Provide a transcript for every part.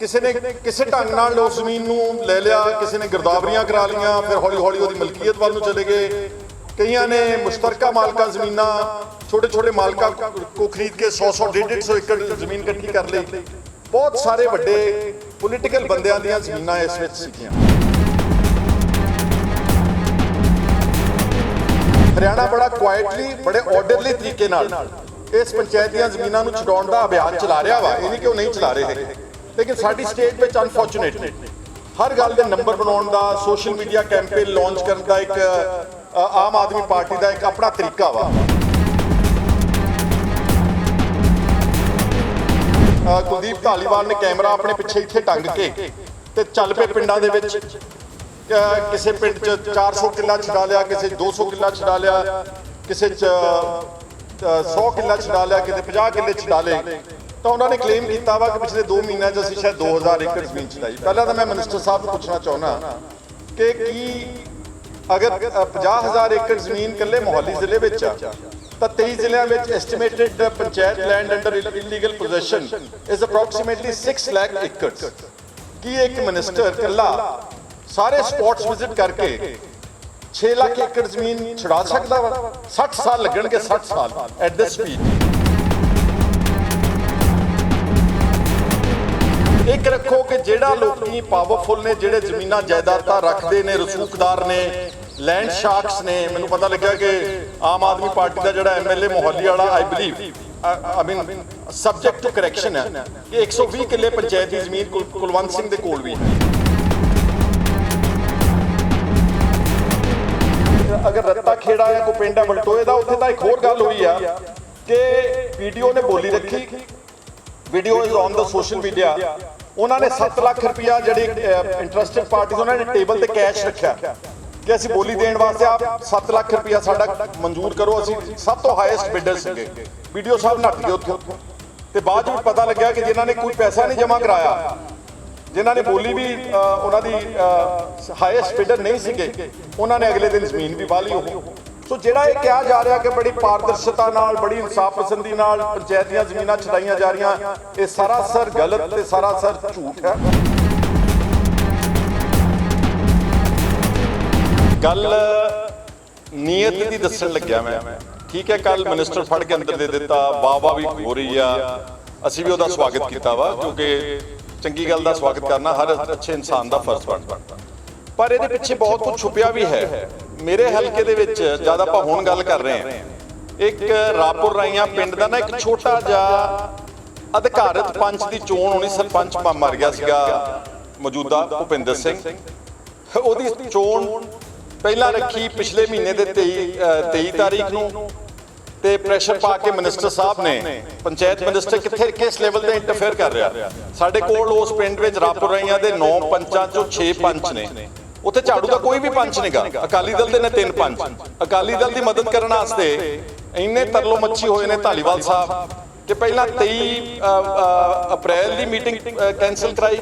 किसी ने किसी ढंग नाल उस जमीन नूं ले लिया, किसी ने गिरदावरियां करा लियां, फिर हौली हौली उहदी मलकीयत वाल नूं चले गए। कईयां ने मुश्तरका मालका जमीनां छोटे छोटे मालका को खरीद के 100 150 एकड़ जमीन इकट्ठी कर ली। बहुत सारे वड्डे पोलीटिकल बंदियां दीयां जमीनां इस विच सीगीआं। हरियाणा बड़ा क्वाइटली बड़े ऑर्डरली तरीके नाल इस पंचायत दीयां जमीनां नूं छुड़ाउण दा अभियान चला रहा वा। ये नहीं कि वो नहीं चला रहे, लेकिन साडी स्टेट में अनफॉर्चुनेटली हर गल दे नंबर बनाउण दा, सोशल मीडिया कैंपेन लॉन्च करन दा एक आम आदमी पार्टी का एक अपना तरीका वा। कुलदीप धालीवाल ने कैमरा अपने पिछे इत्थे टंग के ते चल पे पिंडां दे विच किसी पिंड च 400 किला छड़ा लिया, किसी 200 किला छड़ा लिया, किसी 100 किला छड़ा लिया, किसी 50 किले छड़ा ले। तो उन्होंने क्लेम किया वा कि पिछले 2 महीनों असं शायद 2000 एकड़ जमीन छड़ाई। पहला तो मैं मिनिस्टर साहब को पूछना चाहना कि अगर 50,000 एकड़ जमीन कल्ले मोहाली जिले में तो 23 जिलों में estimated panchayat land under illegal possession is approximately 6 lakh एकड़ की एक मिनिस्टर कला सारे स्पॉट्स विजिट करके 6 लाख एकड़ जमीन छुड़ा सकता वा? 60 साल लगणगे, 60 साल एट दिस स्पीड। एक रखो कि जेड़ा लोकी पावरफुल ने, जेड़े जमीना जायदादां रखते ने, रसूखदार ने, लैंड शार्क्स ने। मैनूं पता लग्या कि आम आदमी पार्टी का जिहड़ा MLA मोहाली वाला I believe subject to correction है कि 120 किले पंचायती जमीन कुलवंत सिंह दे कोल भी है। अगर रत्ता खेड़ा है कोई पिंड है बलटोए का, उत्थे तां एक होर गल हुई है कि वीडियो ने बोली रखी, video is on the social media. उन्होंने 7 लाख रुपया जी इंटरस्टेड पार्टी उन्होंने टेबल ते कैश रखा कि असीं बोली देण वास्ते आप 7 लाख रुपया साडा मंजूर करो, असीं सब तो हाईएस्ट बिडर सीगे। वीडियो साहब नट गए उत्थे ते बाद में पता लग्या कि जिन्हां ने कोई पैसा नहीं जमा कराया, जिन्हां ने बोली भी उन्होंने हाईएस्ट बिडर नहीं सीगे, उन्होंने अगले दिन जमीन भी वाली हो। सो जिहड़ा ये कहा जा रहा कि बड़ी पारदर्शिता नाल, बड़ी इंसाफ पसंदी नाल पंचायत दीयां जमीनां छड़ाईयां जा रहीआं, ये सरासर गलत ते सरासर झूठ है। गल नीयत दी दस्सण लग्या मैं, ठीक है। कल मिनिस्टर फड़ के अंदर दे दिता, वाह भी हो रही है, असीं भी उहदा स्वागत कीता वा, क्योंकि चंगी गल दा स्वागत करना हर अच्छे इंसान दा फर्ज बनदा। पर इहदे पिछे बहुत कुछ छुपिया भी है। मेरे हल्के दे विच जद आपां हुण गल कर रहे हैं, एक रापुर राइयां पिंड दा ना एक छोटा जिहा अधिकारित पंच दी चोण होनी, सरपंच मर गया सीगा मौजूदा भुपिंदर सिंह। उहदी चोण पहला रखी पिछले महीने दे 23 तारीख नूं ते प्रेशर पा के मिनिस्टर साहब ने, पंचायत मिनिस्टर कित्थे किस लेवल ते इंटरफेयर कर रहा। साडे कोल उस पिंड विच रापुर राइयां दे 9 पंचां चों 6 पंच ने, उत्थे झाड़ू का कोई भी पंच नहीं गा। अकाली दल दे ने 3 पंच। अकाली दल की मदद करने वास्ते इन्ने तरलो मच्छी होए ने धालीवाल साहब कि पहला 23 अप्रैल की मीटिंग कैंसल कराई,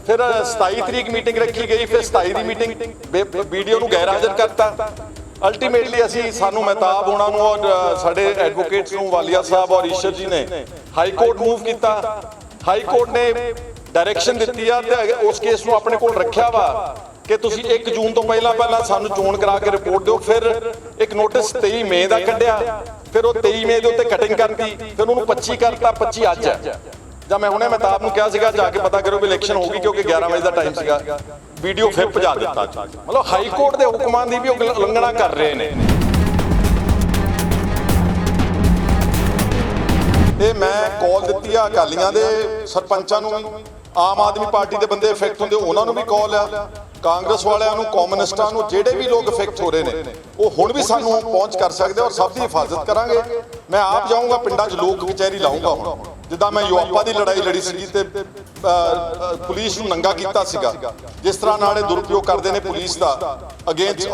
फिर 27 तरीक मीटिंग रखी गई, फिर 27 की मीटिंग वीडियो को गैर हाजिर करता। अल्टीमेटली असी सानू महताब होना नूं और साडे एडवोकेट्स नूं वालिया साहब और ईश्वर जी ने हाई कोर्ट मूव किया। हाई कोर्ट ने डायरैक्शन दी है उस केस नूं अपने कोल रखिया वा कि तुसीं 1 जून तो पहला सानू चोण करा के रिपोर्ट दो। फिर एक नोटिस 23 मई का कढ़िया, फिर वो 23 मई के उत्ते कटिंग करती, फिर उन्होंने 25 करता। 25 अज है। जब मैं हुणे महताब नूं कहा सीगा जाके पता करो भी इलैक्शन होगी, क्योंकि 11 बजे का टाइम सीगा, वीडियो फिर भजा दिता। मतलब हाई कोर्ट के हुक्मां की भी उलंघना कर रहे हैं। ये मैं कॉल दी है अकालियां दे सरपंचां नूं, आम आदमी पार्टी के बंदे इफेक्ट होंदे उन्होंने भी कॉल है, कांग्रेस वालियां, कॉम्युनिस्टां, जेडे भी लोग इफेक्ट हो रहे हैं वो हुण भी सानू पहुंच कर सकते और सब की हिफाजत करांगे। मैं आप जाऊँगा पिंडां 'च लोक कचहरी लाऊंगा हुण, जिद्दां मैं युवापा की लड़ाई लड़ी सी ते पुलिस नूं नंगा कीता सीगा, जिस तरह नाल दुरुपयोग करते हैं पुलिस का against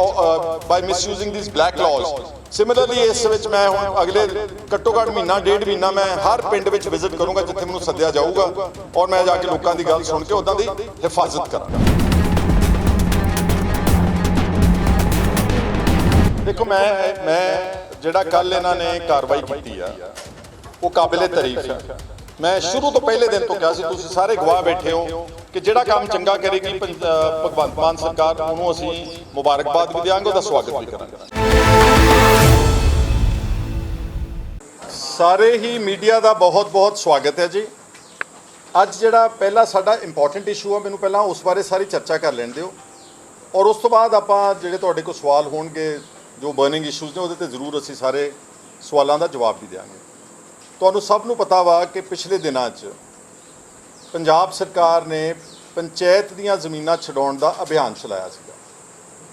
by misusing this black laws. Similarly इस विच मैं हुण अगले घट्टो घट्ट महीना 1.5 महीना मैं हर पिंड विच विजिट करूँगा जिथे मैनूं सद्दिया जाऊगा और मैं जाके लोगों की गल सुन के उदां दी हिफाजत करांगा। देखो मैं जिहड़ा कल इन्हां ने कार्रवाई की है वो काबिले तारीफ है। मैं शुरू तो पहले दिन तो कहा ਸੀ ਤੁਸੀਂ ਸਾਰੇ ਗਵਾਹ ਬੈਠੇ ਹੋ ਕਿ ਜਿਹੜਾ ਕੰਮ ਚੰਗਾ ਕਰੇਗੀ ਭਗਵੰਤ ਮਾਨ ਸਰਕਾਰ ਉਹਨੂੰ ਅਸੀਂ ਮੁਬਾਰਕਬਾਦ ਵੀ ਦਿਆਂਗੇ ਉਹਦਾ ਸਵਾਗਤ ਵੀ ਕਰਾਂਗੇ। ਸਾਰੇ ਹੀ ਮੀਡੀਆ ਦਾ ਬਹੁਤ-ਬਹੁਤ ਸਵਾਗਤ ਹੈ ਜੀ। ਅੱਜ ਜਿਹੜਾ ਪਹਿਲਾ ਸਾਡਾ ਇੰਪੋਰਟੈਂਟ ਇਸ਼ੂ ਆ ਮੈਨੂੰ ਪਹਿਲਾਂ ਉਸ ਬਾਰੇ ਸਾਰੀ ਚਰਚਾ ਕਰ ਲੈਣ ਦਿਓ ਔਰ ਉਸ ਤੋਂ ਬਾਅਦ ਆਪਾਂ ਜਿਹੜੇ ਤੁਹਾਡੇ ਕੋਲ ਸਵਾਲ ਹੋਣਗੇ ਜੋ ਬਰਨਿੰਗ ਇਸ਼ੂਜ਼ ਨੇ ਉਹਦੇ ਤੇ ਜ਼ਰੂਰ ਅਸੀਂ ਸਾਰੇ ਸਵਾਲਾਂ ਦਾ ਜਵਾਬ ਵੀ ਦਿਆਂਗੇ। ਤੁਹਾਨੂੰ ਸਭ ਨੂੰ ਪਤਾ ਵਾ ਕਿ ਪਿਛਲੇ ਦਿਨਾਂ 'ਚ ਪੰਜਾਬ ਸਰਕਾਰ ਨੇ ਪੰਚਾਇਤ ਦੀਆਂ ਜ਼ਮੀਨਾਂ ਛਡਾਉਣ ਦਾ ਅਭਿਆਨ ਚਲਾਇਆ ਸੀਗਾ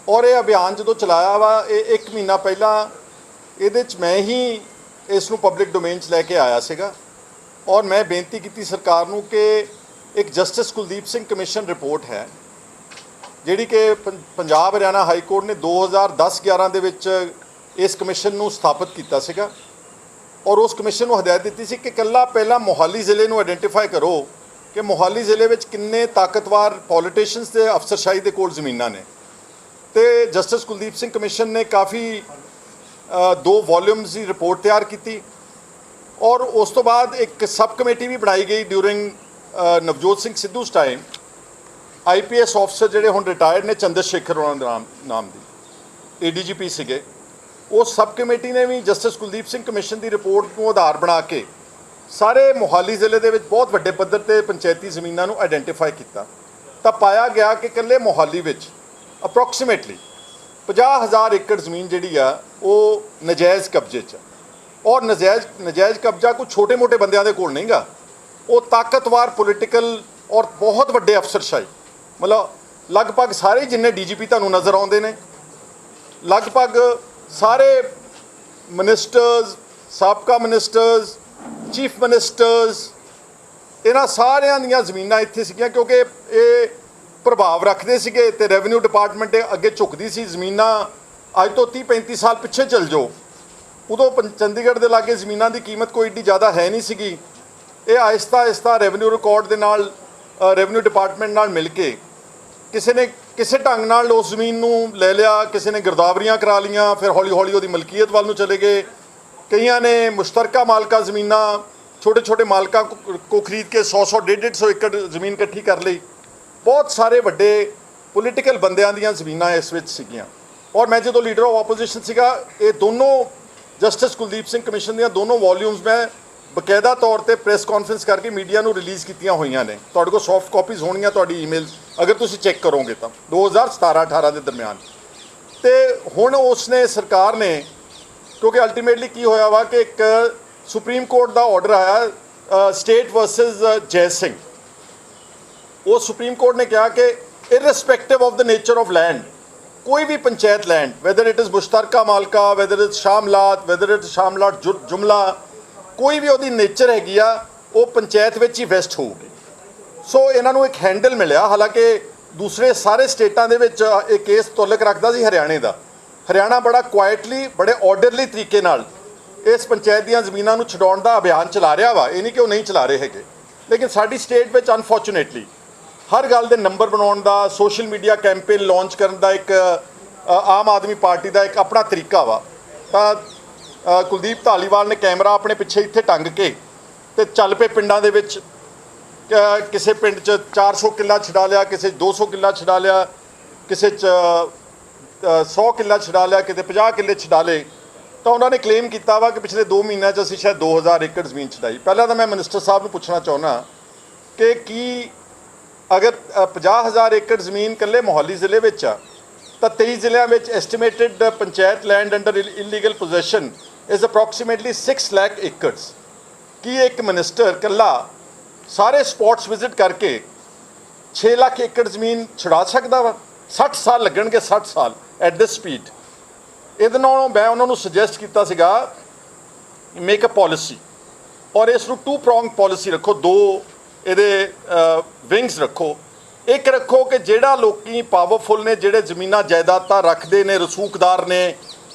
ਔਰ ਇਹ ਅਭਿਆਨ ਜਦੋਂ ਚਲਾਇਆ ਵਾ ਇਹ 1 ਮਹੀਨਾ ਪਹਿਲਾਂ ਇਹਦੇ 'ਚ ਮੈਂ ਹੀ ਇਸ ਨੂੰ ਪਬਲਿਕ ਡੋਮੇਨ 'ਚ ਲੈ ਕੇ ਆਇਆ ਸੀਗਾ ਔਰ ਮੈਂ ਬੇਨਤੀ ਕੀਤੀ ਸਰਕਾਰ ਨੂੰ ਕਿ ਇੱਕ justice Kuldeep Singh commission report ਹੈ ਜਿਹੜੀ ਕਿ ਪੰਜਾਬ ਹਰਿਆਣਾ ਹਾਈ ਕੋਰਟ ਨੇ 2010-11 ਦੇ ਵਿੱਚ ਇਸ ਕਮਿਸ਼ਨ ਨੂੰ ਸਥਾਪਿਤ ਕੀਤਾ ਸੀਗਾ ਔਰ ਉਸ ਕਮਿਸ਼ਨ ਨੂੰ ਹਦਾਇਤ ਦਿੱਤੀ ਸੀ ਕਿ ਇਕੱਲਾ ਪਹਿਲਾਂ ਮੋਹਾਲੀ ਜ਼ਿਲ੍ਹੇ ਨੂੰ ਆਇਡੈਂਟੀਫਾਈ ਕਰੋ ਕਿ ਮੋਹਾਲੀ ਜ਼ਿਲ੍ਹੇ ਵਿੱਚ ਕਿੰਨੇ ਤਾਕਤਵਰ ਪੋਲੀਟੀਸ਼ੀਅਨਸ ਤੇ ਅਫਸਰਸ਼ਾਹੀ ਦੇ ਕੋਲ ਜ਼ਮੀਨਾਂ ਨੇ ਤੇ ਜਸਟਿਸ ਕੁਲਦੀਪ ਸਿੰਘ ਕਮਿਸ਼ਨ ਨੇ ਕਾਫੀ 2 ਵੋਲਿਊਮਸ ਦੀ ਰਿਪੋਰਟ ਤਿਆਰ ਕੀਤੀ ਔਰ ਉਸ ਤੋਂ ਬਾਅਦ ਇੱਕ ਸਬ ਕਮੇਟੀ ਵੀ ਬਣਾਈ ਗਈ during Navjot Singh Sidhu's time IPS ਆਫਸਰ ਜਿਹੜੇ ਹੁਣ ਰਿਟਾਇਰਡ ਨੇ ਚੰਦਰ ਸ਼ੇਖਰ ਉਹਨਾਂ ਦੇ ਨਾਮ ਦੀ ADGP ਸੀਗੇ ਉਸ ਸਬ ਕਮੇਟੀ ਨੇ ਵੀ ਜਸਟਿਸ ਕੁਲਦੀਪ ਸਿੰਘ ਕਮਿਸ਼ਨ ਦੀ ਰਿਪੋਰਟ ਨੂੰ ਆਧਾਰ ਬਣਾ ਕੇ ਸਾਰੇ ਮੋਹਾਲੀ ਜ਼ਿਲ੍ਹੇ ਦੇ ਵਿੱਚ ਬਹੁਤ ਵੱਡੇ ਪੱਧਰ ਤੇ ਪੰਚਾਇਤੀ ਜ਼ਮੀਨਾਂ ਨੂੰ ਆਇਡੈਂਟੀਫਾਈ ਕੀਤਾ ਤਾਂ ਪਾਇਆ ਗਿਆ ਕਿ ਇਕੱਲੇ ਮੋਹਾਲੀ ਵਿੱਚ ਅਪਰੋਕਸੀਮੇਟਲੀ 50,000 ਏਕੜ ਜ਼ਮੀਨ ਜਿਹੜੀ ਆ ਉਹ ਨਜਾਇਜ਼ ਕਬਜ਼ੇ 'ਚ ਔਰ ਨਜਾਇਜ਼ ਕਬਜ਼ਾ ਕੋਈ ਛੋਟੇ-ਮੋਟੇ ਬੰਦਿਆਂ ਦੇ ਕੋਲ ਨਹੀਂਗਾ ਉਹ ਤਾਕਤਵਰ ਪੋਲੀਟੀਕਲ ਔਰ ਬਹੁਤ ਵੱਡੇ ਅਫਸਰਸ਼ਾਹੀ ਮਤਲਬ ਲਗਭਗ ਸਾਰੇ ਜਿੰਨੇ DGP ਤੁਹਾਨੂੰ ਨਜ਼ਰ ਆਉਂਦੇ ਨੇ ਲਗਭਗ ਸਾਰੇ ਮਿਨਿਸਟਰਸ ਸਾਬਕਾ ਮਿਨਿਸਟਰਸ ਚੀਫ ਮਿਨਿਸਟਰਸ ਇਹਨਾਂ ਸਾਰਿਆਂ ਦੀਆਂ ਜ਼ਮੀਨਾਂ ਇੱਥੇ ਸੀਗੀਆਂ ਕਿਉਂਕਿ ਇਹ ਪ੍ਰਭਾਵ ਰੱਖਦੇ ਸੀਗੇ ਤੇ ਰੈਵਨਿਊ ਡਿਪਾਰਟਮੈਂਟ ਅੱਗੇ ਝੁਕਦੀ ਸੀ ਜ਼ਮੀਨਾਂ ਅੱਜ ਤੋਂ 30-35 ਸਾਲ ਪਿੱਛੇ ਚੱਲ ਜਾਓ ਉਦੋਂ ਚੰਡੀਗੜ੍ਹ ਦੇ ਲਾਗੇ ਜ਼ਮੀਨਾਂ ਦੀ ਕੀਮਤ ਕੋਈ ਏਡੀ ਜ਼ਿਆਦਾ ਹੈ ਨਹੀਂ ਸੀਗੀ ਇਹ ਆਹਿਸਤਾ ਰੈਵਨਿਊ ਰਿਕਾਰਡ ਦੇ ਨਾਲ ਰੈਵਨਿਊ ਡਿਪਾਰਟਮੈਂਟ ਨਾਲ ਮਿਲ ਕੇ ਕਿਸੇ ਨੇ ਕਿਸੇ ਢੰਗ ਨਾਲ ਉਸ ਜ਼ਮੀਨ ਨੂੰ ਲੈ ਲਿਆ ਕਿਸੇ ਨੇ ਗਿਰਦਾਵਰੀਆਂ ਕਰਾ ਲਈਆਂ ਫਿਰ ਹੌਲੀ ਉਹਦੀ ਮਲਕੀਅਤ ਵੱਲ ਨੂੰ ਚਲੇ ਗਏ ਕਈਆਂ ਨੇ ਮੁਸ਼ਤਰਕਾ ਮਾਲਕਾ ਜ਼ਮੀਨਾਂ ਛੋਟੇ ਮਾਲਕਾਂ ਕੋ ਖਰੀਦ ਕੇ 100 150 ਏਕੜ ਜ਼ਮੀਨ ਇਕੱਠੀ ਕਰ ਲਈ ਬਹੁਤ ਸਾਰੇ ਵੱਡੇ ਪੋਲੀਟੀਕਲ ਬੰਦਿਆਂ ਦੀਆਂ ਜ਼ਮੀਨਾਂ ਇਸ ਵਿੱਚ ਸੀਗੀਆਂ ਔਰ ਮੈਂ ਜਦੋਂ ਲੀਡਰ ਆਫ ਆਪੋਜੀਸ਼ਨ ਸੀਗਾ ਇਹ ਦੋਨੋਂ ਜਸਟਿਸ ਕੁਲਦੀਪ ਸਿੰਘ ਕਮਿਸ਼ਨ ਦੀਆਂ ਦੋਨੋਂ ਵੋਲਿਊਮਸ ਮੈਂ ਬਕਾਇਦਾ ਤੌਰ ਤੇ ਪ੍ਰੈਸ ਕਾਨਫਰੰਸ ਕਰਕੇ ਮੀਡੀਆ ਨੂੰ ਰਿਲੀਜ਼ ਕੀਤੀਆਂ ਹੋਈਆਂ ਨੇ ਤੁਹਾਡੇ ਕੋਲ ਸੌਫਟ ਕਾਪੀਜ਼ ਹੋਣਗੀਆਂ ਤੁਹਾਡੀ ਈਮੇਲ ਅਗਰ ਤੁਸੀਂ ਚੈੱਕ ਕਰੋਗੇ ਤਾਂ 2017-18 ਦੇ ਦਰਮਿਆਨ ਤੇ ਹੁਣ ਉਸਨੇ ਸਰਕਾਰ ਨੇ ਕਿਉਂਕਿ ਅਲਟੀਮੇਟਲੀ ਕੀ ਹੋਇਆ ਵਾ ਕਿ ਇੱਕ ਸੁਪਰੀਮ ਕੋਰਟ ਦਾ ਆਰਡਰ ਆਇਆ ਸਟੇਟ ਵਰਸਸ ਜੈ ਸਿੰਘ ਉਹ ਸੁਪਰੀਮ ਕੋਰਟ ਨੇ ਕਿਹਾ ਕਿ irrespective of the nature of land ਕੋਈ ਵੀ panchayat land whether it is ਮੁਸ਼ਤਰਕਾ ਮਾਲਕਾ ਵੈਦਰ ਇਟ ਸ਼ਾਮਲਾਟ ਜੁਮਲਾ ਕੋਈ ਵੀ ਉਹਦੀ ਨੇਚਰ ਹੈਗੀ ਆ ਉਹ ਪੰਚਾਇਤ ਵਿੱਚ ਹੀ ਵੈਸਟ ਹੋਊਗੀ ਸੋ ਇਹਨਾਂ ਨੂੰ ਇੱਕ ਹੈਂਡਲ ਮਿਲਿਆ ਹਾਲਾਂਕਿ ਦੂਸਰੇ ਸਾਰੇ ਸਟੇਟਾਂ ਦੇ ਵਿੱਚ ਇਹ ਕੇਸ ਤੁਲਕ ਰੱਖਦਾ ਸੀ ਹਰਿਆਣੇ ਦਾ ਹਰਿਆਣਾ ਬੜਾ ਕੁਆਇਟਲੀ ਬੜੇ ਆਰਡਰਲੀ ਤਰੀਕੇ ਨਾਲ ਇਸ ਪੰਚਾਇਤ ਦੀਆਂ ਜ਼ਮੀਨਾਂ ਨੂੰ ਛਡਾਉਣ ਦਾ ਅਭਿਆਨ ਚਲਾ ਰਿਹਾ ਵਾ ਇਹ ਨਹੀਂ ਕਿ ਉਹ ਨਹੀਂ ਚਲਾ ਰਹੇ ਹੈਗੇ ਲੇਕਿਨ ਸਾਡੀ ਸਟੇਟ ਵਿੱਚ ਅਨਫੋਰਚੂਨੇਟਲੀ ਹਰ ਗੱਲ ਦੇ ਨੰਬਰ ਬਣਾਉਣ ਦਾ ਸੋਸ਼ਲ ਮੀਡੀਆ ਕੈਂਪੇਨ ਲਾਂਚ ਕਰਨ ਦਾ ਇੱਕ ਆਮ ਆਦਮੀ ਪਾਰਟੀ ਦਾ ਇੱਕ ਆਪਣਾ ਤਰੀਕਾ ਵਾ ਤਾਂ ਕੁਲਦੀਪ ਧਾਲੀਵਾਲ ਨੇ ਕੈਮਰਾ ਆਪਣੇ ਪਿੱਛੇ ਇੱਥੇ ਟੰਗ ਕੇ ਤੇ ਚੱਲ ਪਏ ਪਿੰਡਾਂ ਦੇ ਵਿੱਚ ਕਿਸੇ ਪਿੰਡ 'ਚ 400 ਕਿੱਲਾ ਛਡਾ ਲਿਆ ਕਿਸੇ 200 ਕਿੱਲਾ ਛਡਾ ਲਿਆ ਕਿਸੇ 'ਚ 100 ਕਿੱਲਾ ਛਡਾ ਲਿਆ ਕਿਤੇ 50 ਕਿੱਲੇ ਛਡਾ ਲਏ ਤਾਂ ਉਹਨਾਂ ਨੇ ਕਲੇਮ ਕੀਤਾ ਵਾ ਕਿ ਪਿਛਲੇ 2 ਮਹੀਨਿਆਂ 'ਚ ਅਸੀਂ ਸ਼ਾਇਦ 2000 ਏਕੜ ਜ਼ਮੀਨ ਛਡਾਈ ਪਹਿਲਾਂ ਤਾਂ ਮੈਂ ਮਿਨਿਸਟਰ ਸਾਹਿਬ ਨੂੰ ਪੁੱਛਣਾ ਚਾਹੁੰਦਾ ਕਿ ਕੀ ਅਗਰ 50,000 ਏਕੜ ਜ਼ਮੀਨ ਇਕੱਲੇ ਮੋਹਾਲੀ ਜ਼ਿਲ੍ਹੇ ਵਿੱਚ ਆ ਤਾਂ 23 ਜ਼ਿਲ੍ਹਿਆਂ ਵਿੱਚ estimated panchayat land under illegal possession is approximately 6 lakh acres ਕੀ ਇੱਕ ਮਿਨਿਸਟਰ ਇਕੱਲਾ ਸਾਰੇ ਸਪੌਟਸ ਵਿਜ਼ਿਟ ਕਰਕੇ 6 ਲੱਖ ਏਕੜ ਜ਼ਮੀਨ ਛੁਡਾ ਸਕਦਾ ਵਾ 60 ਸਾਲ ਲੱਗਣਗੇ 60 ਸਾਲ ਐਟ ਦਿਸ ਸਪੀਡ ਇਹਦੇ ਨਾਲ ਮੈਂ ਉਹਨਾਂ ਨੂੰ ਸੁਜੈਸਟ ਕੀਤਾ ਸੀਗਾ ਮੇਕ ਅ ਪਾਲਿਸੀ ਔਰ ਇਸ ਨੂੰ 2 ਪ੍ਰੋਂਗ ਪਾਲਿਸੀ ਰੱਖੋ 2 ਇਹਦੇ ਵਿੰਗਸ ਰੱਖੋ ਇੱਕ ਰੱਖੋ ਕਿ ਜਿਹੜਾ ਲੋਕੀ ਪਾਵਰਫੁਲ ਨੇ ਜਿਹੜੇ ਜ਼ਮੀਨਾਂ ਜਾਇਦਾਦਾਂ ਰੱਖਦੇ ਨੇ ਰਸੂਖਦਾਰ ਨੇ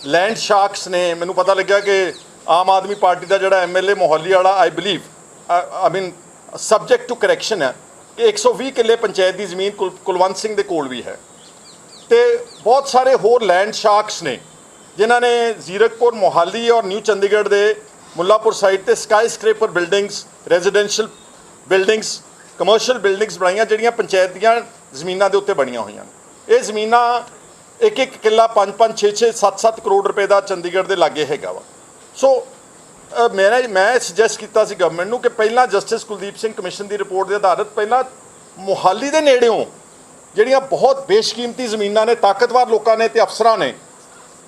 ਲੈਂਡ ਸ਼ਾਰਕਸ ਨੇ ਮੈਨੂੰ ਪਤਾ ਲੱਗਿਆ ਕਿ ਆਮ ਆਦਮੀ ਪਾਰਟੀ ਦਾ ਜਿਹੜਾ MLA ਮੋਹਾਲੀ ਵਾਲਾ I believe I mean subject to correction ਹੈ ਕਿ 120 ਕਿੱਲੇ ਪੰਚਾਇਤ ਦੀ ਜ਼ਮੀਨ ਕੁਲਵੰਤ ਸਿੰਘ ਦੇ ਕੋਲ ਵੀ ਹੈ ਤੇ ਬਹੁਤ ਸਾਰੇ ਹੋਰ ਲੈਂਡ ਸ਼ਾਰਕਸ ਨੇ ਜਿਨ੍ਹਾਂ ਨੇ ਜ਼ੀਰਕਪੁਰ ਮੋਹਾਲੀ ਔਰ ਨਿਊ ਚੰਡੀਗੜ੍ਹ ਦੇ ਮੁੱਲਾਪੁਰ ਸਾਈਡ ਤੇ skyscraper buildings, residential buildings, commercial buildings ਬਣਾਈਆਂ ਜਿਹੜੀਆਂ ਪੰਚਾਇਤ ਦੀਆਂ ਜ਼ਮੀਨਾਂ ਦੇ ਉੱਤੇ ਬਣੀਆਂ ਹੋਈਆਂ ਨੇ। ਇਹ ਜ਼ਮੀਨਾਂ ਇੱਕ ਕਿੱਲਾ 5-5, 6-6, 7-7 ਕਰੋੜ ਰੁਪਏ ਦਾ ਚੰਡੀਗੜ੍ਹ ਦੇ ਲਾਗੇ ਹੈਗਾ ਵਾ। ਸੋ ਮੈਂ ਸੁਜੈਸਟ ਕੀਤਾ ਸੀ ਗਵਰਨਮੈਂਟ ਨੂੰ ਕਿ ਪਹਿਲਾਂ ਜਸਟਿਸ ਕੁਲਦੀਪ ਸਿੰਘ ਕਮਿਸ਼ਨ ਦੀ ਰਿਪੋਰਟ ਦੇ ਆਧਾਰਿਤ ਪਹਿਲਾਂ ਮੁਹਾਲੀ ਦੇ ਨੇੜਿਓਂ ਜਿਹੜੀਆਂ ਬਹੁਤ ਬੇਸ਼ਕੀਮਤੀ ਜ਼ਮੀਨਾਂ ਨੇ, ਤਾਕਤਵਰ ਲੋਕਾਂ ਨੇ ਤੇ ਅਫਸਰਾਂ ਨੇ,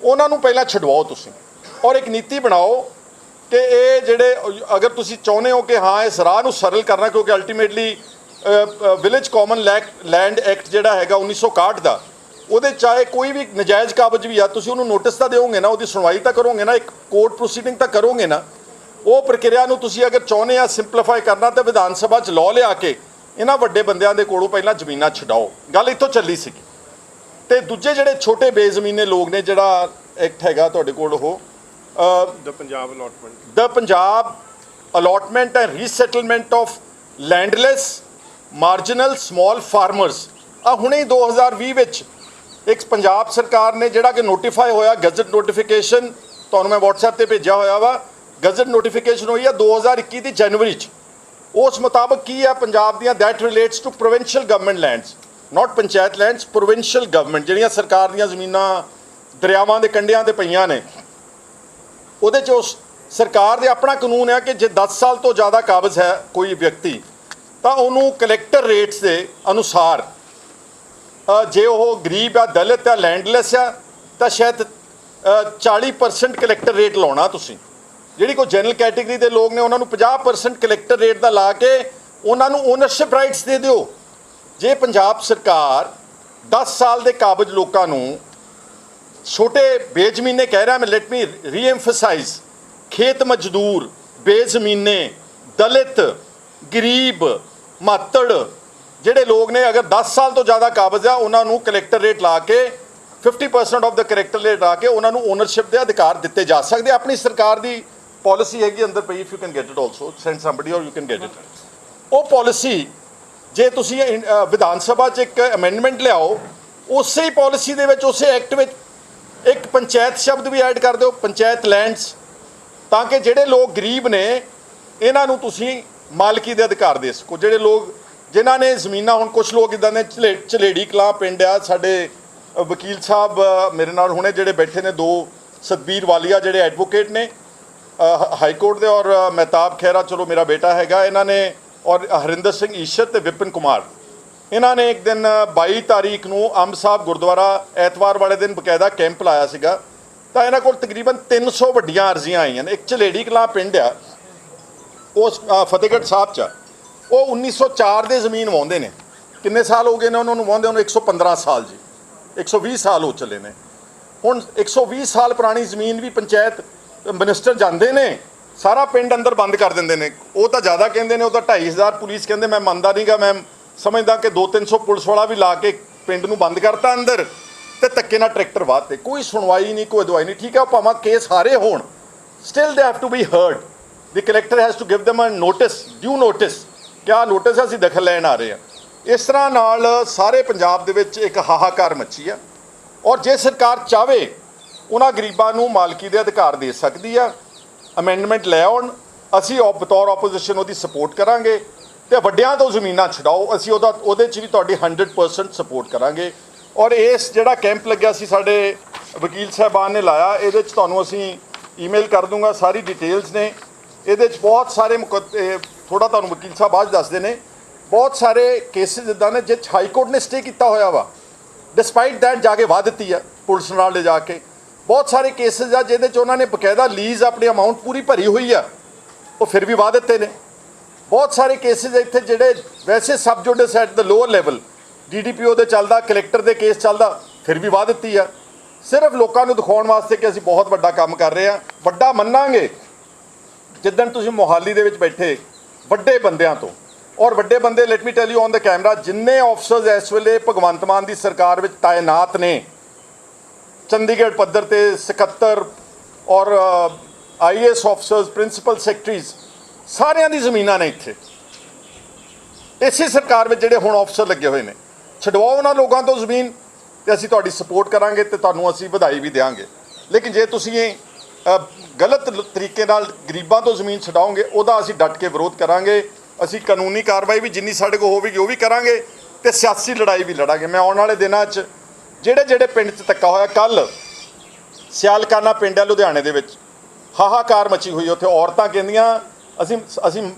ਉਹਨਾਂ ਨੂੰ ਪਹਿਲਾਂ ਛਡਵਾਓ ਤੁਸੀਂ, ਔਰ ਇੱਕ ਨੀਤੀ ਬਣਾਓ ਕਿ ਇਹ ਜਿਹੜੇ ਅਗਰ ਤੁਸੀਂ ਚਾਹੁੰਦੇ ਹੋ ਕਿ ਹਾਂ ਇਸ ਰਾਹ ਨੂੰ ਸਰਲ ਕਰਨਾ, ਕਿਉਂਕਿ ultimately village common land act ਜਿਹੜਾ ਹੈਗਾ 1961 ਦਾ, ਉਹਦੇ ਚਾਹੇ ਕੋਈ ਵੀ ਨਜਾਇਜ਼ ਕਾਬਜ਼ ਵੀ ਆ, ਤੁਸੀਂ ਉਹਨੂੰ ਨੋਟਿਸ ਤਾਂ ਦਿਓਗੇ ਨਾ, ਉਹਦੀ ਸੁਣਵਾਈ ਤਾਂ ਕਰੋਗੇ ਨਾ, ਇੱਕ ਕੋਰਟ ਪ੍ਰੋਸੀਡਿੰਗ ਤਾਂ ਕਰੋਗੇ ਨਾ। ਉਹ ਪ੍ਰਕਿਰਿਆ ਨੂੰ ਤੁਸੀਂ ਅਗਰ ਚਾਹੁੰਦੇ ਆ ਸਿੰਪਲੀਫਾਈ ਕਰਨਾ ਤਾਂ ਵਿਧਾਨ ਸਭਾ 'ਚ ਲਾਅ ਲਿਆ ਕੇ ਇਹਨਾਂ ਵੱਡੇ ਬੰਦਿਆਂ ਦੇ ਕੋਲੋਂ ਪਹਿਲਾਂ ਜ਼ਮੀਨਾਂ ਛਡਾਓ। ਗੱਲ ਇੱਥੋਂ ਚੱਲੀ ਸੀਗੀ। ਤੇ ਦੂਜੇ ਜਿਹੜੇ ਛੋਟੇ ਬੇਜ਼ਮੀਨੇ ਲੋਕ ਨੇ, ਜਿਹੜਾ ਐਕਟ ਹੈਗਾ ਤੁਹਾਡੇ ਕੋਲ, ਉਹ the Punjab allotment and resettlement of landless marginal small farmers, ਆ ਹੁਣੇ ਹੀ 2020 ਵਿੱਚ ਇੱਕ ਪੰਜਾਬ ਸਰਕਾਰ ਨੇ ਜਿਹੜਾ ਕਿ ਨੋਟੀਫਾਈ ਹੋਇਆ, ਗਜ਼ਟ ਨੋਟੀਫਿਕੇਸ਼ਨ ਤੁਹਾਨੂੰ ਮੈਂ WhatsApp ਤੇ ਭੇਜਿਆ ਹੋਇਆ ਵਾ, ਗਜ਼ਟ ਨੋਟੀਫਿਕੇਸ਼ਨ ਹੋਈ ਆ 2021 ਦੀ ਜਨਵਰੀ 'ਚ। ਉਸ ਮੁਤਾਬਕ ਕੀ ਹੈ ਪੰਜਾਬ ਦੀਆਂ, that relates to provincial government lands, not panchayat lands, provincial government ਜਿਹੜੀਆਂ ਸਰਕਾਰ ਦੀਆਂ ਜ਼ਮੀਨਾਂ ਦਰਿਆਵਾਂ ਦੇ ਕੰਢਿਆਂ ਤੇ ਪਈਆਂ ਨੇ। ਉਹਦੇ 'ਚ ਉਸ ਸਰਕਾਰ ਦੇ ਆਪਣਾ ਕਾਨੂੰਨ ਹੈ ਕਿ ਜੇ 10 ਸਾਲ ਤੋਂ ਜ਼ਿਆਦਾ ਕਾਬਜ਼ ਹੈ ਕੋਈ ਵਿਅਕਤੀ ਤਾਂ ਉਹਨੂੰ ਕਲੈਕਟਰ ਰੇਟਸ ਦੇ ਅਨੁਸਾਰ, ਜੇ ਉਹ ਗਰੀਬ ਆ, ਦਲਿਤ ਆ, ਲੈਂਡਲੈਸ ਆ, ਤਾਂ ਸ਼ਾਇਦ 40% ਕਲੈਕਟਰ ਰੇਟ ਲਾਉਣਾ ਤੁਸੀਂ। ਜਿਹੜੀ ਕੋਈ ਜਨਰਲ ਕੈਟੇਗਰੀ ਦੇ ਲੋਕ ਨੇ ਉਹਨਾਂ ਨੂੰ 50% ਕਲੈਕਟਰ ਰੇਟ ਦਾ ਲਾ ਕੇ ਉਹਨਾਂ ਨੂੰ ਓਨਰਸ਼ਿਪ ਰਾਈਟਸ ਦੇ ਦਿਓ। ਜੇ ਪੰਜਾਬ ਸਰਕਾਰ 10 ਸਾਲ ਦੇ ਕਾਬਜ਼ ਲੋਕਾਂ ਨੂੰ, ਛੋਟੇ ਬੇਜ਼ਮੀਨੇ ਕਹਿ ਰਿਹਾ ਮੈਂ, ਲੈਟ ਮੀ ਰੀਐਮਫਸਾਈਜ਼, ਖੇਤ ਮਜ਼ਦੂਰ, ਬੇਜ਼ਮੀਨੇ, ਦਲਿਤ, ਗਰੀਬ, ਮਾਤੜ ਜਿਹੜੇ ਲੋਕ ਨੇ, ਅਗਰ 10 ਸਾਲ ਤੋਂ ਜ਼ਿਆਦਾ ਕਾਬਜ਼ ਆ, ਉਹਨਾਂ ਨੂੰ ਕਲੈਕਟਰ ਰੇਟ ਲਾ ਕੇ 50% ਆਫ ਦਾ ਕਲੈਕਟਰ ਰੇਟ ਲਾ ਕੇ ਉਹਨਾਂ ਨੂੰ ਓਨਰਸ਼ਿਪ ਦੇ ਅਧਿਕਾਰ ਦਿੱਤੇ ਜਾ ਸਕਦੇ। ਆਪਣੀ ਸਰਕਾਰ ਦੀ ਪਾਲਿਸੀ ਹੈਗੀ ਅੰਦਰ ਪਈ, if you can get it also, send somebody ਔਰ ਯੂ ਕੈਨ ਗੈਟ ਇਟ। ਉਹ ਪਾਲਿਸੀ ਜੇ ਤੁਸੀਂ ਵਿਧਾਨ ਸਭਾ 'ਚ ਇੱਕ ਅਮੈਂਡਮੈਂਟ ਲਿਆਓ, ਉਸੇ ਹੀ ਪਾਲਿਸੀ ਦੇ ਵਿੱਚ, ਉਸੇ ਐਕਟ ਵਿੱਚ ਇੱਕ ਪੰਚਾਇਤ ਸ਼ਬਦ ਵੀ ਐਡ ਕਰ ਦਿਓ, ਪੰਚਾਇਤ ਲੈਂਡਸ, ਤਾਂ ਕਿ ਜਿਹੜੇ ਲੋਕ ਗਰੀਬ ਨੇ ਇਹਨਾਂ ਨੂੰ ਤੁਸੀਂ ਮਾਲਕੀ ਦੇ ਅਧਿਕਾਰ ਦੇ ਸਕੋ। ਜਿਹੜੇ ਲੋਕ ਜਿਨ੍ਹਾਂ ਨੇ ਜ਼ਮੀਨਾਂ, ਹੁਣ ਕੁਝ ਲੋਕ ਇੱਦਾਂ ਨੇ, ਝਲੇੜੀ ਕਲਾਂ ਪਿੰਡ ਆ, ਸਾਡੇ ਵਕੀਲ ਸਾਹਿਬ ਮੇਰੇ ਨਾਲ ਹੁਣੇ ਜਿਹੜੇ ਬੈਠੇ ਨੇ, 2 ਸਤਬੀਰ ਵਾਲੀਆ ਜਿਹੜੇ ਐਡਵੋਕੇਟ ਨੇ ਹਾਈ ਕੋਰਟ ਦੇ, ਔਰ ਮਹਿਤਾਬ ਖਹਿਰਾ, ਚਲੋ ਮੇਰਾ ਬੇਟਾ ਹੈਗਾ, ਇਹਨਾਂ ਨੇ, ਔਰ ਹਰਿੰਦਰ ਸਿੰਘ ਈਸ਼ਰ ਤੇ ਵਿਪਨ ਕੁਮਾਰ, ਇਹਨਾਂ ਨੇ ਇੱਕ ਦਿਨ 22 ਤਾਰੀਖ ਨੂੰ ਅੰਬ ਸਾਹਿਬ ਗੁਰਦੁਆਰਾ ਐਤਵਾਰ ਵਾਲੇ ਦਿਨ ਬਕਾਇਦਾ ਕੈਂਪ ਲਾਇਆ ਸੀਗਾ। ਤਾਂ ਇਹਨਾਂ ਕੋਲ ਤਕਰੀਬਨ 300 ਵੱਡੀਆਂ ਅਰਜ਼ੀਆਂ ਆਈਆਂ ਨੇ। ਇੱਕ ਝਲੇੜੀ ਕਲਾਂ ਪਿੰਡ ਆ, ਉਸ ਫਤਿਹਗੜ੍ਹ ਸਾਹਿਬ 'ਚ, ਉਹ 1904 ਦੇ ਜ਼ਮੀਨ ਵਾਹੁੰਦੇ ਨੇ। ਕਿੰਨੇ ਸਾਲ ਹੋ ਗਏ ਨੇ ਉਹਨਾਂ ਨੂੰ ਵਾਹੁੰਦੇ? ਉਹਨੂੰ 115 ਸਾਲ ਜੀ, 120 ਸਾਲ ਹੋ ਚੱਲੇ ਨੇ। ਹੁਣ 120 ਸਾਲ ਪੁਰਾਣੀ ਜ਼ਮੀਨ ਵੀ ਪੰਚਾਇਤ ਮਿਨਿਸਟਰ ਜਾਂਦੇ ਨੇ, ਸਾਰਾ ਪਿੰਡ ਅੰਦਰ ਬੰਦ ਕਰ ਦਿੰਦੇ ਨੇ। ਉਹ ਤਾਂ ਜ਼ਿਆਦਾ ਕਹਿੰਦੇ ਨੇ, ਉਹ ਤਾਂ 2500 ਪੁਲਿਸ ਕਹਿੰਦੇ, ਮੈਂ ਮੰਨਦਾ ਨਹੀਂਗਾ, ਮੈਂ ਸਮਝਦਾ ਕਿ 200-300 ਪੁਲਿਸ ਵਾਲਾ ਵੀ ਲਾ ਕੇ ਪਿੰਡ ਨੂੰ ਬੰਦ ਕਰਤਾ ਅੰਦਰ, ਤੇ ਧੱਕੇ ਨਾਲ ਟਰੈਕਟਰ ਵਾਹਤੇ। ਕੋਈ ਸੁਣਵਾਈ ਨਹੀਂ, ਕੋਈ ਦਵਾਈ ਨਹੀਂ। ਠੀਕ ਹੈ, ਉਹ ਭਾਵੇਂ ਕੇਸ ਹਾਰੇ ਹੋਣ, still they have to be heard. The collector has to give them a notice, due notice, ਕਿਆ ਨੋਟਿਸ ਹੈ, ਅਸੀਂ ਦਖਲ ਲੈਣ ਆ ਰਹੇ ਹਾਂ। ਇਸ ਤਰ੍ਹਾਂ ਨਾਲ ਸਾਰੇ ਪੰਜਾਬ ਦੇ ਵਿੱਚ ਇੱਕ ਹਾਹਾਕਾਰ ਮੱਚੀ ਆ। ਔਰ ਜੇ ਸਰਕਾਰ ਚਾਹਵੇ ਉਹਨਾਂ ਗਰੀਬਾਂ ਨੂੰ ਮਾਲਕੀ ਦੇ ਅਧਿਕਾਰ ਦੇ ਸਕਦੀ ਆ। ਅਮੈਂਡਮੈਂਟ ਲੈ ਆਉਣ, ਅਸੀਂ ਬਤੌਰ ਆਪੋਜੀਸ਼ਨ ਉਹਦੀ ਸਪੋਰਟ ਕਰਾਂਗੇ, ਤੇ ਵੱਡਿਆਂ ਤੋਂ ਜ਼ਮੀਨਾਂ ਛਡਾਓ, ਅਸੀਂ ਉਹਦੇ 'ਚ ਵੀ ਤੁਹਾਡੀ 100% ਸਪੋਰਟ ਕਰਾਂਗੇ। ਔਰ ਇਸ ਜਿਹੜਾ ਕੈਂਪ ਲੱਗਿਆ ਸੀ, ਸਾਡੇ ਵਕੀਲ ਸਾਹਿਬਾਨ ਨੇ ਲਾਇਆ, ਇਹਦੇ 'ਚ ਤੁਹਾਨੂੰ ਅਸੀਂ ਈਮੇਲ ਕਰ ਦੂੰਗਾ, ਸਾਰੀ ਡਿਟੇਲਸ ਨੇ ਇਹਦੇ 'ਚ। ਬਹੁਤ ਸਾਰੇ ਥੋੜਾ ਤੁਹਾਨੂੰ ਵਕੀਲ ਸਾਹਿਬ ਬਾਅਦ ਦੱਸਦੇ ਨੇ, ਬਹੁਤ ਸਾਰੇ ਕੇਸਿਸ ਇੱਦਾਂ ਨੇ ਜਿਹ 'ਚ ਹਾਈ ਕੋਰਟ ਨੇ ਸਟੇ ਕੀਤਾ ਹੋਇਆ ਵਾ, ਡਿਸਪਾਈਟ ਦੈਟ ਜਾ ਕੇ ਵਾਹ ਦਿੱਤੀ ਆ ਪੁਲਿਸ ਨਾਲ ਲੈ ਜਾ ਕੇ। ਬਹੁਤ ਸਾਰੇ ਕੇਸਿਸ ਆ ਜਿਹਦੇ 'ਚ ਉਹਨਾਂ ਨੇ ਬਕਾਇਦਾ ਲੀਜ਼ ਆਪਣੀ ਅਮਾਊਂਟ ਪੂਰੀ ਭਰੀ ਹੋਈ ਆ, ਉਹ ਫਿਰ ਵੀ ਵਾਹ ਦਿੱਤੇ ਨੇ। ਬਹੁਤ ਸਾਰੇ ਕੇਸਿਸ ਇੱਥੇ ਜਿਹੜੇ ਵੈਸੇ sub judice at the lower level, DDPO ਦੇ ਚੱਲਦਾ, ਕਲੈਕਟਰ ਦੇ ਕੇਸ ਚੱਲਦਾ, ਫਿਰ ਵੀ ਵਾਹ ਦਿੱਤੀ ਆ, ਸਿਰਫ ਲੋਕਾਂ ਨੂੰ ਦਿਖਾਉਣ ਵਾਸਤੇ ਕਿ ਅਸੀਂ ਬਹੁਤ ਵੱਡਾ ਕੰਮ ਕਰ ਰਹੇ ਹਾਂ। ਵੱਡਾ ਮੰਨਾਂਗੇ ਜਿੱਦਣ ਤੁਸੀਂ ਮੋਹਾਲੀ ਦੇ ਵਿੱਚ ਬੈਠੇ ਵੱਡੇ ਬੰਦਿਆਂ ਤੋਂ, ਔਰ ਵੱਡੇ ਬੰਦੇ, light me tell you on the camera, ਜਿੰਨੇ ਆਫਸਰਸ ਇਸ ਵੇਲੇ ਭਗਵੰਤ ਮਾਨ ਦੀ ਸਰਕਾਰ ਵਿੱਚ ਤਾਇਨਾਤ ਨੇ, ਚੰਡੀਗੜ੍ਹ ਪੱਧਰ ਤੇ ਸਕੱਤਰ ਔਰ IAS ਆਫਸਰਸ, ਪ੍ਰਿੰਸੀਪਲ ਸੈਕਟਰੀਜ਼, ਸਾਰਿਆਂ ਦੀ ਜ਼ਮੀਨਾਂ ਨੇ ਇੱਥੇ ਇਸੇ ਸਰਕਾਰ ਵਿੱਚ ਜਿਹੜੇ ਹੁਣ ਆਫਸਰ ਲੱਗੇ ਹੋਏ ਨੇ। ਛਡਵਾਓ ਉਹਨਾਂ ਲੋਕਾਂ ਤੋਂ ਜ਼ਮੀਨ, ਤੇ ਅਸੀਂ ਤੁਹਾਡੀ ਸਪੋਰਟ ਕਰਾਂਗੇ ਤੇ ਤੁਹਾਨੂੰ ਅਸੀਂ ਵਧਾਈ ਵੀ ਦੇਵਾਂਗੇ। ਲੇਕਿਨ ਜੇ ਤੁਸੀਂ ਗਲਤ ਤਰੀਕੇ ਨਾਲ ਗਰੀਬਾਂ ਤੋਂ ਜ਼ਮੀਨ ਛਡਾਓਗੇ ਉਹਦਾ ਅਸੀਂ ਡਟ ਕੇ ਵਿਰੋਧ ਕਰਾਂਗੇ। ਅਸੀਂ ਕਾਨੂੰਨੀ ਕਾਰਵਾਈ ਵੀ ਜਿੰਨੀ ਸਾਡੇ ਕੋਲ ਹੋਵੇਗੀ ਉਹ ਵੀ ਕਰਾਂਗੇ ਤੇ ਸਿਆਸੀ ਲੜਾਈ ਵੀ ਲੜਾਂਗੇ। ਮੈਂ ਆਉਣ ਵਾਲੇ ਦਿਨਾਂ 'ਚ ਜਿਹੜੇ ਪਿੰਡ 'ਚ ਧੱਕਾ ਹੋਇਆ, ਕੱਲ ਸਿਆਲਕਾਨਾ ਪਿੰਡ ਹੈ ਲੁਧਿਆਣੇ ਦੇ ਵਿੱਚ, ਹਾਹਾਕਾਰ ਮਚੀ ਹੋਈ। ਉੱਥੇ ਔਰਤਾਂ ਕਹਿੰਦੀਆਂ ਅਸੀਂ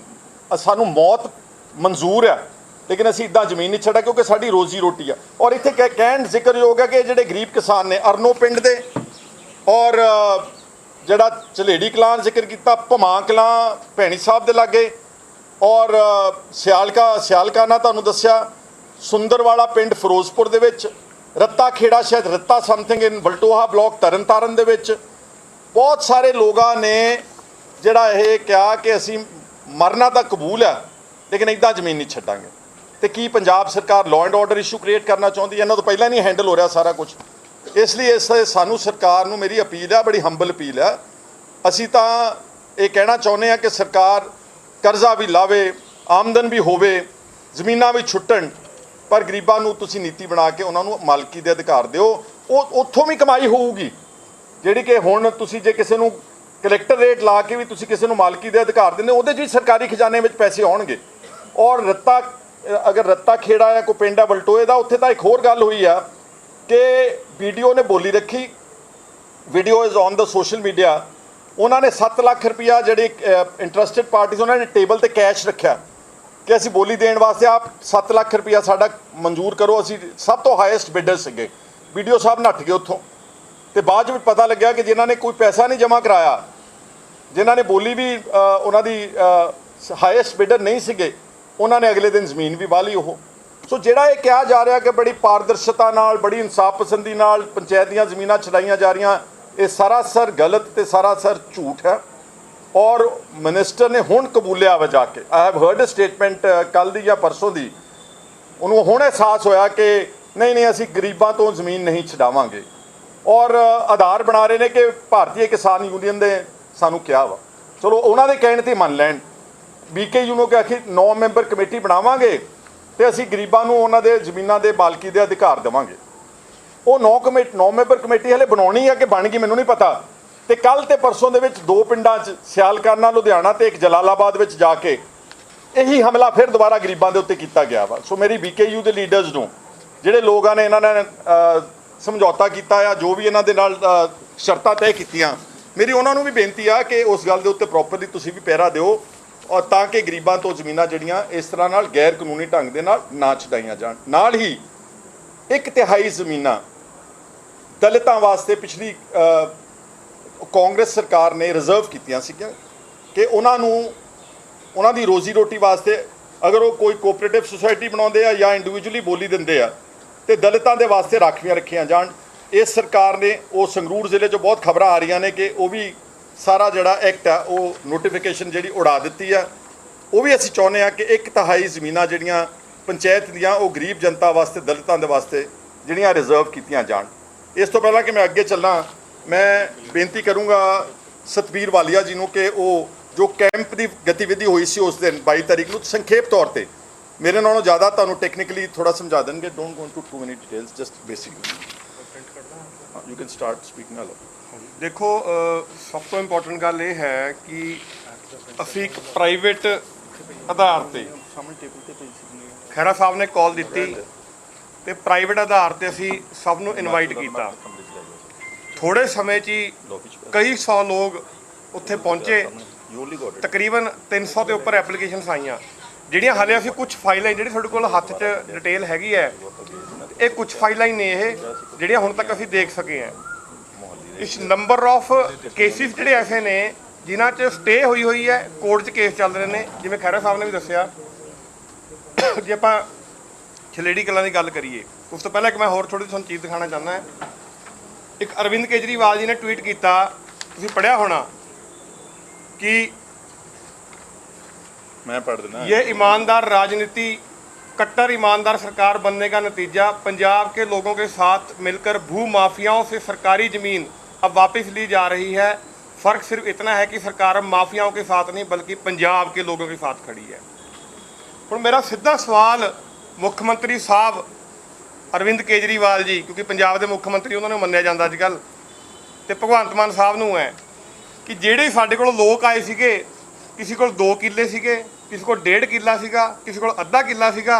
ਸਾਨੂੰ ਮੌਤ ਮਨਜ਼ੂਰ ਆ ਲੇਕਿਨ ਅਸੀਂ ਇੱਦਾਂ ਜ਼ਮੀਨ ਨਹੀਂ ਛੱਡਾ ਕਿਉਂਕਿ ਸਾਡੀ ਰੋਜ਼ੀ ਰੋਟੀ ਆ। ਔਰ ਇੱਥੇ ਕਹਿਣ ਜ਼ਿਕਰਯੋਗ ਹੈ ਕਿ ਜਿਹੜੇ ਗਰੀਬ ਕਿਸਾਨ ਨੇ ਅਰਨੋ ਪਿੰਡ ਦੇ ਔਰ ਜਿਹੜਾ ਝਲੇੜੀ ਕਲਾਂ ਜ਼ਿਕਰ ਕੀਤਾ, ਭਮਾ ਕਲਾਂ ਭੈਣੀ ਸਾਹਿਬ ਦੇ ਲਾਗੇ ਔਰ ਸਿਆਲਕਾਨਾ ਤੁਹਾਨੂੰ ਦੱਸਿਆ, ਸੁੰਦਰਵਾਲਾ ਪਿੰਡ ਫਿਰੋਜ਼ਪੁਰ ਦੇ ਵਿੱਚ, ਰੱਤਾ ਖੇੜਾ ਸ਼ਾਇਦ Ratta something in Valtoha block Tarn Taran ਦੇ ਵਿੱਚ ਬਹੁਤ ਸਾਰੇ ਲੋਕਾਂ ਨੇ ਜਿਹੜਾ ਇਹ ਕਿਹਾ ਕਿ ਅਸੀਂ ਮਰਨਾ ਤਾਂ ਕਬੂਲ ਆ ਲੇਕਿਨ ਇੱਦਾਂ ਜ਼ਮੀਨ ਨਹੀਂ ਛੱਡਾਂਗੇ। ਤੇ ਕੀ ਪੰਜਾਬ ਸਰਕਾਰ law and order issue create ਕਰਨਾ ਚਾਹੁੰਦੀ ਹੈ? ਇਹਨਾਂ ਤੋਂ ਪਹਿਲਾਂ ਨਹੀਂ ਹੈਂਡਲ ਹੋ ਰਿਹਾ ਸਾਰਾ ਕੁਝ। ਇਸ ਲਈ ਸਾਨੂੰ ਸਰਕਾਰ ਨੂੰ ਮੇਰੀ ਅਪੀਲ ਹੈ, ਬੜੀ ਹੰਬਲ ਅਪੀਲ ਹੈ। ਅਸੀਂ ਤਾਂ ਇਹ ਕਹਿਣਾ ਚਾਹੁੰਦੇ ਹਾਂ ਕਿ ਸਰਕਾਰ ਕਰਜ਼ਾ ਵੀ ਲਾਵੇ, ਆਮਦਨ ਵੀ ਹੋਵੇ, ਜ਼ਮੀਨਾਂ ਵੀ ਛੁੱਟਣ, ਪਰ ਗਰੀਬਾਂ ਨੂੰ ਤੁਸੀਂ ਨੀਤੀ ਬਣਾ ਕੇ ਉਹਨਾਂ ਨੂੰ ਮਾਲਕੀ ਦੇ ਅਧਿਕਾਰ ਦਿਓ। ਉਹ ਉੱਥੋਂ ਵੀ ਕਮਾਈ ਹੋਊਗੀ ਜਿਹੜੀ ਕਿ ਹੁਣ ਤੁਸੀਂ ਜੇ ਕਿਸੇ ਨੂੰ ਕਲੈਕਟਰ ਰੇਟ ਲਾ ਕੇ ਵੀ ਤੁਸੀਂ ਕਿਸੇ ਨੂੰ ਮਾਲਕੀ ਦੇ ਅਧਿਕਾਰ ਦਿੰਦੇ ਉਹਦੇ 'ਚ ਵੀ ਸਰਕਾਰੀ ਖਜ਼ਾਨੇ ਵਿੱਚ ਪੈਸੇ ਆਉਣਗੇ। ਔਰ ਅਗਰ ਰੱਤਾ ਖੇੜਾ ਹੈ ਕੋਈ ਪਿੰਡ ਹੈ ਬਲਟੋਏ ਦਾ, ਉੱਥੇ ਤਾਂ ਇੱਕ ਹੋਰ ਗੱਲ ਹੋਈ ਆ ਕਿ ਵੀਡੀਓ ਨੇ ਬੋਲੀ ਰੱਖੀ, video is on the social media. ਉਹਨਾਂ ਨੇ 7 ਲੱਖ ਰੁਪਇਆ ਜਿਹੜੇ ਇੰਟਰਸਟਿਡ ਪਾਰਟੀਜ਼ ਉਹਨਾਂ ਨੇ ਟੇਬਲ ਤੇ ਕੈਸ਼ ਰੱਖਿਆ ਕਿ ਅਸੀਂ ਬੋਲੀ ਦੇਣ ਵਾਸਤੇ ਆਪ 7 ਲੱਖ ਰੁਪਇਆ ਸਾਡਾ ਮਨਜ਼ੂਰ ਕਰੋ। ਅਸੀਂ ਸਭ ਤੋਂ ਹਾਈਐਸਟ ਬਿਡਰ ਸੀਗੇ। ਵੀਡੀਓ ਸਾਹਿਬ ਨੱਠ ਗਏ ਉੱਥੋਂ ਤੇ ਬਾਅਦ ਵਿੱਚ ਪਤਾ ਲੱਗਿਆ ਕਿ ਜਿਨ੍ਹਾਂ ਨੇ ਕੋਈ ਪੈਸਾ ਨਹੀਂ ਜਮ੍ਹਾਂ ਕਰਾਇਆ, ਜਿਨ੍ਹਾਂ ਨੇ ਬੋਲੀ ਵੀ ਉਹਨਾਂ ਦੀ ਹਾਈਐਸਟ ਬਿਡਰ ਨਹੀਂ ਸੀਗੇ, ਉਹਨਾਂ ਨੇ ਅਗਲੇ ਦਿਨ ਜ਼ਮੀਨ ਵੀ ਵਾਹ ਲਈ ਉਹ। ਸੋ ਜਿਹੜਾ ਇਹ ਕਿਹਾ ਜਾ ਰਿਹਾ ਕਿ ਬੜੀ ਪਾਰਦਰਸ਼ਤਾ ਨਾਲ, ਬੜੀ ਇਨਸਾਫ ਪਸੰਦੀ ਨਾਲ ਪੰਚਾਇਤ ਦੀਆਂ ਜ਼ਮੀਨਾਂ ਛਡਾਈਆਂ ਜਾ ਰਹੀਆਂ, ਇਹ ਸਰਾਸਰ ਗਲਤ ਤੇ ਸਰਾਸਰ ਝੂਠ ਹੈ। ਔਰ ਮਿਨਿਸਟਰ ਨੇ ਹੁਣ ਕਬੂਲਿਆ ਵਾ ਜਾ ਕੇ, I have heard a statement ਕੱਲ੍ਹ ਦੀ ਜਾਂ ਪਰਸੋਂ ਦੀ, ਉਹਨੂੰ ਹੁਣ ਅਹਿਸਾਸ ਹੋਇਆ ਕਿ ਨਹੀਂ ਅਸੀਂ ਗਰੀਬਾਂ ਤੋਂ ਜ਼ਮੀਨ ਨਹੀਂ ਛਡਾਵਾਂਗੇ। ਔਰ ਆਧਾਰ ਬਣਾ ਰਹੇ ਨੇ ਕਿ ਭਾਰਤੀ ਕਿਸਾਨ ਯੂਨੀਅਨ ਦੇ ਸਾਨੂੰ ਕਿਹਾ ਵਾ, ਚਲੋ ਉਹਨਾਂ ਦੇ ਕਹਿਣ 'ਤੇ ਮੰਨ ਲੈਣ। BKU ਨੂੰ ਕਿ ਆਖਿਰ 9 ਮੈਂਬਰ ਕਮੇਟੀ ਬਣਾਵਾਂਗੇ ਤੇ ਅਸੀਂ ਗਰੀਬਾਂ ਨੂੰ ਉਹਨਾਂ ਦੇ ਜ਼ਮੀਨਾਂ ਦੇ ਮਾਲਕੀ ਦੇ ਅਧਿਕਾਰ ਦੇਵਾਂਗੇ। ਉਹ 9 ਮੈਂਬਰ ਕਮੇਟੀ ਹਲੇ ਬਣਾਉਣੀ ਹੈ ਕਿ ਬਣ ਗਈ ਮੈਨੂੰ ਨਹੀਂ ਪਤਾ। ਤੇ ਕੱਲ ਤੇ ਪਰਸੋਂ ਦੇ ਵਿੱਚ 2 ਪਿੰਡਾਂ 'ਚ ਸਿਆਲਕਾਨਾ ਲੁਧਿਆਣਾ ਤੇ ਇੱਕ ਜਲਾਲਾਬਾਦ ਵਿੱਚ ਜਾ ਕੇ ਇਹੀ ਹਮਲਾ ਫਿਰ ਦੁਬਾਰਾ ਗਰੀਬਾਂ ਦੇ ਉੱਤੇ ਕੀਤਾ ਗਿਆ ਵਾ। ਸੋ ਮੇਰੀ BKU ਦੇ ਲੀਡਰਸ ਨੂੰ, ਜਿਹੜੇ ਲੋਕਾਂ ਨੇ ਇਹਨਾਂ ਨੇ ਸਮਝੌਤਾ ਕੀਤਾ ਆ, ਜੋ ਵੀ ਇਹਨਾਂ ਦੇ ਨਾਲ ਸ਼ਰਤਾਂ ਤੈਅ ਕੀਤੀਆਂ, ਮੇਰੀ ਉਹਨਾਂ ਨੂੰ ਵੀ ਬੇਨਤੀ ਆ ਕਿ ਉਸ ਗੱਲ ਦੇ ਉੱਤੇ ਪ੍ਰੋਪਰਲੀ ਤੁਸੀਂ ਵੀ ਪਹਿਰਾ ਦਿਓ ਔਰ ਤਾਂ ਕਿ ਗਰੀਬਾਂ ਤੋਂ ਜ਼ਮੀਨਾਂ ਜਿਹੜੀਆਂ ਇਸ ਤਰ੍ਹਾਂ ਨਾਲ ਗੈਰ ਕਾਨੂੰਨੀ ਢੰਗ ਦੇ ਨਾਲ ਨਾ ਛਡਾਈਆਂ ਜਾਣ। ਨਾਲ ਹੀ 1/3 ਜ਼ਮੀਨਾਂ ਦਲਿਤਾਂ ਵਾਸਤੇ ਪਿਛਲੀ ਕਾਂਗਰਸ ਸਰਕਾਰ ਨੇ ਰਿਜ਼ਰਵ ਕੀਤੀਆਂ ਸੀਗੀਆਂ ਕਿ ਉਹਨਾਂ ਦੀ ਰੋਜ਼ੀ ਰੋਟੀ ਵਾਸਤੇ ਅਗਰ ਉਹ ਕੋਈ ਕੋਆਪਰੇਟਿਵ ਸੁਸਾਇਟੀ ਬਣਾਉਂਦੇ ਆ ਜਾਂ ਇੰਡੀਵਿਜੂਅਲੀ ਬੋਲੀ ਦਿੰਦੇ ਆ ਤੇ ਦਲਿਤਾਂ ਦੇ ਵਾਸਤੇ ਰਾਖਵੀਆਂ ਰੱਖੀਆਂ ਜਾਣ। ਇਸ ਸਰਕਾਰ ਨੇ ਉਹ ਸੰਗਰੂਰ ਜ਼ਿਲ੍ਹੇ 'ਚੋਂ ਬਹੁਤ ਖਬਰਾਂ ਆ ਰਹੀਆਂ ਨੇ ਕਿ ਉਹ ਵੀ ਸਾਰਾ ਜਿਹੜਾ ਐਕਟ ਆ ਉਹ ਨੋਟੀਫਿਕੇਸ਼ਨ ਜਿਹੜੀ ਉਡਾ ਦਿੱਤੀ ਆ। ਉਹ ਵੀ ਅਸੀਂ ਚਾਹੁੰਦੇ ਹਾਂ ਕਿ 1/3 ਜ਼ਮੀਨਾਂ ਜਿਹੜੀਆਂ ਪੰਚਾਇਤ ਦੀਆਂ ਉਹ ਗਰੀਬ ਜਨਤਾ ਵਾਸਤੇ, ਦਲਿਤਾਂ ਦੇ ਵਾਸਤੇ ਜਿਹੜੀਆਂ ਰਿਜ਼ਰਵ ਕੀਤੀਆਂ ਜਾਣ। ਇਸ ਤੋਂ ਪਹਿਲਾਂ ਕਿ ਮੈਂ ਅੱਗੇ ਚੱਲਾਂ, ਮੈਂ ਬੇਨਤੀ ਕਰੂੰਗਾ ਸਤਬੀਰ ਵਾਲੀਆ ਜੀ ਨੂੰ ਕਿ ਉਹ ਜੋ ਕੈਂਪ ਦੀ ਗਤੀਵਿਧੀ ਹੋਈ ਸੀ ਉਸ ਦਿਨ 22 ਤਾਰੀਖ ਨੂੰ ਸੰਖੇਪ ਤੌਰ ਤੇ ਮੇਰੇ ਨਾਲੋਂ ਜ਼ਿਆਦਾ ਤੁਹਾਨੂੰ ਟੈਕਨੀਕਲੀ ਥੋੜਾ ਸਮਝਾ ਦੇਣਗੇ। Don't go into too many details, just basically you can start speaking now. ਦੇਖੋ, ਸਭ ਤੋਂ ਇੰਪੋਰਟੈਂਟ ਗੱਲ ਇਹ ਹੈ ਕਿ ਅਸੀਂ ਇੱਕ ਪ੍ਰਾਈਵੇਟ ਆਧਾਰ ਤੇ, ਖਹਿਰਾ ਸਾਹਿਬ ਨੇ ਕਾਲ ਦਿੱਤੀ ਤੇ ਪ੍ਰਾਈਵੇਟ ਆਧਾਰ ਤੇ ਅਸੀਂ ਸਭ ਨੂੰ ਇਨਵਾਈਟ ਕੀਤਾ। ਥੋੜੇ ਸਮੇਂ 'ਚ ਹੀ ਕਈ 100 ਲੋਕ ਉੱਥੇ ਪਹੁੰਚੇ। ਤਕਰੀਬਨ 300 ਦੇ ਉੱਪਰ ਐਪਲੀਕੇਸ਼ਨਸ ਆਈਆਂ, ਜਿਹੜੀਆਂ ਹਾਲੇ ਅਸੀਂ ਕੁਝ ਫਾਈਲਾਂ ਜਿਹੜੀ ਸਾਡੇ ਕੋਲ ਹੱਥ 'ਚ ਡਿਟੇਲ ਹੈਗੀ ਹੈ, ਇਹ ਕੁਝ ਫਾਈਲਾਂ ਹੀ ਨੇ ਇਹ ਜਿਹੜੀਆਂ ਹੁਣ ਤੱਕ ਅਸੀਂ ਦੇਖ ਸਕੇ ਹਾਂ। ਇਸ ਨੰਬਰ ਆਫ ਕੇਸਿਸ ਜਿਹੜੇ ਐਸੇ ਨੇ ਜਿਨ੍ਹਾਂ 'ਚ ਸਟੇ ਹੋਈ ਹੈ, ਕੋਰਟ 'ਚ ਕੇਸ ਚੱਲ ਰਹੇ ਨੇ। ਜਿਵੇਂ ਖਹਿਰਾ ਸਾਹਿਬ ਨੇ ਵੀ ਦੱਸਿਆ, ਜੇ ਆਪਾਂ ਝਲੇੜੀ ਕਲਾਂ ਦੀ ਗੱਲ ਕਰੀਏ, ਉਸ ਤੋਂ ਪਹਿਲਾਂ ਇੱਕ ਮੈਂ ਹੋਰ ਥੋੜ੍ਹੀ ਤੁਹਾਨੂੰ ਚੀਜ਼ ਦਿਖਾਉਣਾ ਚਾਹੁੰਦਾ। ਇੱਕ ਅਰਵਿੰਦ ਕੇਜਰੀਵਾਲ ਜੀ ਨੇ ਟਵੀਟ ਕੀਤਾ, ਤੁਸੀਂ ਪੜ੍ਹਿਆ ਹੋਣਾ कि मैं पढ़ देना, ये ईमानदार राजनीति कट्टर ईमानदार सरकार बनने का नतीजा, पंजाब के लोगों के साथ मिलकर भू माफियाओं से सरकारी ज़मीन अब वापस ली जा रही है। फ़र्क सिर्फ इतना है कि सरकार अब माफियाओं के साथ नहीं बल्कि पंजाब के लोगों के साथ खड़ी है। हुण मेरा सीधा सवाल मुख्यमंत्री साहब अरविंद केजरीवाल जी, क्योंकि पंजाब के मुख्यमंत्री उन्होंने मन्निया जाता अजकल, तो भगवंत मान साहब नूं है कि ਜਿਹੜੇ ਸਾਡੇ ਕੋਲ ਲੋਕ ਆਏ ਸੀਗੇ, ਕਿਸੇ ਕੋਲ 2 ਕਿੱਲੇ ਸੀਗੇ, ਕਿਸੇ ਕੋਲ 1.5 ਕਿੱਲਾ ਸੀਗਾ, ਕਿਸੇ ਕੋਲ ਅੱਧਾ ਕਿੱਲਾ ਸੀਗਾ।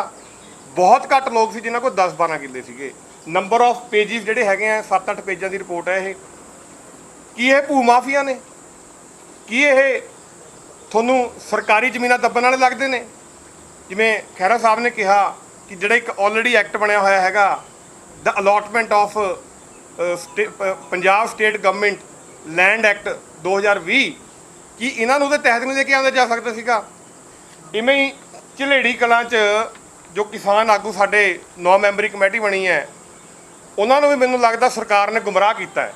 ਬਹੁਤ ਘੱਟ ਲੋਕ ਸੀ ਜਿਨ੍ਹਾਂ ਕੋਲ 10-12 ਕਿੱਲੇ ਸੀਗੇ। ਨੰਬਰ ਆਫ ਪੇਜਿਸ ਜਿਹੜੇ ਹੈਗੇ ਆ 7-8 ਪੇਜਾਂ ਦੀ ਰਿਪੋਰਟ ਹੈ ਇਹ। ਕੀ ਇਹ ਭੂ ਮਾਫੀਆ ਨੇ? ਕੀ ਇਹ ਤੁਹਾਨੂੰ ਸਰਕਾਰੀ ਜ਼ਮੀਨਾਂ ਦੱਬਣ ਵਾਲੇ ਲੱਗਦੇ ਨੇ? ਜਿਵੇਂ ਖਹਿਰਾ ਸਾਹਿਬ ਨੇ ਕਿਹਾ ਕਿ ਜਿਹੜਾ ਇੱਕ ਆਲਰੇਡੀ ਐਕਟ ਬਣਿਆ ਹੋਇਆ ਹੈਗਾ, the allotment of Punjab state government land act 2020, ਕਿ ਇਹਨਾਂ ਨੂੰ ਉਹਦੇ ਤਹਿਤ ਨਹੀਂ ਲੈ ਕੇ ਆਉਂਦਾ ਜਾ ਸਕਦਾ ਸੀਗਾ। ਇਵੇਂ ਹੀ ਝਲੇੜੀ ਕਲਾਂ 'ਚ ਜੋ ਕਿਸਾਨ ਆਗੂ ਸਾਡੇ 9 ਮੈਂਬਰੀ ਕਮੇਟੀ ਬਣੀ ਹੈ, ਉਹਨਾਂ ਨੂੰ ਵੀ ਮੈਨੂੰ ਲੱਗਦਾ ਸਰਕਾਰ ਨੇ ਗੁੰਮਰਾਹ ਕੀਤਾ ਹੈ।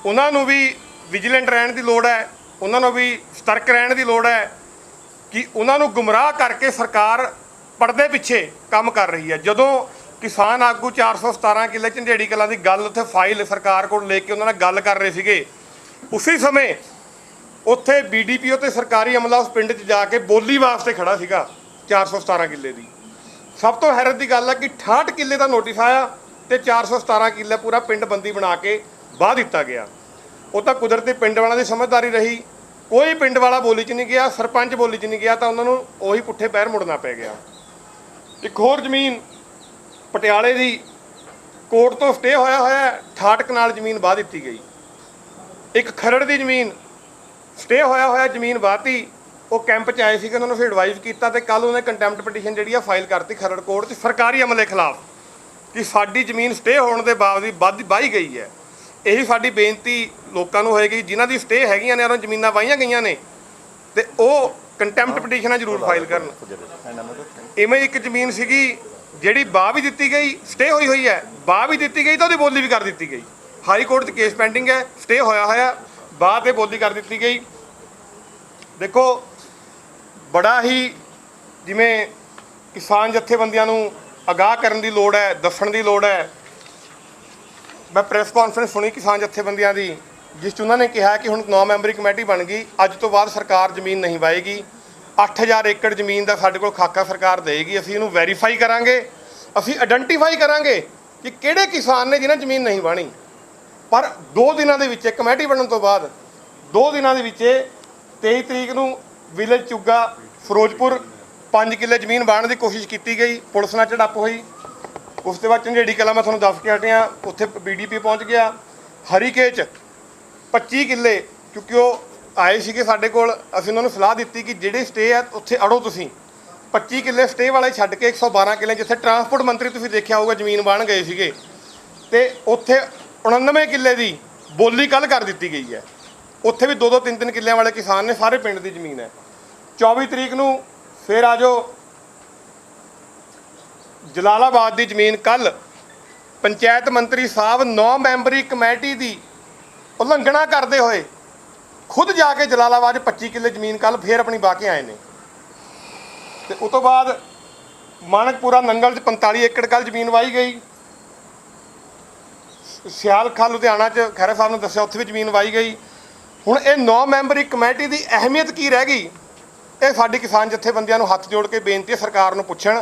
ਉਹਨਾਂ ਨੂੰ ਵੀ ਵਿਜੀਲੈਂਟ ਰਹਿਣ ਦੀ ਲੋੜ ਹੈ, ਉਹਨਾਂ ਨੂੰ ਵੀ ਸਤਰਕ ਰਹਿਣ ਦੀ ਲੋੜ ਹੈ ਕਿ ਉਹਨਾਂ ਨੂੰ ਗੁੰਮਰਾਹ ਕਰਕੇ ਸਰਕਾਰ ਪਰਦੇ ਪਿੱਛੇ ਕੰਮ ਕਰ ਰਹੀ ਹੈ। ਜਦੋਂ ਕਿਸਾਨ ਆਗੂ 417 ਕਿੱਲੇ ਝੰਡੇੜੀ ਕਲਾਂ ਦੀ ਗੱਲ ਉੱਥੇ ਫਾਈਲ ਸਰਕਾਰ ਕੋਲ ਲੈ ਕੇ ਉਹਨਾਂ ਨਾਲ ਗੱਲ ਕਰ ਰਹੇ ਸੀਗੇ, ਉਸੇ ਸਮੇਂ ਉੱਥੇ BDPO ਤੇ ਸਰਕਾਰੀ ਅਮਲਾ ਉਸ ਪਿੰਡ 'ਚ ਜਾ ਕੇ ਬੋਲੀ ਵਾਸਤੇ ਖੜਾ ਸੀਗਾ 417 ਕਿੱਲੇ ਦੀ। ਸਭ ਤੋਂ ਹੈਰਤ ਦੀ ਗੱਲ ਹੈ ਕਿ 68 ਕਿੱਲੇ ਦਾ ਨੋਟਿਸ ਆਇਆ ਤੇ 417 ਕਿੱਲੇ ਪੂਰਾ ਪਿੰਡ ਬੰਦੀ ਬਣਾ ਕੇ ਵਾਹ ਦਿੱਤਾ ਗਿਆ। ਉਹ ਤਾਂ ਕੁਦਰਤੀ ਪਿੰਡ ਵਾਲਿਆਂ ਦੀ ਸਮਝਦਾਰੀ ਰਹੀ, ਕੋਈ ਪਿੰਡ ਵਾਲਾ ਬੋਲੀ 'ਚ ਨਹੀਂ ਗਿਆ, ਸਰਪੰਚ ਬੋਲੀ 'ਚ ਨਹੀਂ ਗਿਆ, ਤਾਂ ਉਹਨਾਂ ਨੂੰ ਉਹੀ ਪੁੱਠੇ ਪੈਰ ਮੁੜਨਾ ਪੈ ਗਿਆ। ਇੱਕ ਹੋਰ ਜ਼ਮੀਨ ਪਟਿਆਲੇ ਦੀ ਕੋਰਟ ਤੋਂ ਸਟੇ ਹੋਇਆ ਹੈ, 68 ਕਨਾਲ ਜ਼ਮੀਨ ਵਾਹ ਦਿੱਤੀ ਗਈ। ਇੱਕ ਖਰੜ ਦੀ ਜ਼ਮੀਨ ਸਟੇ ਹੋਇਆ ਜ਼ਮੀਨ ਵਾਹਤੀ, ਉਹ ਕੈਂਪ 'ਚ ਆਏ ਸੀਗੇ, ਉਹਨਾਂ ਨੂੰ ਫਿਰ ਐਡਵਾਈਜ਼ ਕੀਤਾ ਤੇ ਕੱਲ੍ਹ ਉਹਨੇ ਕੰਟੈਂਪਟ ਪਟੀਸ਼ਨ ਜਿਹੜੀ ਆ ਫਾਈਲ ਕਰਤੀ ਖਰੜ ਕੋਰਟ 'ਚ ਸਰਕਾਰੀ ਅਮਲੇ ਖਿਲਾਫ ਕਿ ਸਾਡੀ ਜ਼ਮੀਨ ਸਟੇ ਹੋਣ ਦੇ ਬਾਵਜੂਦ ਵਾਹੀ ਗਈ ਹੈ। ਇਹੀ ਸਾਡੀ ਬੇਨਤੀ ਲੋਕਾਂ ਨੂੰ ਹੋਏਗੀ ਜਿਨ੍ਹਾਂ ਦੀ ਸਟੇ ਹੈਗੀਆਂ ਨੇ, ਉਹਨਾਂ ਜ਼ਮੀਨਾਂ ਵਾਹੀਆਂ ਗਈਆਂ ਨੇ, ਤੇ ਉਹ ਕੰਟੈਂਪਟ ਪਟੀਸ਼ਨਾਂ ਜ਼ਰੂਰ ਫਾਈਲ ਕਰਨ। ਇਵੇਂ ਇੱਕ ਜ਼ਮੀਨ ਸੀਗੀ ਜਿਹੜੀ ਵਾਹ ਵੀ ਦਿੱਤੀ ਗਈ, ਸਟੇ ਹੋਈ ਹੈ, ਵਾਹ ਵੀ ਦਿੱਤੀ ਗਈ ਤਾਂ ਉਹਦੀ ਬੋਲੀ ਵੀ ਕਰ ਦਿੱਤੀ ਗਈ। ਹਾਈ ਕੋਰਟ 'ਚ ਕੇਸ ਪੈਂਡਿੰਗ ਹੈ, ਸਟੇ ਹੋਇਆ ਵਾਹ ਤੇ ਬੋਲੀ ਕਰ ਦਿੱਤੀ ਗਈ। ਦੇਖੋ ਬੜਾ ਹੀ ਜਿਵੇਂ ਕਿਸਾਨ ਜਥੇਬੰਦੀਆਂ ਨੂੰ ਅਗਾਹ ਕਰਨ ਦੀ ਲੋੜ ਹੈ, ਦੱਸਣ ਦੀ ਲੋੜ ਹੈ। ਮੈਂ ਪ੍ਰੈਸ ਕਾਨਫਰੰਸ ਸੁਣੀ ਕਿਸਾਨ ਜਥੇਬੰਦੀਆਂ ਦੀ, ਜਿਸ 'ਚ ਉਹਨਾਂ ਨੇ ਕਿਹਾ ਕਿ ਹੁਣ 9 ਮੈਂਬਰੀ ਕਮੇਟੀ ਬਣ ਗਈ, ਅੱਜ ਤੋਂ ਬਾਅਦ ਸਰਕਾਰ ਜ਼ਮੀਨ ਨਹੀਂ ਵਾਹੇਗੀ। 8000 ਏਕੜ ਜ਼ਮੀਨ ਦਾ ਸਾਡੇ ਕੋਲ ਖਾਕਾ ਸਰਕਾਰ ਦੇਗੀ, ਅਸੀਂ ਇਹਨੂੰ ਵੈਰੀਫਾਈ ਕਰਾਂਗੇ, ਅਸੀਂ ਆਇਡੈਂਟੀਫਾਈ ਕਰਾਂਗੇ ਕਿ ਕਿਹੜੇ ਕਿਸਾਨ ਨੇ ਜਿਹਨਾਂ ਜ਼ਮੀਨ ਨਹੀਂ ਵਾਹਣੀ। ਪਰ 2 ਦਿਨਾਂ ਦੇ ਵਿੱਚ ਕਮੇਟੀ ਬਣਨ ਤੋਂ ਬਾਅਦ 2 ਦਿਨਾਂ ਦੇ ਵਿੱਚ 23 ਤਰੀਕ ਨੂੰ ਵਿਲੇਜ ਚੁੱਗਾ ਫਿਰੋਜ਼ਪੁਰ 5 ਕਿੱਲੇ ਜ਼ਮੀਨ ਵਾਹਣ ਦੀ ਕੋਸ਼ਿਸ਼ ਕੀਤੀ ਗਈ, ਪੁਲਿਸ ਨਾਲ ਝੜਪ ਹੋਈ। ਉਸ ਤੋਂ ਬਾਅਦ ਝੰਡੇੜੀ ਕਲਾਂ ਮੈਂ ਤੁਹਾਨੂੰ ਦੱਸ ਕੇ ਹਟਿਆ, ਉੱਥੇ BDP ਪਹੁੰਚ ਗਿਆ। ਹਰੀਕੇ 'ਚ 25 ਕਿੱਲੇ, ਕਿਉਂਕਿ ਉਹ ਆਏ ਸੀਗੇ ਸਾਡੇ ਕੋਲ, ਅਸੀਂ ਉਹਨਾਂ ਨੂੰ ਸਲਾਹ ਦਿੱਤੀ ਕਿ ਜਿਹੜੇ ਸਟੇ ਆ ਉੱਥੇ ਅੜੋ ਤੁਸੀਂ। 25 ਕਿੱਲੇ ਸਟੇ ਵਾਲੇ ਛੱਡ ਕੇ 112 ਕਿੱਲੇ ਜਿੱਥੇ ਟਰਾਂਸਪੋਰਟ ਮੰਤਰੀ ਤੁਸੀਂ ਦੇਖਿਆ ਹੋਊਗਾ ਜ਼ਮੀਨ ਵਾਹਣ ਗਏ ਸੀਗੇ, ਤੇ ਉੱਥੇ 99 ਕਿੱਲੇ ਦੀ ਬੋਲੀ ਕੱਲ੍ਹ ਕਰ ਦਿੱਤੀ ਗਈ ਹੈ। ਉੱਥੇ ਵੀ 2-2 3-3 ਕਿੱਲਿਆਂ ਵਾਲੇ ਕਿਸਾਨ ਨੇ, ਸਾਰੇ ਪਿੰਡ ਦੀ ਜ਼ਮੀਨ ਹੈ। 24 ਤਰੀਕ ਨੂੰ ਫਿਰ ਆ ਜਾਓ ਜਲਾਲਾਬਾਦ ਦੀ ਜ਼ਮੀਨ। ਕੱਲ੍ਹ ਪੰਚਾਇਤ ਮੰਤਰੀ ਸਾਹਿਬ 9 ਮੈਂਬਰੀ ਕਮੇਟੀ ਦੀ ਉਲੰਘਣਾ ਕਰਦੇ ਹੋਏ ਖੁਦ ਜਾ ਕੇ ਜਲਾਲਾਬਾਦ 'ਚ 25 ਕਿੱਲੇ ਜ਼ਮੀਨ ਕੱਲ੍ਹ ਫਿਰ ਆਪਣੀ ਵਾਹ ਕੇ ਆਏ ਨੇ। ਤੇ ਉਸ ਤੋਂ ਬਾਅਦ ਮਾਣਕਪੁਰਾ ਨੰਗਲ 'ਚ 45 ਏਕੜ ਕੱਲ੍ਹ ਜ਼ਮੀਨ ਵਾਹੀ ਗਈ। ਸਿਆਲਖਾ ਲੁਧਿਆਣਾ 'ਚ ਖਹਿਰਾ ਸਾਹਿਬ ਨੇ ਦੱਸਿਆ ਉੱਥੇ ਵੀ ਜ਼ਮੀਨ ਵਾਹੀ ਗਈ। ਹੁਣ ਇਹ 9 ਮੈਂਬਰੀ ਕਮੇਟੀ ਦੀ ਅਹਿਮੀਅਤ ਕੀ ਰਹਿ ਗਈ? ਇਹ ਸਾਡੀ ਕਿਸਾਨ ਜਥੇਬੰਦੀਆਂ ਨੂੰ ਹੱਥ ਜੋੜ ਕੇ ਬੇਨਤੀ ਹੈ ਸਰਕਾਰ ਨੂੰ ਪੁੱਛਣ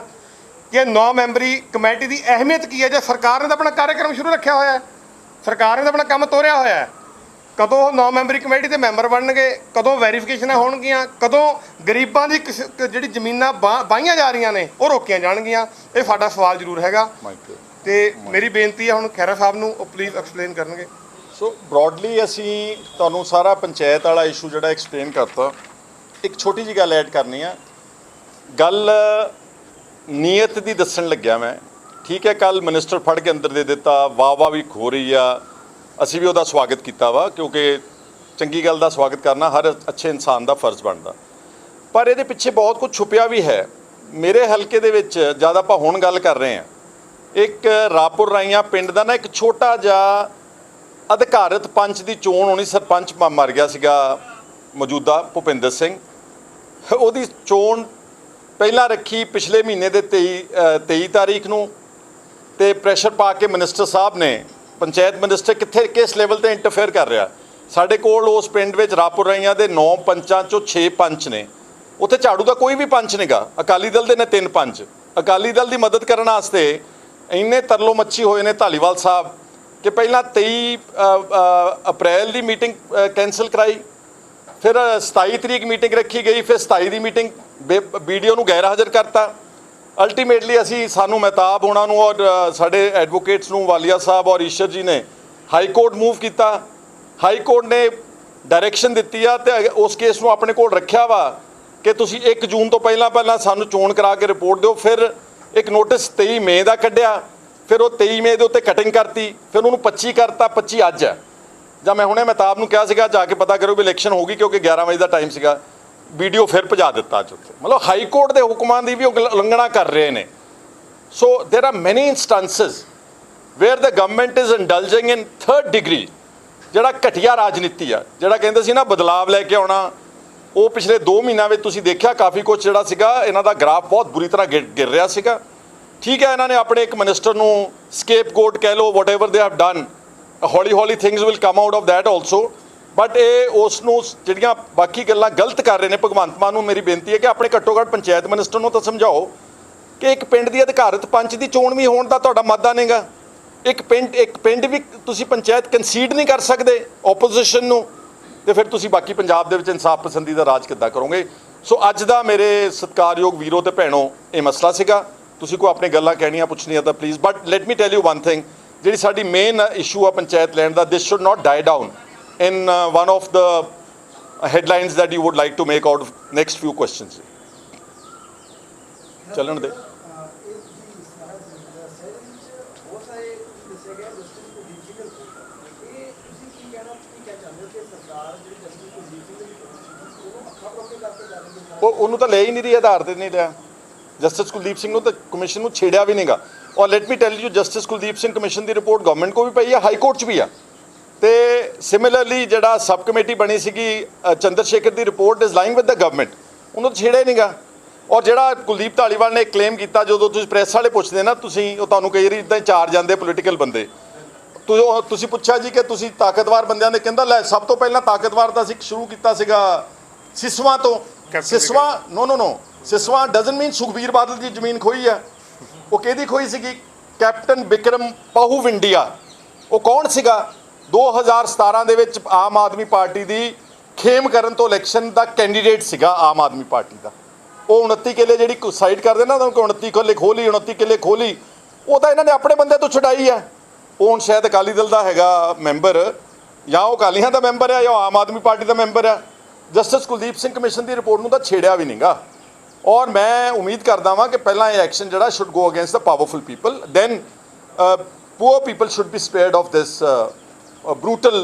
ਕਿ 9 ਮੈਂਬਰੀ ਕਮੇਟੀ ਦੀ ਅਹਿਮੀਅਤ ਕੀ ਹੈ। ਜੇ ਸਰਕਾਰ ਨੇ ਤਾਂ ਆਪਣਾ ਕਾਰਜਕ੍ਰਮ ਸ਼ੁਰੂ ਰੱਖਿਆ ਹੋਇਆ ਹੈ, ਸਰਕਾਰ ਨੇ ਤਾਂ ਆਪਣਾ ਕੰਮ ਤੋਰਿਆ ਹੋਇਆ ਹੈ, ਕਦੋਂ ਉਹ 9 ਮੈਂਬਰੀ ਕਮੇਟੀ ਦੇ ਮੈਂਬਰ ਬਣਨਗੇ, ਕਦੋਂ ਵੈਰੀਫਿਕੇਸ਼ਨਾਂ ਹੋਣਗੀਆਂ, ਕਦੋਂ ਗਰੀਬਾਂ ਦੀ ਜਿਹੜੀ ਜ਼ਮੀਨਾਂ ਵਾਹੀਆਂ ਜਾ ਰਹੀਆਂ ਨੇ ਉਹ ਰੋਕੀਆਂ ਜਾਣਗੀਆਂ? ਇਹ ਸਾਡਾ ਸਵਾਲ ਜ਼ਰੂਰ ਹੈਗਾ। ਤੇ ਮੇਰੀ ਬੇਨਤੀ ਹੈ ਹੁਣ ਖਹਿਰਾ ਸਾਹਿਬ ਨੂੰ ਉਹ ਪਲੀਜ਼ ਐਕਸਪਲੇਨ ਕਰਨਗੇ। ਸੋ ਬ੍ਰੌਡਲੀ ਅਸੀਂ ਤੁਹਾਨੂੰ ਸਾਰਾ ਪੰਚਾਇਤ ਵਾਲਾ ਇਸ਼ੂ ਜਿਹੜਾ ਐਕਸਪਲੇਨ ਕਰਤਾ। ਇੱਕ ਛੋਟੀ ਜਿਹੀ ਗੱਲ ਐਡ ਕਰਨੀ ਆ, ਗੱਲ ਨੀਅਤ ਦੀ ਦੱਸਣ ਲੱਗਿਆ ਮੈਂ। ਠੀਕ ਹੈ, ਕੱਲ ਮਿਨਿਸਟਰ ਫੜ ਕੇ ਅੰਦਰ ਦੇ ਦਿੱਤਾ, ਵਾਹ ਵੀ ਹੋ ਰਹੀ ਆ, ਅਸੀਂ ਵੀ ਉਹਦਾ ਸਵਾਗਤ ਕੀਤਾ ਵਾ, ਕਿਉਂਕਿ ਚੰਗੀ ਗੱਲ ਦਾ ਸਵਾਗਤ ਕਰਨਾ ਹਰ ਅੱਛੇ ਇਨਸਾਨ ਦਾ ਫਰਜ਼ ਬਣਦਾ। ਪਰ ਇਹਦੇ ਪਿੱਛੇ ਬਹੁਤ ਕੁਝ ਛੁਪਿਆ ਵੀ ਹੈ। ਮੇਰੇ ਹਲਕੇ ਦੇ ਵਿੱਚ ਜਦ ਆਪਾਂ ਹੁਣ ਗੱਲ ਕਰ ਰਹੇ ਹਾਂ, ਇੱਕ ਰਾਪੁਰ ਰਾਈਆਂ ਪਿੰਡ ਦਾ ਨਾ ਇੱਕ ਛੋਟਾ ਜਿਹਾ ਅਧਿਕਾਰਤ ਪੰਚ ਦੀ ਚੋਣ ਹੋਣੀ, ਸਰਪੰਚ ਮਰ ਗਿਆ ਸੀਗਾ ਮੌਜੂਦਾ ਭੁਪਿੰਦਰ ਸਿੰਘ। ਉਹਦੀ ਚੋਣ ਪਹਿਲਾਂ ਰੱਖੀ ਪਿਛਲੇ ਮਹੀਨੇ ਦੇ 23 ਤਾਰੀਖ ਨੂੰ, ਤੇ ਪ੍ਰੈਸ਼ਰ ਪਾ ਕੇ ਮਿਨਿਸਟਰ ਸਾਹਿਬ ਨੇ, ਪੰਚਾਇਤ ਮਿਨਿਸਟਰ ਕਿੱਥੇ ਕਿਸ ਲੈਵਲ ਤੇ ਇੰਟਰਫੇਅਰ ਕਰ ਰਿਹਾ। ਸਾਡੇ ਕੋਲ ਉਸ ਪਿੰਡ ਵਿੱਚ ਰਾਪੁਰ ਰਾਈਆਂ ਦੇ 9 ਪੰਚਾਂ 'ਚੋਂ 6 ਪੰਚ ਨੇ, ਉੱਥੇ ਝਾੜੂ ਦਾ ਕੋਈ ਵੀ ਪੰਚ ਨਹੀਂਗਾ। ਅਕਾਲੀ ਦਲ ਦੇ ਨੇ 3 ਪੰਚ। ਅਕਾਲੀ ਦਲ ਦੀ ਮਦਦ ਕਰਨ ਵਾਸਤੇ ਇੰਨੇ ਤਰਲੋ ਮੱਛੀ ਹੋਏ ਨੇ ਧਾਲੀਵਾਲ ਸਾਹਿਬ ਕਿ ਪਹਿਲਾਂ 23 ਅਪ੍ਰੈਲ ਦੀ ਮੀਟਿੰਗ ਕੈਂਸਲ ਕਰਾਈ, ਫਿਰ 27 ਤਰੀਕ ਮੀਟਿੰਗ ਰੱਖੀ ਗਈ, ਫਿਰ 27 ਦੀ ਮੀਟਿੰਗ ਵੀਡੀਓ ਨੂੰ ਗੈਰ ਹਾਜ਼ਰ ਕਰਤਾ। ਅਲਟੀਮੇਟਲੀ ਸਾਨੂੰ ਮਹਿਤਾਬ ਹੋਣਾ ਨੂੰ ਔਰ ਸਾਡੇ ਐਡਵੋਕੇਟਸ ਨੂੰ, ਵਾਲੀਆ ਸਾਹਿਬ ਔਰ ਈਸ਼ਰ ਜੀ ਨੇ ਹਾਈ ਕੋਰਟ ਮੂਵ ਕੀਤਾ। ਹਾਈ ਕੋਰਟ ਨੇ ਡਾਇਰੈਕਸ਼ਨ ਦਿੱਤੀ ਆ ਤੇ ਉਸ ਕੇਸ ਨੂੰ ਆਪਣੇ ਕੋਲ ਰੱਖਿਆ ਵਾ ਕਿ ਤੁਸੀਂ 1 ਜੂਨ ਤੋਂ ਪਹਿਲਾਂ ਸਾਨੂੰ ਚੋਣ ਕਰਾ ਕੇ ਰਿਪੋਰਟ ਦਿਓ। ਫਿਰ ਇੱਕ ਨੋਟਿਸ 23 ਮਈ ਦਾ ਕੱਢਿਆ, ਫਿਰ ਉਹ 23 ਮਈ ਦੇ ਉੱਤੇ ਕਟਿੰਗ ਕਰਤੀ, ਫਿਰ ਉਹਨੂੰ 25 ਕਰਤਾ। 25 ਅੱਜ ਹੈ। ਜਾਂ ਮੈਂ ਹੁਣੇ ਮਹਿਤਾਬ ਨੂੰ ਕਿਹਾ ਸੀਗਾ ਜਾ ਕੇ ਪਤਾ ਕਰੋ ਵੀ ਇਲੈਕਸ਼ਨ ਹੋ ਗਈ, ਕਿਉਂਕਿ 11 ਵਜੇ ਦਾ ਟਾਈਮ ਸੀਗਾ। ਵੀਡੀਓ ਫਿਰ ਭਜਾ ਦਿੱਤਾ ਅੱਜ ਉੱਥੇ। ਮਤਲਬ ਹਾਈ ਕੋਰਟ ਦੇ ਹੁਕਮਾਂ ਦੀ ਵੀ ਉਲੰਘਣਾ ਕਰ ਰਹੇ ਨੇ। ਸੋ there are many instances where the government is indulging in 3rd degree, ਜਿਹੜਾ ਘਟੀਆ ਰਾਜਨੀਤੀ ਆ, ਜਿਹੜਾ ਕਹਿੰਦੇ ਸੀ ਨਾ ਬਦਲਾਵ ਲੈ ਕੇ ਆਉਣਾ, ਉਹ ਪਿਛਲੇ 2 ਮਹੀਨਿਆਂ ਵਿੱਚ ਤੁਸੀਂ ਦੇਖਿਆ ਕਾਫੀ ਕੁਝ ਜਿਹੜਾ ਸੀਗਾ ਇਹਨਾਂ ਦਾ ਗ੍ਰਾਫ ਬਹੁਤ ਬੁਰੀ ਤਰ੍ਹਾਂ ਗਿਰ ਰਿਹਾ ਸੀਗਾ। ਠੀਕ ਹੈ, ਇਹਨਾਂ ਨੇ ਆਪਣੇ ਇੱਕ ਮਿਨਿਸਟਰ ਨੂੰ ਸਕੇਪਗੋਟ ਕਹਿ ਲਓ, whatever they have done, ਹੌਲੀ things will come out of that also. But ਇਹ ਉਸ ਨੂੰ ਜਿਹੜੀਆਂ ਬਾਕੀ ਗੱਲਾਂ ਗਲਤ ਕਰ ਰਹੇ ਨੇ, ਭਗਵੰਤ ਮਾਨ ਨੂੰ ਮੇਰੀ ਬੇਨਤੀ ਹੈ ਕਿ ਆਪਣੇ ਘੱਟੋ ਘੱਟ ਪੰਚਾਇਤ ਮਿਨਿਸਟਰ ਨੂੰ ਤਾਂ ਸਮਝਾਓ ਕਿ ਇੱਕ ਪਿੰਡ ਦੀ ਅਧਿਕਾਰਤ ਪੰਚ ਦੀ ਚੋਣ ਵੀ ਹੋਣ ਦਾ ਤੁਹਾਡਾ ਮੱਦਾ ਨਹੀਂਗਾ। ਇੱਕ ਪਿੰਡ ਵੀ ਤੁਸੀਂ ਪੰਚਾਇਤ ਕੰਸੀਡ ਨਹੀਂ ਕਰ ਸਕਦੇ ਆਪੋਜੀਸ਼ਨ ਨੂੰ, ਤੇ ਫਿਰ ਤੁਸੀਂ ਬਾਕੀ ਪੰਜਾਬ ਦੇ ਵਿੱਚ ਇਨਸਾਫ ਪਸੰਦੀ ਦਾ ਰਾਜ ਕਿੱਦਾਂ ਕਰੋਗੇ। ਸੋ ਅੱਜ ਦਾ ਮੇਰੇ ਸਤਿਕਾਰਯੋਗ ਵੀਰੋ ਤੇ ਭੈਣੋ ਇਹ ਮਸਲਾ ਸੀਗਾ। ਤੁਸੀਂ ਕੋਈ ਆਪਣੀ ਗੱਲਾਂ ਕਹਿਣੀਆਂ ਪੁੱਛਣੀਆਂ ਤਾਂ please, but let me tell you one thing, ਜਿਹੜੀ ਸਾਡੀ ਮੇਨ ਇਸ਼ੂ ਆ ਪੰਚਾਇਤ ਲੈਣ ਦਾ, this should not die down in one of the headlines that you would like to make out of next few questions. ਚੱਲਣ ਦੇ। ਉਹਨੂੰ ਤਾਂ ਲੈ ਹੀ ਨਹੀਂ ਰਹੀ, ਆਧਾਰ ਤੇ ਨਹੀਂ ਲਿਆ। ਜਸਟਿਸ ਕੁਲਦੀਪ ਸਿੰਘ ਨੂੰ ਤਾਂ ਕਮਿਸ਼ਨ ਨੂੰ ਛੇੜਿਆ ਵੀ ਨਹੀਂਗਾ। ਔਰ light me tell you, justice Kuldeep Singh commission the report government ਕੋਲ ਵੀ ਪਈ ਆ, ਹਾਈ ਕੋਰਟ 'ਚ ਵੀ ਆ। ਤੇ ਸਿਮਿਲਰਲੀ ਜਿਹੜਾ ਸਬ ਕਮੇਟੀ ਬਣੀ ਸੀਗੀ ਚੰਦਰ ਸ਼ੇਖਰ ਦੀ report is lying with the government, ਉਹਨੂੰ ਛੇੜਿਆ ਨਹੀਂਗਾ। ਔਰ ਜਿਹੜਾ ਕੁਲਦੀਪ ਧਾਲੀਵਾਲ ਨੇ ਕਲੇਮ ਕੀਤਾ, ਜਦੋਂ ਤੁਸੀਂ ਪ੍ਰੈਸ ਵਾਲੇ ਪੁੱਛਦੇ ਨਾ, ਤੁਸੀਂ ਉਹ ਤੁਹਾਨੂੰ ਕਈ ਵਾਰੀ ਇੱਦਾਂ ਚਾਰ ਜਾਂਦੇ ਪੋਲੀਟੀਕਲ ਬੰਦੇ, ਤੁਸੀਂ ਪੁੱਛਿਆ ਜੀ ਕਿ ਤੁਸੀਂ ਤਾਕਤਵਰ ਬੰਦਿਆਂ ਦੇ, ਕਹਿੰਦਾ ਲੈ ਸਭ ਤੋਂ ਪਹਿਲਾਂ ਤਾਕਤਵਰ ਤਾਂ ਅਸੀਂ ਸ਼ੁਰੂ ਕੀਤਾ ਸੀਗਾ ਸਿਸਵਾ ਤੋਂ। ਸਿਸਵਾ ਨੋ ਸਿਸਵਾ ਡਜ਼ਨਟ ਮੀਨ ਸੁਖਬੀਰ ਬਾਦਲ ਦੀ ਜ਼ਮੀਨ ਖੋਈ ਆ। ਉਹ ਕਿਹਦੀ ਖੋਈ ਸੀਗੀ? ਕੈਪਟਨ ਬਿਕਰਮ ਪਾਹੂ-ਵਿੰਡੀਆ। ਉਹ ਕੌਣ ਸੀਗਾ? 2017 ਦੇ ਵਿੱਚ ਆਮ ਆਦਮੀ ਪਾਰਟੀ ਦੀ ਖੇਮਕਰਨ ਤੋਂ ਇਲੈਕਸ਼ਨ ਦਾ ਕੈਂਡੀਡੇਟ ਸੀਗਾ ਆਮ ਆਦਮੀ ਪਾਰਟੀ ਦਾ। ਉਹ 29 ਕਿੱਲੇ ਜਿਹੜੀ ਸਾਈਡ ਕਰਦੇ ਨਾ, ਉਹਨਾਂ 29 ਕਿੱਲੇ ਖੋਲੀ, ਉਹ ਤਾਂ ਇਹਨਾਂ ਨੇ ਆਪਣੇ ਬੰਦੇ ਤੋਂ ਛੁਡਾਈ ਆ। ਉਹ ਹੁਣ ਸ਼ਾਇਦ ਅਕਾਲੀ ਦਲ ਦਾ ਹੈਗਾ ਮੈਂਬਰ, ਜਾਂ ਉਹ ਅਕਾਲੀਆਂ ਦਾ ਮੈਂਬਰ ਆ, ਜਾਂ ਆਮ ਆਦਮੀ ਪਾਰਟੀ ਦਾ ਮੈਂਬਰ ਆ। ਜਸਟਿਸ ਕੁਲਦੀਪ ਸਿੰਘ ਕਮਿਸ਼ਨ ਦੀ ਰਿਪੋਰਟ ਨੂੰ ਤਾਂ ਛੇੜਿਆ ਵੀ ਨਹੀਂਗਾ। ਔਰ ਮੈਂ ਉਮੀਦ ਕਰਦਾ ਵਾਂ ਕਿ ਪਹਿਲਾਂ ਇਹ ਐਕਸ਼ਨ ਜਿਹੜਾ should go against the powerful people, then poor people should be spared of this brutal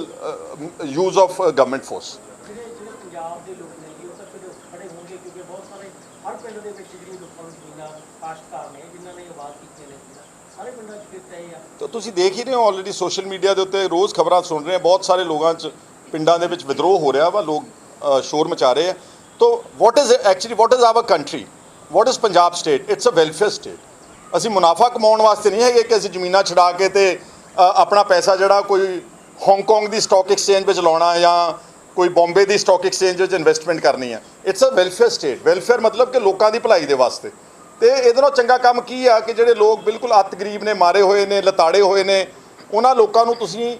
use of government force. ਜਿਹੜੇ ਪੰਜਾਬ ਦੇ ਲੋਕ ਨੇ ਉਹ ਤਾਂ ਫਿਰ ਖੜੇ ਹੋਣਗੇ, ਕਿਉਂਕਿ ਬਹੁਤ ਸਾਰੇ ਹਰ ਪਿੰਡ ਦੇ ਵਿੱਚ ਜਿਹੜੇ ਲੋਕਾਂ ਨੂੰ ਜ਼ਮੀਨਾਂ ਕਾਸ਼ਤਕਾਰ ਨੇ ਜਿਨ੍ਹਾਂ ਨੇ ਆਵਾਜ਼ ਕੀਤੀ ਨੇ, ਸਾਰੇ ਪਿੰਡਾਂ 'ਚ ਫਿਰ ਇਹ ਆ। ਤਾਂ ਤੁਸੀਂ ਦੇਖ ਹੀ ਰਹੇ ਹੋ ਆਲਰੇਡੀ ਸੋਸ਼ਲ ਮੀਡੀਆ ਦੇ ਉੱਤੇ ਰੋਜ਼ ਖਬਰਾਂ ਸੁਣ ਰਹੇ ਆ, ਬਹੁਤ ਸਾਰੇ ਲੋਕਾਂ 'ਚ ਪਿੰਡਾਂ ਦੇ ਵਿੱਚ ਵਿਦਰੋਹ ਹੋ ਰਿਹਾ ਵਾ, ਲੋਕ ਸ਼ੋਰ ਮਚਾ ਰਹੇ ਆ। ਤਾਂ what is our country, what is Punjab state? It's a welfare state. ਅਸੀਂ ਮੁਨਾਫਾ ਕਮਾਉਣ ਵਾਸਤੇ ਨਹੀਂ ਹੈਗੇ ਕਿ ਅਸੀਂ ਜ਼ਮੀਨਾਂ ਛਡਾ ਕੇ ਤੇ ਆਪਣਾ ਪੈਸਾ ਜਿਹੜਾ ਕੋਈ ਹਾਂਗਕਾਂਗ ਦੀ ਸਟਾਕ ਐਕਸਚੇਂਜ ਵਿੱਚ ਲਾਉਣਾ ਜਾਂ ਕੋਈ ਬੰਬੇ ਦੀ ਸਟਾਕ ਐਕਸਚੇਂਜ ਵਿੱਚ ਇਨਵੈਸਟਮੈਂਟ ਕਰਨੀ ਹੈ। It's a welfare state. Welfare ਮਤਲਬ ਕਿ ਲੋਕਾਂ ਦੀ ਭਲਾਈ ਦੇ ਵਾਸਤੇ। ਤੇ ਇਹਦੇ ਨਾਲੋਂ ਚੰਗਾ ਕੰਮ ਕੀ ਆ ਕਿ ਜਿਹੜੇ ਲੋਕ ਬਿਲਕੁਲ ਅੱਤ ਗਰੀਬ ਨੇ, ਮਾਰੇ ਹੋਏ ਨੇ, ਲਤਾੜੇ ਹੋਏ ਨੇ, ਉਹਨਾਂ ਲੋਕਾਂ ਨੂੰ ਤੁਸੀਂ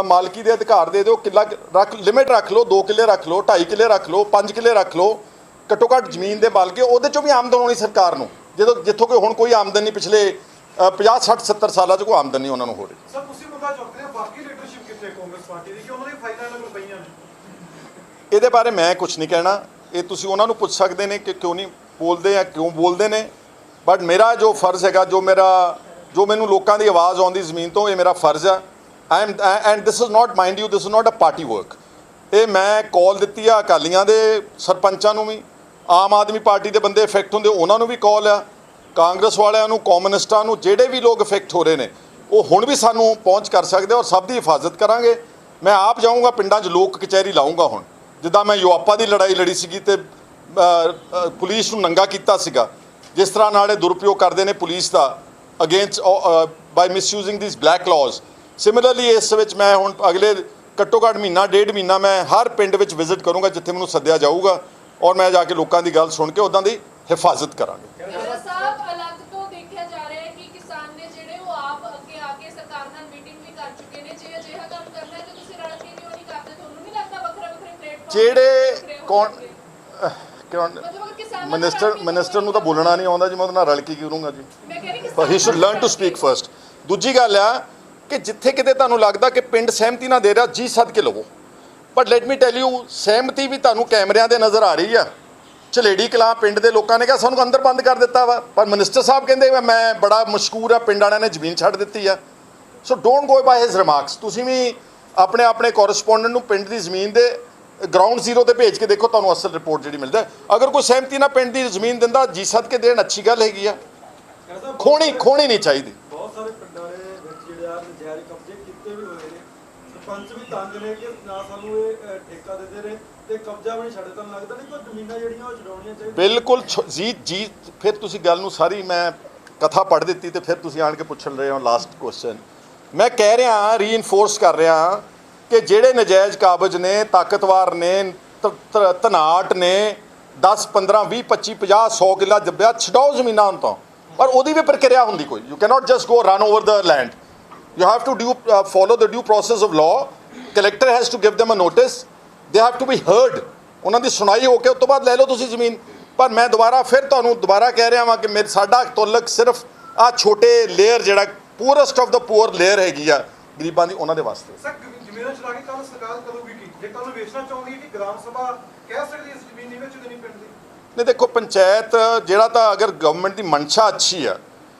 ਮਾਲਕੀ ਦੇ ਅਧਿਕਾਰ ਦੇ ਦਿਓ। ਕਿੱਲਾ ਲਿਮਿਟ ਰੱਖ ਲਓ, 2 ਕਿੱਲੇ ਰੱਖ ਲਓ, 2.5 ਕਿੱਲੇ ਰੱਖ ਲਓ, 5 ਕਿੱਲੇ ਰੱਖ ਲਓ, ਘੱਟੋ ਘੱਟ ਜ਼ਮੀਨ ਦੇ ਮਾਲਕ, ਉਹਦੇ 'ਚੋਂ ਵੀ ਆਮਦਨ ਹੋਣੀ ਸਰਕਾਰ ਨੂੰ, ਜਿੱਥੋਂ ਕੋਈ ਹੁਣ ਕੋਈ ਆਮਦਨ ਨਹੀਂ, ਪਿਛਲੇ 50 60 70 ਸਾਲਾਂ 'ਚ ਕੋਈ ਆਮਦਨ ਨਹੀਂ ਉਹਨਾਂ ਨੂੰ ਹੋ ਰਹੀ। ਸਰ ਤੁਸੀਂ ਮੁੱਦਾ ਚੁੱਕਦੇ ਹੋ, ਬਾਕੀ ਲੀਡਰਸ਼ਿਪ ਕਿੱਥੇ ਕਾਂਗਰਸ ਪਾਰਟੀ ਦੀ, ਕਿ ਉਹਨਾਂ ਦੀ ਫਾਈਲਾਂ ਨਾਲ ਪਈਆਂ ਨੇ? ਇਹਦੇ ਬਾਰੇ ਮੈਂ ਕੁਝ ਨਹੀਂ ਕਹਿਣਾ, ਇਹ ਤੁਸੀਂ ਉਹਨਾਂ ਨੂੰ ਪੁੱਛ ਸਕਦੇ ਨੇ ਕਿ ਕਿਉਂ ਨਹੀਂ ਬੋਲਦੇ ਆ, ਕਿਉਂ ਬੋਲਦੇ ਨੇ। ਬਟ ਮੇਰਾ ਜੋ ਫਰਜ਼ ਹੈਗਾ, ਜੋ ਮੈਨੂੰ ਲੋਕਾਂ ਦੀ ਆਵਾਜ਼ ਆਉਂਦੀ ਜ਼ਮੀਨ ਤੋਂ, ਇਹ ਮੇਰਾ ਫਰਜ਼ ਆ। And this is not, mind you, this is not a party work. ਇਹ ਮੈਂ ਕਾਲ ਦਿੱਤੀ ਆ ਅਕਾਲੀਆਂ ਦੇ ਸਰਪੰਚਾਂ ਨੂੰ ਵੀ, ਆਮ ਆਦਮੀ ਪਾਰਟੀ ਦੇ ਬੰਦੇ ਇਫੈਕਟ ਹੁੰਦੇ ਉਹਨਾਂ ਨੂੰ ਵੀ ਕਾਲ ਆ, ਕਾਂਗਰਸ ਵਾਲਿਆਂ ਨੂੰ, ਕਮਿਊਨਿਸਟਾਂ ਨੂੰ, ਜਿਹੜੇ ਵੀ ਲੋਕ ਇਫੈਕਟ ਹੋ ਰਹੇ ਨੇ ਉਹ ਹੁਣ ਵੀ ਸਾਨੂੰ ਪਹੁੰਚ ਕਰ ਸਕਦੇ ਔਰ ਸਭ ਦੀ ਹਿਫਾਜ਼ਤ ਕਰਾਂਗੇ। ਮੈਂ ਆਪ ਜਾਊਂਗਾ ਪਿੰਡਾਂ 'ਚ, ਲੋਕ ਕਚਹਿਰੀ ਲਾਊਂਗਾ। ਹੁਣ ਜਿੱਦਾਂ ਮੈਂ ਯੂਆਪਾ ਦੀ ਲੜਾਈ ਲੜੀ ਸੀਗੀ ਤੇ ਪੁਲਿਸ ਨੂੰ ਨੰਗਾ ਕੀਤਾ ਸੀਗਾ, ਜਿਸ ਤਰ੍ਹਾਂ ਨਾਲ ਇਹ ਦੁਰਉਪਯੋਗ ਕਰਦੇ ਨੇ ਪੁਲਿਸ ਦਾ against by misusing these black laws. Similarly ਇਸ ਵਿੱਚ ਮੈਂ ਹੁਣ ਅਗਲੇ ਘੱਟੋ ਘੱਟ ਮਹੀਨਾ, 1.5 ਮਹੀਨਾ ਮੈਂ ਹਰ ਪਿੰਡ ਵਿੱਚ ਵਿਜ਼ਿਟ ਕਰੂੰਗਾ ਜਿੱਥੇ ਮੈਨੂੰ ਸੱਦਿਆ ਜਾਊਗਾ, ਔਰ ਮੈਂ ਜਾ ਕੇ ਲੋਕਾਂ ਦੀ ਗੱਲ ਸੁਣ ਕੇ ਉੱਦਾਂ ਦੀ ਹਿਫਾਜ਼ਤ ਕਰਾਂਗੇ। ਸਾਹਿਬ ਅਲੱਗ ਤੋਂ ਦੇਖਿਆ ਜਾ ਰਿਹਾ ਹੈ ਕਿ ਕਿਸਾਨ ਨੇ ਜਿਹੜੇ ਉਹ ਆਪ ਅੱਗੇ ਆ ਕੇ ਸਰਕਾਰ ਨਾਲ ਮੀਟਿੰਗ ਵੀ ਕਰ ਚੁੱਕੇ ਸਕਦੇ ਨੇ ਜੇ ਅਜਿਹਾ ਕੰਮ ਕਰਨਾ ਹੈ ਤਾਂ ਤੁਸੀਂ ਰਲ ਕੇ ਕਿਉਂ ਨਹੀਂ ਕਰਦੇ? ਤੁਹਾਨੂੰ ਨਹੀਂ ਲੱਗਦਾ ਵੱਖਰੇ ਵੱਖਰੇ ਪਲੇਟਫਾਰਮ ਜਿਹੜੇ ਕੌਣ ਕਿਉਂ ਮਤਲਬ ਅਗਰ ਕਿਸਾਨਾਂ ਮਿਨਿਸਟਰ ਨੂੰ ਤਾਂ ਬੋਲਣਾ ਨਹੀਂ ਆਉਂਦਾ ਜੀ, ਮੈਂ ਉਹਦੇ ਨਾਲ ਰਲ ਕੇ ਕੀ ਕਰੂੰਗਾ ਜੀ। ਮੈਂ ਕਹਿ ਰਹੀ ਪਰ he should learn to speak first. ਦੂਜੀ ਗੱਲ ਆ ਕਿ ਜਿੱਥੇ ਕਿਤੇ ਤੁਹਾਨੂੰ ਲੱਗਦਾ ਕਿ ਪਿੰਡ ਸਹਿਮਤੀ ਨਾ ਦੇ ਰਿਹਾ, ਜੀ ਸੱਦ ਕੇ ਲਵੋ। But let me tell you, ਸਹਿਮਤੀ ਵੀ ਤੁਹਾਨੂੰ ਕੈਮਰਿਆਂ ਦੇ ਨਜ਼ਰ ਆ ਰਹੀ ਆ। ਝਲੇੜੀ ਕਲਾਂ ਪਿੰਡ ਦੇ ਲੋਕਾਂ ਨੇ ਕਿਹਾ ਸਾਨੂੰ ਅੰਦਰ ਬੰਦ ਕਰ ਦਿੱਤਾ ਵਾ, ਪਰ ਮਿਨਿਸਟਰ ਸਾਹਿਬ ਕਹਿੰਦੇ ਮੈਂ ਬੜਾ ਮਸ਼ਕੂਰ ਆ, ਪਿੰਡ ਵਾਲਿਆਂ ਨੇ ਜ਼ਮੀਨ ਛੱਡ ਦਿੱਤੀ ਆ। So don't go by his remarks. ਤੁਸੀਂ ਵੀ ਆਪਣੇ ਆਪਣੇ ਕੋਰਸਪੋਂਡੈਂਟ ਨੂੰ ਪਿੰਡ ਦੀ ਜ਼ਮੀਨ ਦੇ ਗਰਾਊਂਡ ਜ਼ੀਰੋ ਤੇ ਭੇਜ ਕੇ ਦੇਖੋ, ਤੁਹਾਨੂੰ ਅਸਲ ਰਿਪੋਰਟ ਜਿਹੜੀ ਮਿਲਦਾ। ਅਗਰ ਕੋਈ ਸਹਿਮਤੀ ਨਾਲ ਪਿੰਡ ਦੀ ਜ਼ਮੀਨ ਦਿੰਦਾ, ਜੀ ਸੱਦ ਕੇ ਦੇਣ, ਅੱਛੀ ਗੱਲ ਹੈਗੀ ਆ। ਖੋਣੀ ਨਹੀਂ ਚਾਹੀਦੀ। ਬਹੁਤ ਸਾਰੇ ਪਿੰਡਾਂ ਦੇ ਵਿੱਚ ਜਿਹੜੇ ਆ ਨਜਾਇਜ਼ ਕਬਜ਼ੇ ਕੀਤੇ ਵੀ ਹੋਏ ਨੇ, ਸਰਪੰਚ ਵੀ ਤੰਗ ਨੇ ਕਿ ਨਾ ਸਾਨੂੰ ਇਹ ਠੇਕਾ ਦਿੰਦੇ ਨੇ ਤੇ ਕਬਜ਼ਾ ਵੀ ਨਹੀਂ ਛੱਡਦੇ। ਤੁਹਾਨੂੰ ਲੱਗਦਾ ਨਹੀਂ ਕੋਈ ਜ਼ਮੀਨਾਂ ਜਿਹੜੀਆਂ ਉਹ ਛਡਾਉਣੀਆਂ ਚਾਹੀਦੀਆਂ? ਬਿਲਕੁਲ ਜੀ। ਫਿਰ ਤੁਸੀਂ ਗੱਲ ਨੂੰ ਸਾਰੀ ਮੈਂ ਕਥਾ ਪੜ੍ਹ ਦਿੱਤੀ ਤੇ ਫਿਰ ਤੁਸੀਂ ਆਣ ਕੇ ਪੁੱਛ ਰਹੇ ਹੋ ਲਾਸਟ ਕੁਐਸਚਨ। ਮੈਂ ਕਹਿ ਰਿਹਾ, ਰੀਇਨਫੋਰਸ ਕਰ ਰਿਹਾ ਕਿ ਜਿਹੜੇ ਨਜਾਇਜ਼ ਕਾਬਜ਼ ਨੇ, ਤਾਕਤਵਰ ਨੇ, ਧਨਾਟ ਨੇ, 10 15 20 25 50 100 ਕਿੱਲਾ ਜੱਬਿਆ, ਛਡਾਓ ਜ਼ਮੀਨਾਂ ਹੁਣ ਤੋਂ। ਪਰ ਉਹਦੀ ਵੀ ਪ੍ਰਕਿਰਿਆ ਹੁੰਦੀ ਕੋਈ। You cannot just go run over the land. You have to follow the due process of law. Collector has to give them a notice. They have to be heard. ਉਹਨਾਂ ਦੀ ਸੁਣਾਈ ਹੋ ਕੇ ਉਸ ਤੋਂ ਬਾਅਦ ਲੈ ਲਓ ਤੁਸੀਂ ਜ਼ਮੀਨ। ਪਰ ਮੈਂ ਫਿਰ ਤੁਹਾਨੂੰ ਦੁਬਾਰਾ ਕਹਿ ਰਿਹਾ ਵਾਂ ਕਿ ਸਾਡਾ ਤੁਲਕ ਸਿਰਫ ਆ ਛੋਟੇ ਲੇਅਰ, ਜਿਹੜਾ ਪੂਰੈਸਟ ਆਫ ਦਾ ਪੂਅਰ ਲੇਅਰ ਹੈਗੀ ਆ ਗਰੀਬਾਂ ਦੀ, ਉਹਨਾਂ ਦੇ ਵਾਸਤੇ। ਸਰ ਜ਼ਮੀਨਾਂ ਛਡਾ ਕੇ ਕੱਲ ਸਰਕਾਰ ਕਰੂਗੀ ਕੀ? ਜੇ ਕੱਲ ਨੂੰ ਵੇਚਣਾ ਚਾਹੁੰਦੀ ਹੈ ਕਿ ਗ੍ਰਾਮ ਸਭਾ ਕਹਿ ਸਕਦੀ ਇਸ ਜ਼ਮੀਨ ਨਹੀਂ ਵੇਚਣੀ ਪਿੰਡ ਦੀ? ਨਹੀਂ ਦੇਖੋ, ਪੰਚਾਇਤ ਜਿਹੜਾ ਤਾਂ ਅਗਰ ਗਵਰਨਮੈਂਟ ਦੀ ਮਨਸ਼ਾ ਅੱਛੀ ਆ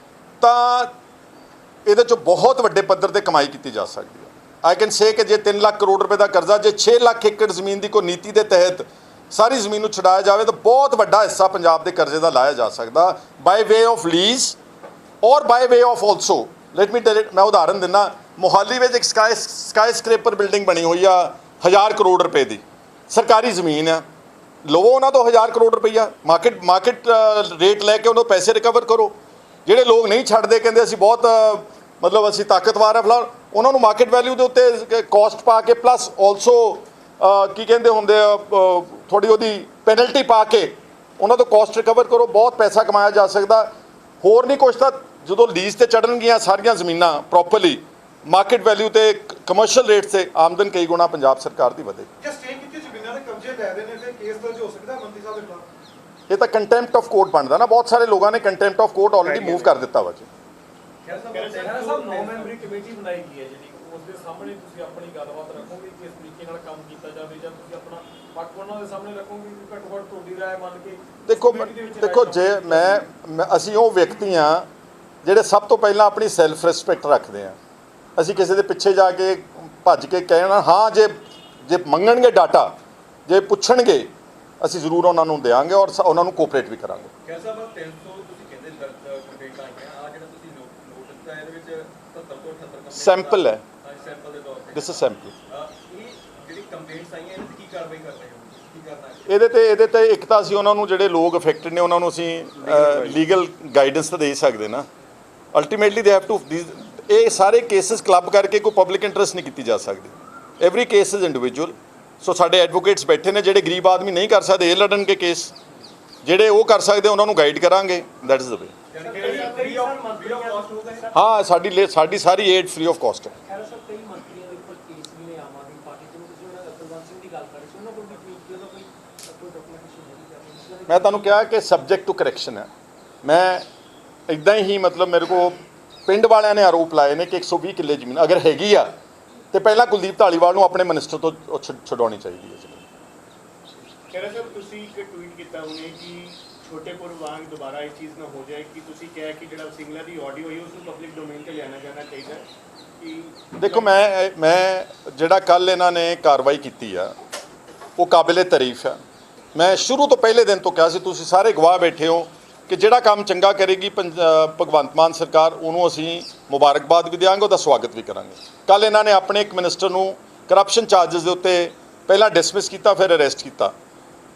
ਤਾਂ ਇਹਦੇ 'ਚੋਂ ਬਹੁਤ ਵੱਡੇ ਪੱਧਰ ਤੇ ਕਮਾਈ ਕੀਤੀ ਜਾ ਸਕਦੀ ਹੈ। ਆਈ ਕੈਨ ਸੇ ਕਿ ਜੇ 3 ਲੱਖ ਕਰੋੜ ਰੁਪਏ ਦਾ ਕਰਜ਼ਾ, ਜੇ 6 ਲੱਖ ਏਕੜ ਜ਼ਮੀਨ ਦੀ ਕੋਈ ਨੀਤੀ ਦੇ ਤਹਿਤ ਸਾਰੀ ਜ਼ਮੀਨ ਨੂੰ ਛਡਾਇਆ ਜਾਵੇ ਤਾਂ ਬਹੁਤ ਵੱਡਾ ਹਿੱਸਾ ਪੰਜਾਬ ਦੇ ਕਰਜ਼ੇ ਦਾ ਲਾਇਆ ਜਾ ਸਕਦਾ, ਬਾਈ way of lease or by way of also. Let me tell, ਮੈਂ ਉਦਾਹਰਨ ਦਿੰਦਾ, ਮੋਹਾਲੀ ਵਿੱਚ ਇੱਕ ਸਕਾਈ ਸਕ੍ਰੇਪਰ ਬਿਲਡਿੰਗ ਬਣੀ ਹੋਈ ਆ 1000 ਕਰੋੜ ਰੁਪਏ ਦੀ, ਸਰਕਾਰੀ ਜ਼ਮੀਨ ਆ। ਲਵੋ ਉਹਨਾਂ ਤੋਂ 1000 ਕਰੋੜ ਰੁਪਈਆ, ਮਾਰਕੀਟ ਰੇਟ ਲੈ ਕੇ ਉਹਨਾਂ ਤੋਂ ਪੈਸੇ ਰਿਕਵਰ ਕਰੋ। ਜਿਹੜੇ ਲੋਕ ਨਹੀਂ ਛੱਡਦੇ, ਕਹਿੰਦੇ ਅਸੀਂ ਬਹੁਤ ਮਤਲਬ ਅਸੀਂ ਤਾਕਤਵਰ ਆ ਫਲਾਣ, ਉਹਨਾਂ ਨੂੰ ਮਾਰਕੀਟ ਵੈਲਿਊ ਦੇ ਉੱਤੇ ਕੋਸਟ ਪਾ ਕੇ ਪਲੱਸ ਆਲਸੋ ਕੀ ਕਹਿੰਦੇ ਹੁੰਦੇ ਆ, ਥੋੜੀ ਉਹਦੀ ਪੈਨਲਟੀ ਪਾ ਕੇ ਉਹਨਾਂ ਤੋਂ ਕੋਸਟ ਰਿਕਵਰ ਕਰੋ। ਬਹੁਤ ਪੈਸਾ ਕਮਾਇਆ ਜਾ ਸਕਦਾ। ਹੋਰ ਨਹੀਂ ਕੁਛ ਤਾਂ ਜਦੋਂ ਲੀਜ਼ ਤੇ ਚੜਨਗੀਆਂ ਸਾਰੀਆਂ ਜ਼ਮੀਨਾਂ ਪ੍ਰੋਪਰਲੀ ਮਾਰਕੀਟ ਵੈਲਿਊ ਤੇ ਕਮਰਸ਼ੀਅਲ ਰੇਟ ਤੇ, ਆਮਦਨ ਕਈ ਗੁਣਾ ਪੰਜਾਬ ਸਰਕਾਰ ਦੀ ਵਧੇਗੀ। ਜੇ ਸਟੇ ਕੀਤੀ ਜ਼ਮੀਨਾਂ ਦੇ ਕਬਜ਼ੇ ਲੈ ਦੇ ਨੇ ਫਿਰ ਕੇਸ ਦਰਜ ਹੋ ਸਕਦਾ ਮੰਤਰੀ ਸਾਹਿਬ ਦੇ ਖਿਲਾਫ? ਇਹ ਤਾਂ ਕੰਟੈਂਪਟ ਆਫ ਕੋਰਟ ਬਣਦਾ ਨਾ। ਬਹੁਤ ਸਾਰੇ ਲੋਕਾਂ ਨੇ contempt of court already move ਕਰ ਦਿੱਤਾ ਵਾ ਜੀ। ਖਹਿਰਾ ਸਾਹਿਬ 9 ਮੈਂਬਰੀ ਕਮੇਟੀ ਬਣਾਈ ਗਈ ਹੈ ਜਿਹੜੀ, ਉਸ ਦੇ ਸਾਹਮਣੇ ਤੁਸੀਂ ਆਪਣੀ ਗੱਲਬਾਤ ਰੱਖੋਗੇ ਕਿ ਇਸ ਤਰੀਕੇ ਨਾਲ ਕੰਮ ਕੀਤਾ ਜਾਵੇ, ਜਾਂ ਤੁਸੀਂ ਆਪਣਾ ਪੱਖ ਉਹਨਾਂ ਦੇ ਸਾਹਮਣੇ ਰੱਖੋਗੇ ਕਿ ਘੱਟੋ ਘੱਟ ਤੁਹਾਡੀ ਰਾਏ ਮੰਨ ਕੇ? ਦੇਖੋ ਜੇ ਅਸੀਂ ਉਹ ਵਿਅਕਤੀ ਆ ਜਿਹੜੇ ਸਭ ਤੋਂ ਪਹਿਲਾਂ ਆਪਣੀ ਸੈਲਫ ਰਿਸਪੈਕਟ ਰੱਖਦੇ ਆ। ਅਸੀਂ ਕਿਸੇ ਦੇ ਪਿੱਛੇ ਜਾ ਕੇ ਭੱਜ ਕੇ ਕਹਿਣਾ, ਹਾਂ ਜੇ ਮੰਗਣਗੇ ਡਾਟਾ, ਜੇ ਪੁੱਛਣਗੇ, ਅਸੀਂ ਜ਼ਰੂਰ ਉਹਨਾਂ ਨੂੰ ਦੇਵਾਂਗੇ ਔਰ ਉਹਨਾਂ ਨੂੰ ਕੋਆਪਰੇਟ ਵੀ ਕਰਾਂਗੇ। ਕਹਿ ਸਾਹਿਬ 300 ਤੁਸੀਂ ਕਹਿੰਦੇ ਕੰਪਲੇਂਟਾਂ ਆਈਆਂ, ਆ ਜਿਹੜਾ ਤੁਸੀਂ ਨੋਟਿਸ ਦਿੱਤਾ ਇਹਦੇ ਵਿੱਚ 77 ਤੋਂ 78 ਕੰਪਲੇਂਟ ਸੈਂਪਲ ਹੈ, ਸੈਂਪਲ ਦੇ ਤੌਰ ਤੇ। This is sample. ਇਹ ਜਿਹੜੀ ਕੰਪਲੇਂਟਸ ਆਈਆਂ ਇਹਨਾਂ ਤੇ ਕੀ ਕਾਰਵਾਈ ਕਰ ਰਹੇ ਹੋ, ਕੀ ਕਰਨਾ ਹੈ? ਇਹਦੇ ਤੇ ਇੱਕ ਤਾਂ ਅਸੀਂ ਉਹਨਾਂ ਨੂੰ, ਜਿਹੜੇ ਲੋਕ ਅਫੈਕਟਡ ਨੇ, ਉਹਨਾਂ ਨੂੰ ਅਸੀਂ ਲੀਗਲ ਗਾਈਡੈਂਸ ਤਾਂ ਦੇ ਸਕਦੇ ਨਾ। ਅਲਟੀਮੇਟਲੀ ਦੇ ਹੈਵ ਟੂ, ਇਹ ਸਾਰੇ ਕੇਸਿਸ ਕਲੱਬ ਕਰਕੇ ਕੋਈ ਪਬਲਿਕ ਇੰਟਰਸਟ ਨਹੀਂ ਕੀਤੀ ਜਾ ਸਕਦੀ। Every case is individual. So ਸਾਡੇ ਐਡਵੋਕੇਟਸ ਬੈਠੇ ਨੇ, ਜਿਹੜੇ ਗਰੀਬ ਆਦਮੀ ਨਹੀਂ ਕਰ ਸਕਦੇ ਇਹ ਲੜਨਗੇ ਕੇਸ, ਜਿਹੜੇ ਉਹ ਕਰ ਸਕਦੇ ਉਹਨਾਂ ਨੂੰ ਗਾਈਡ ਕਰਾਂਗੇ। ਦੈਟ ਇਜ਼ ਦ ਵੇ। ਹਾਂ, ਸਾਡੀ ਸਾਰੀ ਏਡ ਫ੍ਰੀ ਆਫ ਕਾਸਟ ਹੈ। ਖਹਿਰਾ ਸਾਹਿਬ, ਕਈ ਮੰਤਰੀਆਂ ਦੇ ਉੱਪਰ ਕੇਸ ਵੀ ਨੇ ਆਮ ਆਦਮੀ ਪਾਰਟੀ ਤੋਂ, ਤੁਸੀਂ ਉਹਨਾਂ ਕੁਲਵੰਤ ਸਿੰਘ ਦੀ ਗੱਲ ਕਰ ਰਹੇ ਸੀ, ਉਹਨਾਂ ਕੋਲ ਵੀ ਕੋਈ ਡਾਕੂਮੈਂਟੇਸ਼ਨ ਨਹੀਂ? ਮੈਂ ਤੁਹਾਨੂੰ ਕਿਹਾ ਕਿ ਸਬਜੈਕਟ ਟੂ ਕਰੈਕਸ਼ਨ ਹੈ। ਮੈਂ ਇੱਦਾਂ ਹੀ ਮਤਲਬ ਮੇਰੇ ਕੋਲ ਪਿੰਡ ਵਾਲਿਆਂ ਨੇ ਆਰੋਪ ਲਾਏ ਨੇ ਕਿ 120 ਕਿੱਲੇ ਜ਼ਮੀਨ ਅਗਰ ਹੈਗੀ ਆ ਤੇ ਪਹਿਲਾਂ ਕੁਲਦੀਪ ਧਾਲੀਵਾਲ ਨੂੰ ਆਪਣੇ ਮਿਨਿਸਟਰ ਤੋਂ ਛਡਾਉਣੀ ਚਾਹੀਦੀ ਹੈ ਜ਼ਮੀਨ। ਖਹਿਰਾ ਸਾਹਿਬ, ਤੁਸੀਂ ਇੱਕ ਟਵੀਟ ਕੀਤਾ ਉਹਨੇ ਕਿ ਛੋਟੇਪੁਰ ਵਾਂਗ ਦੁਬਾਰਾ ਇਹ ਚੀਜ਼ ਨਾ ਹੋ ਜਾਏ, ਕਿ ਤੁਸੀਂ ਕਿਹਾ ਕਿ ਜਿਹੜਾ ਸਿੰਗਲਾ ਦੀ ਆਡੀਓ ਹੋਈ ਉਸ ਨੂੰ ਪਬਲਿਕ ਡੋਮੇਨ ਤੇ ਲਿਆਣਾ ਜਾਣਾ ਚਾਹੀਦਾ ਕਿ ਦੇਖੋ, ਮੈਂ ਜਿਹੜਾ ਕੱਲ ਇਹਨਾਂ ਨੇ ਕਾਰਵਾਈ ਕੀਤੀ ਆ ਉਹ ਕਾਬਿਲੇ ਤਾਰੀਫ ਆ। ਮੈਂ ਸ਼ੁਰੂ ਤੋਂ ਪਹਿਲੇ ਦਿਨ ਤੋਂ ਕਿਹਾ ਸੀ, ਤੁਸੀਂ ਸਾਰੇ ਗਵਾਹ ਬੈਠੇ ਹੋ ਕਿ ਜਿਹੜਾ ਕੰਮ ਚੰਗਾ ਕਰੇਗੀ ਭਗਵੰਤ ਮਾਨ ਸਰਕਾਰ, ਉਹਨੂੰ ਅਸੀਂ ਮੁਬਾਰਕਬਾਦ ਵੀ ਦਿਆਂਗੇ, ਉਹਦਾ ਸਵਾਗਤ ਵੀ ਕਰਾਂਗੇ। ਕੱਲ ਇਹਨਾਂ ਨੇ ਆਪਣੇ ਇੱਕ ਮਿਨਿਸਟਰ ਨੂੰ ਕਰਪਸ਼ਨ ਚਾਰਜਸ ਦੇ ਉੱਤੇ ਪਹਿਲਾਂ ਡਿਸਮਿਸ ਕੀਤਾ, ਫਿਰ ਅਰੈਸਟ ਕੀਤਾ।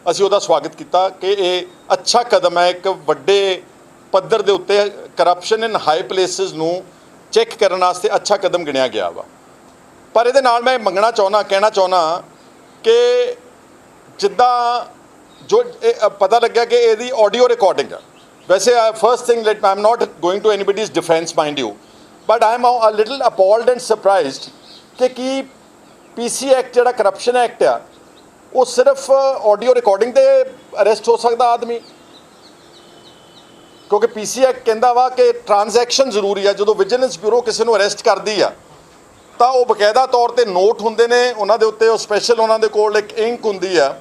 ਅਸੀਂ ਉਹਦਾ ਸਵਾਗਤ ਕੀਤਾ ਕਿ ਇਹ ਅੱਛਾ ਕਦਮ ਹੈ। ਇੱਕ ਵੱਡੇ ਪੱਧਰ ਦੇ ਉੱਤੇ ਕਰਪਸ਼ਨ ਇਨ ਹਾਈ ਪਲੇਸਿਸ ਨੂੰ ਚੈੱਕ ਕਰਨ ਵਾਸਤੇ ਅੱਛਾ ਕਦਮ ਗਿਣਿਆ ਗਿਆ ਵਾ। ਪਰ ਇਹਦੇ ਨਾਲ ਮੈਂ ਕਹਿਣਾ ਚਾਹੁੰਦਾ ਕਿ ਜਿੱਦਾਂ ਜੋ ਪਤਾ ਲੱਗਿਆ ਕਿ ਇਹਦੀ ਆਡੀਓ ਰਿਕਾਰਡਿੰਗ ਆ। ਵੈਸੇ first thing, I am not going to anybody's defence mind you, but I am a little appalled and surprised ਕਿ ਕੀ ਪੀਸੀ ਐਕਟ ਜਿਹੜਾ ਕਰਪਸ਼ਨ ਐਕਟ ਆ ਉਹ ਸਿਰਫ ਆਡੀਓ ਰਿਕਾਰਡਿੰਗ ਤੇ ਅਰੈਸਟ ਹੋ ਸਕਦਾ ਆਦਮੀ, ਕਿਉਂਕਿ ਪੀਸੀ ਐਕਟ ਕਹਿੰਦਾ ਵਾ ਕਿ ਟ੍ਰਾਂਜੈਕਸ਼ਨ ਜ਼ਰੂਰੀ ਆ। ਜਦੋਂ ਵਿਜੀਲੈਂਸ ਬਿਊਰੋ ਕਿਸੇ ਨੂੰ ਅਰੈਸਟ ਕਰਦੀ ਆ ਤਾਂ ਉਹ ਬਕਾਇਦਾ ਤੌਰ ਤੇ ਨੋਟ ਹੁੰਦੇ ਨੇ ਉਹਨਾਂ ਦੇ ਉੱਤੇ, ਉਹ ਸਪੈਸ਼ਲ ਉਹਨਾਂ ਦੇ ਕੋਲ ਇੱਕ ਇੰਕ ਹੁੰਦੀ ਆ,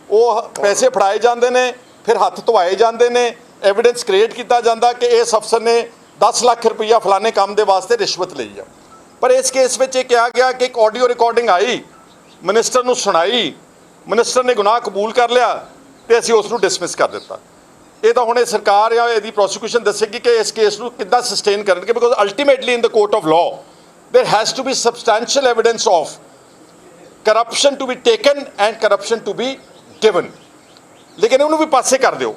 ਉਹ ਪੈਸੇ ਫੜਾਏ ਜਾਂਦੇ ਨੇ, ਫਿਰ ਹੱਥ ਧਵਾਏ ਜਾਂਦੇ ਨੇ, ਐਵੀਡੈਂਸ ਕ੍ਰੀਏਟ ਕੀਤਾ ਜਾਂਦਾ ਕਿ ਇਸ ਅਫਸਰ ਨੇ 10 ਲੱਖ ਰੁਪਈਆ ਫਲਾਣੇ ਕੰਮ ਦੇ ਵਾਸਤੇ ਰਿਸ਼ਵਤ ਲਈ ਆ। ਪਰ ਇਸ ਕੇਸ ਵਿੱਚ ਇਹ ਕਿਹਾ ਗਿਆ ਕਿ ਇੱਕ ਆਡੀਓ ਰਿਕਾਰਡਿੰਗ ਆਈ, ਮਿਨਿਸਟਰ ਨੂੰ ਸੁਣਾਈ, ਮਿਨਿਸਟਰ ਨੇ ਗੁਨਾਹ ਕਬੂਲ ਕਰ ਲਿਆ ਤੇ ਅਸੀਂ ਉਸ ਨੂੰ ਡਿਸਮਿਸ ਕਰ ਦਿੱਤਾ। ਇਹ ਤਾਂ ਹੁਣ ਇਹ ਸਰਕਾਰ ਜਾਂ ਇਹਦੀ ਪ੍ਰੋਸੀਕਿਊਸ਼ਨ ਦੱਸੇਗੀ ਕਿ ਇਸ ਕੇਸ ਨੂੰ ਕਿੱਦਾਂ ਸਸਟੇਨ ਕਰਨਗੇ, because ultimately in the court of law there has to be substantial evidence of corruption to be taken and corruption to be given। ਲੇਕਿਨ ਉਹਨੂੰ ਵੀ ਪਾਸੇ ਕਰ ਦਿਓ।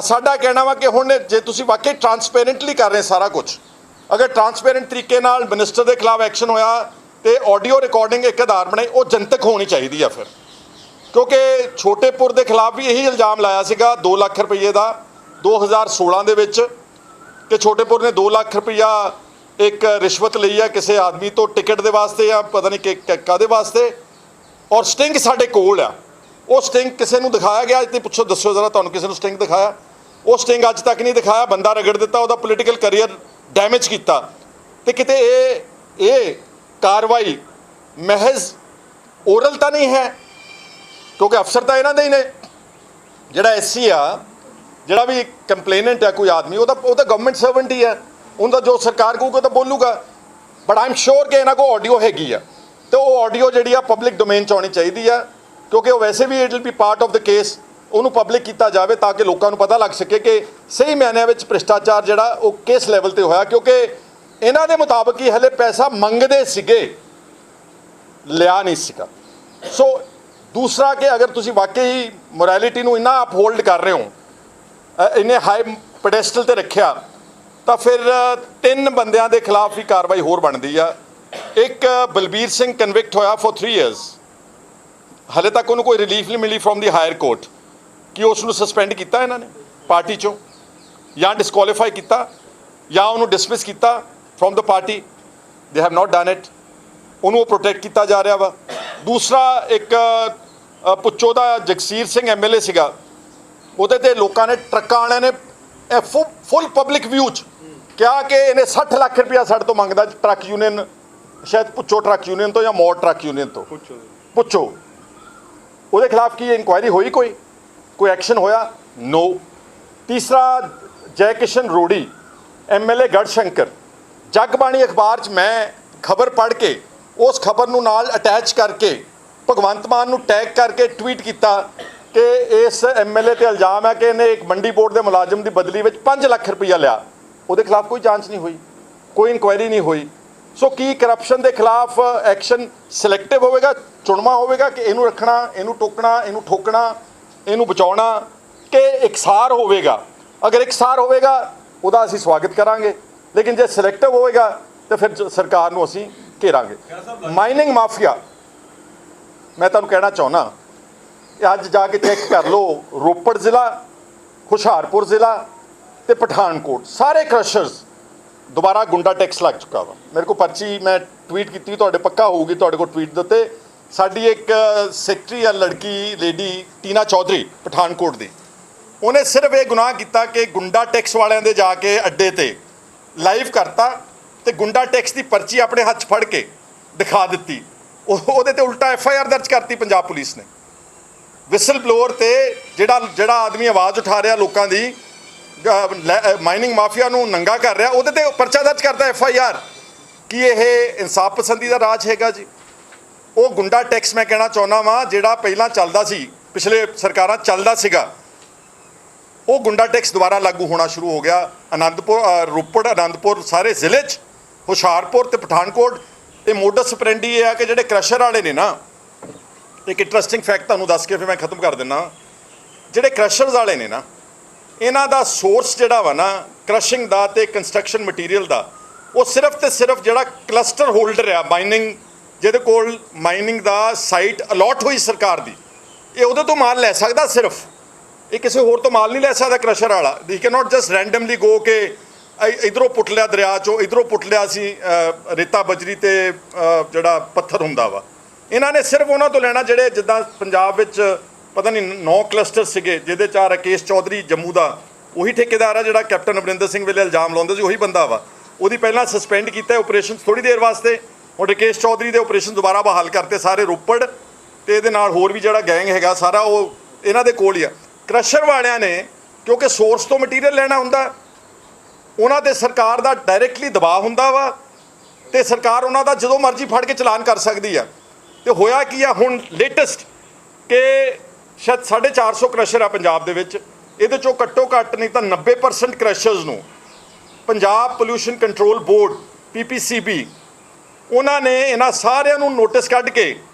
ਸਾਡਾ ਕਹਿਣਾ ਵਾ ਕਿ ਹੁਣ ਜੇ ਤੁਸੀਂ ਵਾਕਈ ਟਰਾਂਸਪੇਰੈਂਟਲੀ ਕਰ ਰਹੇ ਸਾਰਾ ਕੁਝ, ਅਗਰ ਟਰਾਂਸਪੇਰੈਂਟ ਤਰੀਕੇ ਨਾਲ ਮਿਨਿਸਟਰ ਦੇ ਖਿਲਾਫ ਐਕਸ਼ਨ ਹੋਇਆ ਤੇ ਆਡੀਓ ਰਿਕਾਰਡਿੰਗ ਇੱਕ ਆਧਾਰ ਬਣਾਈ, ਉਹ ਜਨਤਕ ਹੋਣੀ ਚਾਹੀਦੀ ਆ ਫਿਰ, ਕਿਉਂਕਿ ਛੋਟੇਪੁਰ ਦੇ ਖਿਲਾਫ ਵੀ ਇਹੀ ਇਲਜ਼ਾਮ ਲਾਇਆ ਸੀਗਾ 2 ਲੱਖ ਰੁਪਏ ਦਾ 2016 ਦੇ ਵਿੱਚ ਕਿ ਛੋਟੇਪੁਰ ਨੇ 2 ਲੱਖ ਰੁਪਈਆ ਇੱਕ ਰਿਸ਼ਵਤ ਲਈ ਆ ਕਿਸੇ ਆਦਮੀ ਤੋਂ ਟਿਕਟ ਦੇ ਵਾਸਤੇ ਜਾਂ ਪਤਾ ਨਹੀਂ ਕਿ ਕਾਹਦੇ ਵਾਸਤੇ, ਔਰ ਸਟਿੰਗ ਸਾਡੇ ਕੋਲ ਆ। ਉਹ ਸਟਿੰਗ ਕਿਸੇ ਨੂੰ ਦਿਖਾਇਆ ਗਿਆ? ਇੱਥੇ ਪੁੱਛੋ, ਦੱਸੋ ਜ਼ਰਾ ਤੁਹਾਨੂੰ ਕਿਸੇ ਨੂੰ ਸਟਿੰਗ ਦਿਖਾਇਆ? ਉਹ ਸਟਿੰਗ ਅੱਜ ਤੱਕ ਨਹੀਂ ਦਿਖਾਇਆ। ਬੰਦਾ ਰਗੜ ਦਿੱਤਾ, ਉਹਦਾ ਪੋਲੀਟੀਕਲ ਕਰੀਅਰ ਡੈਮੇਜ ਕੀਤਾ। ਤੇ ਕਿਤੇ ਇਹ ਕਾਰਵਾਈ ਮਹਿਜ਼ ਓਰਲ ਤਾਂ ਨਹੀਂ ਹੈ, ਕਿਉਂਕਿ ਅਫਸਰ ਤਾਂ ਇਹਨਾਂ ਦੇ ਹੀ ਨੇ। ਜਿਹੜਾ ਐਸਸੀ ਆ, ਜਿਹੜਾ ਵੀ ਕੰਪਲੇਨੈਂਟ ਹੈ ਕੋਈ ਆਦਮੀ, ਉਹ ਤਾਂ ਗਵਰਨਮੈਂਟ ਸਰਵੈਂਟ ਹੀ ਹੈ, ਉਹਦਾ ਜੋ ਸਰਕਾਰ ਕਹੂਗਾ ਤਾਂ ਬੋਲੂਗਾ। ਬਟ ਆਈ ਐਮ ਸ਼ੋਰ ਕਿ ਇਹਨਾਂ ਕੋਲ ਆਡੀਓ ਹੈਗੀ ਆ, ਤੇ ਉਹ ਆਡੀਓ ਜਿਹੜੀ ਆ ਪਬਲਿਕ ਡੋਮੇਨ 'ਚ ਆਉਣੀ ਚਾਹੀਦੀ ਆ, ਕਿਉਂਕਿ ਉਹ ਵੈਸੇ ਵੀ it will be part of the case. ਉਹਨੂੰ ਪਬਲਿਕ ਕੀਤਾ ਜਾਵੇ ਤਾਂ ਕਿ ਲੋਕਾਂ ਨੂੰ ਪਤਾ ਲੱਗ ਸਕੇ ਕਿ ਸਹੀ ਮਾਇਨਿਆਂ ਵਿੱਚ ਭ੍ਰਿਸ਼ਟਾਚਾਰ ਜਿਹੜਾ ਉਹ ਕਿਸ ਲੈਵਲ ਤੇ ਹੋਇਆ, ਕਿਉਂਕਿ ਇਹਨਾਂ ਦੇ ਮੁਤਾਬਕ ਹੀ ਹਲੇ ਪੈਸਾ ਮੰਗਦੇ ਸੀਗੇ, ਲਿਆ ਨਹੀਂ ਸੀਗਾ। ਸੋ ਦੂਸਰਾ ਕਿ ਅਗਰ ਤੁਸੀਂ ਵਾਕਈ ਮੋਰੈਲਿਟੀ ਨੂੰ ਇੰਨਾ ਅਪਹੋਲਡ ਕਰ ਰਹੇ ਹੋ, ਇੰਨੇ ਹਾਈ ਪੈਡੈਸਟਲ ਤੇ ਰੱਖਿਆ, ਤਾਂ ਫਿਰ 3 ਬੰਦਿਆਂ ਦੇ ਖਿਲਾਫ ਵੀ ਕਾਰਵਾਈ ਹੋਰ ਬਣਦੀ ਆ। ਇੱਕ ਬਲਬੀਰ ਸਿੰਘ ਕਨਵਿਕਟ ਹੋਇਆ ਫॉर 3 ਇਅਰਸ, ਹਲੇ ਤੱਕ ਉਹਨੂੰ ਕੋਈ ਰਿਲੀਫ ਨਹੀਂ ਮਿਲੀ ਫਰੋਮ ਦੀ ਹਾਇਰ ਕੋਰਟ। ਕਿ ਉਸ ਨੂੰ ਸਸਪੈਂਡ ਕੀਤਾ ਇਹਨਾਂ ਨੇ ਪਾਰਟੀ 'ਚੋਂ, ਜਾਂ ਡਿਸਕੁਆਲੀਫਾਈ ਕੀਤਾ, ਜਾਂ ਉਹਨੂੰ ਡਿਸਮਿਸ ਕੀਤਾ from the party? They have not done it. ਉਹਨੂੰ ਉਹ ਪ੍ਰੋਟੈਕਟ ਕੀਤਾ ਜਾ ਰਿਹਾ ਵਾ। ਦੂਸਰਾ ਇੱਕ ਪੁੱਚੋ ਦਾ ਜਗਸੀਰ ਸਿੰਘ MLA ਸੀਗਾ, ਉਹਦੇ ਤੇ ਲੋਕਾਂ ਨੇ, ਟਰੱਕਾਂ ਵਾਲਿਆਂ ਨੇ ਫੁੱਲ ਪਬਲਿਕ ਵਿਊ 'ਚ ਕਿਹਾ ਕਿ ਇਹਨੇ 60 ਲੱਖ ਰੁਪਇਆ ਸਾਡੇ ਤੋਂ ਮੰਗਦਾ, ਟਰੱਕ ਯੂਨੀਅਨ, ਸ਼ਾਇਦ ਪੁੱਚੋ ਟਰੱਕ ਯੂਨੀਅਨ ਤੋਂ ਜਾਂ ਮੋੜ ਟਰੱਕ ਯੂਨੀਅਨ ਤੋਂ, ਪੁੱਛੋ। ਉਹਦੇ ਖਿਲਾਫ ਕੀ ਇਨਕੁਆਇਰੀ ਹੋਈ? ਕੋਈ ਐਕਸ਼ਨ ਹੋਇਆ? ਨੋ। ਤੀਸਰਾ ਜੈ ਕਿਸ਼ਨ ਰੋੜੀ MLA ਗੜਸ਼ੰਕਰ, ਜਗਬਾਣੀ ਅਖਬਾਰ 'ਚ ਮੈਂ ਖਬਰ ਪੜ੍ਹ ਕੇ ਉਸ ਖਬਰ ਨੂੰ ਨਾਲ ਅਟੈਚ ਕਰਕੇ ਭਗਵੰਤ ਮਾਨ ਨੂੰ ਟੈਗ ਕਰਕੇ ਟਵੀਟ ਕੀਤਾ ਕਿ ਇਸ MLA ਤੇ ਇਲਜ਼ਾਮ ਹੈ ਕਿ ਇਹਨੇ ਇੱਕ ਮੰਡੀ ਬੋਰਡ ਦੇ ਮੁਲਾਜ਼ਮ ਦੀ ਬਦਲੀ ਵਿੱਚ 5 ਲੱਖ ਰੁਪਈਆ ਲਿਆ। ਉਹਦੇ ਖਿਲਾਫ ਕੋਈ ਜਾਂਚ ਨਹੀਂ ਹੋਈ, ਕੋਈ ਇਨਕੁਆਇਰੀ ਨਹੀਂ ਹੋਈ। ਸੋ ਕੀ ਕਰਪਸ਼ਨ ਦੇ ਖਿਲਾਫ ਐਕਸ਼ਨ ਸਿਲੈਕਟਿਵ ਹੋਵੇਗਾ, ਚੁਣਵਾ ਹੋਵੇਗਾ ਕਿ ਇਹਨੂੰ ਰੱਖਣਾ, ਇਹਨੂੰ ਟੋਕਣਾ, ਇਹਨੂੰ ਠੋਕਣਾ, ਇਹਨੂੰ ਬਚਾਉਣਾ, ਕਿ ਇਕਸਾਰ ਹੋਵੇਗਾ? ਅਗਰ ਇਕਸਾਰ ਹੋਵੇਗਾ ਉਹਦਾ ਅਸੀਂ ਸਵਾਗਤ ਕਰਾਂਗੇ, ਲੇਕਿਨ ਜੇ ਸਿਲੈਕਟਿਵ ਹੋਵੇਗਾ ਤਾਂ ਫਿਰ ਸਰਕਾਰ ਨੂੰ ਅਸੀਂ ਘੇਰਾਂਗੇ। ਮਾਈਨਿੰਗ ਮਾਫੀਆ, ਮੈਂ ਤੁਹਾਨੂੰ ਕਹਿਣਾ ਚਾਹੁੰਦਾ, ਅੱਜ ਜਾ ਕੇ ਚੈੱਕ ਕਰ ਲਓ, ਰੋਪੜ ਜ਼ਿਲ੍ਹਾ, ਹੁਸ਼ਿਆਰਪੁਰ ਜ਼ਿਲ੍ਹਾ ਤੇ ਪਠਾਨਕੋਟ, ਸਾਰੇ ਕ੍ਰਸ਼ਰਸ ਦੁਬਾਰਾ ਗੁੰਡਾ ਟੈਕਸ ਲੱਗ ਚੁੱਕਾ ਵਾ। ਮੇਰੇ ਕੋਲ ਪਰਚੀ ਮੈਂ ਟਵੀਟ ਕੀਤੀ, ਤੁਹਾਡੇ ਪੱਕਾ ਹੋਊਗੀ ਤੁਹਾਡੇ ਕੋਲ ਟਵੀਟ ਦੇ ਉੱਤੇ। ਸਾਡੀ ਇੱਕ ਸੈਕਟਰੀ ਆ ਲੜਕੀ, ਲੇਡੀ ਟੀਨਾ ਚੌਧਰੀ ਪਠਾਨਕੋਟ ਦੀ, ਉਹਨੇ ਸਿਰਫ ਇਹ ਗੁਨਾਹ ਕੀਤਾ ਕਿ ਗੁੰਡਾ ਟੈਕਸ ਵਾਲਿਆਂ ਦੇ ਜਾ ਕੇ ਅੱਡੇ ਤੇ ਲਾਈਵ ਕਰਤਾ ਤੇ ਗੁੰਡਾ ਟੈਕਸ ਦੀ ਪਰਚੀ ਆਪਣੇ ਹੱਥ 'ਚ ਫੜ ਕੇ ਦਿਖਾ ਦਿੱਤੀ। ਉਹਦੇ ਤੇ ਉਲਟਾ FIR ਦਰਜ ਕਰਤੀ ਪੰਜਾਬ ਪੁਲਿਸ ਨੇ। ਵਿਸਲ ਬਲੋਅਰ ਤੇ ਜਿਹੜਾ ਆਦਮੀ ਆਵਾਜ਼ ਉਠਾ ਰਿਹਾ ਲੋਕਾਂ ਦੀ, ਮਾਈਨਿੰਗ ਮਾਫੀਆ ਨੂੰ ਨੰਗਾ ਕਰ ਰਿਹਾ, ਉਹਦੇ ਤੇ ਪਰਚਾ ਦਰਜ ਕਰਦਾ FIR। ਕੀ ਇਹ ਇਨਸਾਫ ਪਸੰਦੀ ਦਾ ਰਾਜ ਹੈਗਾ ਜੀ? ਉਹ ਗੁੰਡਾ ਟੈਕਸ ਮੈਂ ਕਹਿਣਾ ਚਾਹੁੰਦਾ ਵਾਂ ਜਿਹੜਾ ਪਹਿਲਾਂ ਚੱਲਦਾ ਸੀ, ਪਿਛਲੇ ਸਰਕਾਰਾਂ ਚੱਲਦਾ ਸੀਗਾ, ਉਹ ਗੁੰਡਾ ਟੈਕਸ ਦੁਬਾਰਾ ਲਾਗੂ ਹੋਣਾ ਸ਼ੁਰੂ ਹੋ ਗਿਆ। ਆਨੰਦਪੁਰ, ਰੋਪੜ, ਆਨੰਦਪੁਰ ਸਾਰੇ ਜ਼ਿਲ੍ਹੇ 'ਚ, ਹੁਸ਼ਿਆਰਪੁਰ ਤੇ ਪਠਾਨਕੋਟ। ਇਹ ਮੋਡਸ ਆਪਰੈਂਡੀ ਇਹ ਆ ਕਿ ਜਿਹੜੇ ਕ੍ਰਸ਼ਰ ਵਾਲੇ ਨੇ ਨਾ, ਇੱਕ ਇੰਟਰਸਟਿੰਗ ਫੈਕਟ ਤੁਹਾਨੂੰ ਦੱਸ ਕੇ ਫਿਰ ਮੈਂ ਖਤਮ ਕਰ ਦਿੰਦਾ। ਜਿਹੜੇ ਕ੍ਰਸ਼ਰਸ ਵਾਲੇ ਨੇ ਨਾ, ਇਹਨਾਂ ਦਾ ਸੋਰਸ ਜਿਹੜਾ ਵਾ ਨਾ ਕ੍ਰਸ਼ਿੰਗ ਦਾ ਤੇ ਕੰਸਟਰਕਸ਼ਨ ਮਟੀਰੀਅਲ ਦਾ, ਉਹ ਸਿਰਫ ਤੇ ਸਿਰਫ ਜਿਹੜਾ ਕਲਸਟਰ ਹੋਲਡਰ ਆ ਮਾਈਨਿੰਗ, ਜਿਹਦੇ ਕੋਲ ਮਾਈਨਿੰਗ ਦਾ ਸਾਈਟ ਅਲਾਟ ਹੋਈ ਸਰਕਾਰ ਦੀ, ਇਹ ਉਹਦੇ ਤੋਂ ਮਾਲ ਲੈ ਸਕਦਾ ਸਿਰਫ। ਇਹ ਕਿਸੇ ਹੋਰ ਤੋਂ ਮਾਲ ਨਹੀਂ ਲੈ ਸਕਦਾ ਕ੍ਰਸ਼ਰ ਵਾਲਾ। ਦੀ ਕੈਨ ਨਾਟ ਜਸਟ ਰੈਂਡਮਲੀ ਗੋ ਕੇ ਇਧਰੋਂ ਪੁੱਟ ਲਿਆ ਦਰਿਆ 'ਚੋਂ, ਇਧਰੋਂ ਪੁੱਟ ਲਿਆ ਸੀ ਰੇਤਾ ਬਜਰੀ ਤੇ ਜਿਹੜਾ ਪੱਥਰ ਹੁੰਦਾ ਵਾ। ਇਹਨਾਂ ਨੇ ਸਿਰਫ ਉਹਨਾਂ ਤੋਂ ਲੈਣਾ ਜਿਹੜੇ ਜਿੱਦਾਂ ਪੰਜਾਬ ਵਿੱਚ ਪਤਾ ਨਹੀਂ 9 ਕਲਸਟਰ ਸੀਗੇ, ਜਿਹਦੇ 'ਚ ਰਾਕੇਸ਼ ਚੌਧਰੀ ਜੰਮੂ ਦਾ ਉਹੀ ਠੇਕੇਦਾਰ ਆ ਜਿਹੜਾ ਕੈਪਟਨ ਅਮਰਿੰਦਰ ਸਿੰਘ ਵੇਲੇ ਇਲਜ਼ਾਮ ਲਾਉਂਦੇ ਸੀ, ਉਹੀ ਬੰਦਾ ਵਾ। ਉਹਦੀ ਪਹਿਲਾਂ ਸਸਪੈਂਡ ਕੀਤਾ ਆਪਰੇਸ਼ਨ ਥੋੜ੍ਹੀ ਦੇਰ ਵਾਸਤੇ, ਹੁਣ ਰਾਕੇਸ਼ ਚੌਧਰੀ ਦੇ ਆਪਰੇਸ਼ਨ ਦੁਬਾਰਾ ਬਹਾਲ ਕਰਤੇ ਸਾਰੇ ਰੋਪੜ, ਤੇ ਇਹਦੇ ਨਾਲ ਹੋਰ ਵੀ ਜਿਹੜਾ ਗੈਂਗ ਹੈਗਾ ਸਾਰਾ ਉਹ ਇਹਨਾਂ ਦੇ ਕੋਲ ਹੀ ਆ। ਕ੍ਰਸ਼ਰ ਵਾਲਿਆਂ ਨੇ ਕਿਉਂਕਿ ਸੋਰਸ ਤੋਂ ਮਟੀਰੀਅਲ ਲੈਣਾ ਹੁੰਦਾ, ਉਹਨਾਂ ਤੇ ਸਰਕਾਰ ਦਾ ਡਾਇਰੈਕਟਲੀ ਦਬਾਅ ਹੁੰਦਾ ਵਾ, ਤੇ ਸਰਕਾਰ ਉਹਨਾਂ ਦਾ ਜਦੋਂ ਮਰਜ਼ੀ ਫੜ ਕੇ ਚਲਾਨ ਕਰ ਸਕਦੀ ਆ। ਤੇ ਹੋਇਆ ਕੀ ਆ ਹੁਣ ਲੇਟੈਸਟ ਕਿ ਸ਼ਾਇਦ 450 ਕ੍ਰਸ਼ਰ ਆ ਪੰਜਾਬ ਦੇ ਵਿੱਚ, ਇਹਦੇ ਚੋਂ ਘੱਟੋ ਘੱਟ ਨਹੀਂ ਤਾਂ 90% ਕ੍ਰਸ਼ਰਸ ਨੂੰ Punjab pollution control board PPCB ਉਹਨਾਂ ਨੇ ਇਹਨਾਂ ਸਾਰਿਆਂ ਨੂੰ ਨੋਟਿਸ ਕੱਢ ਕੇ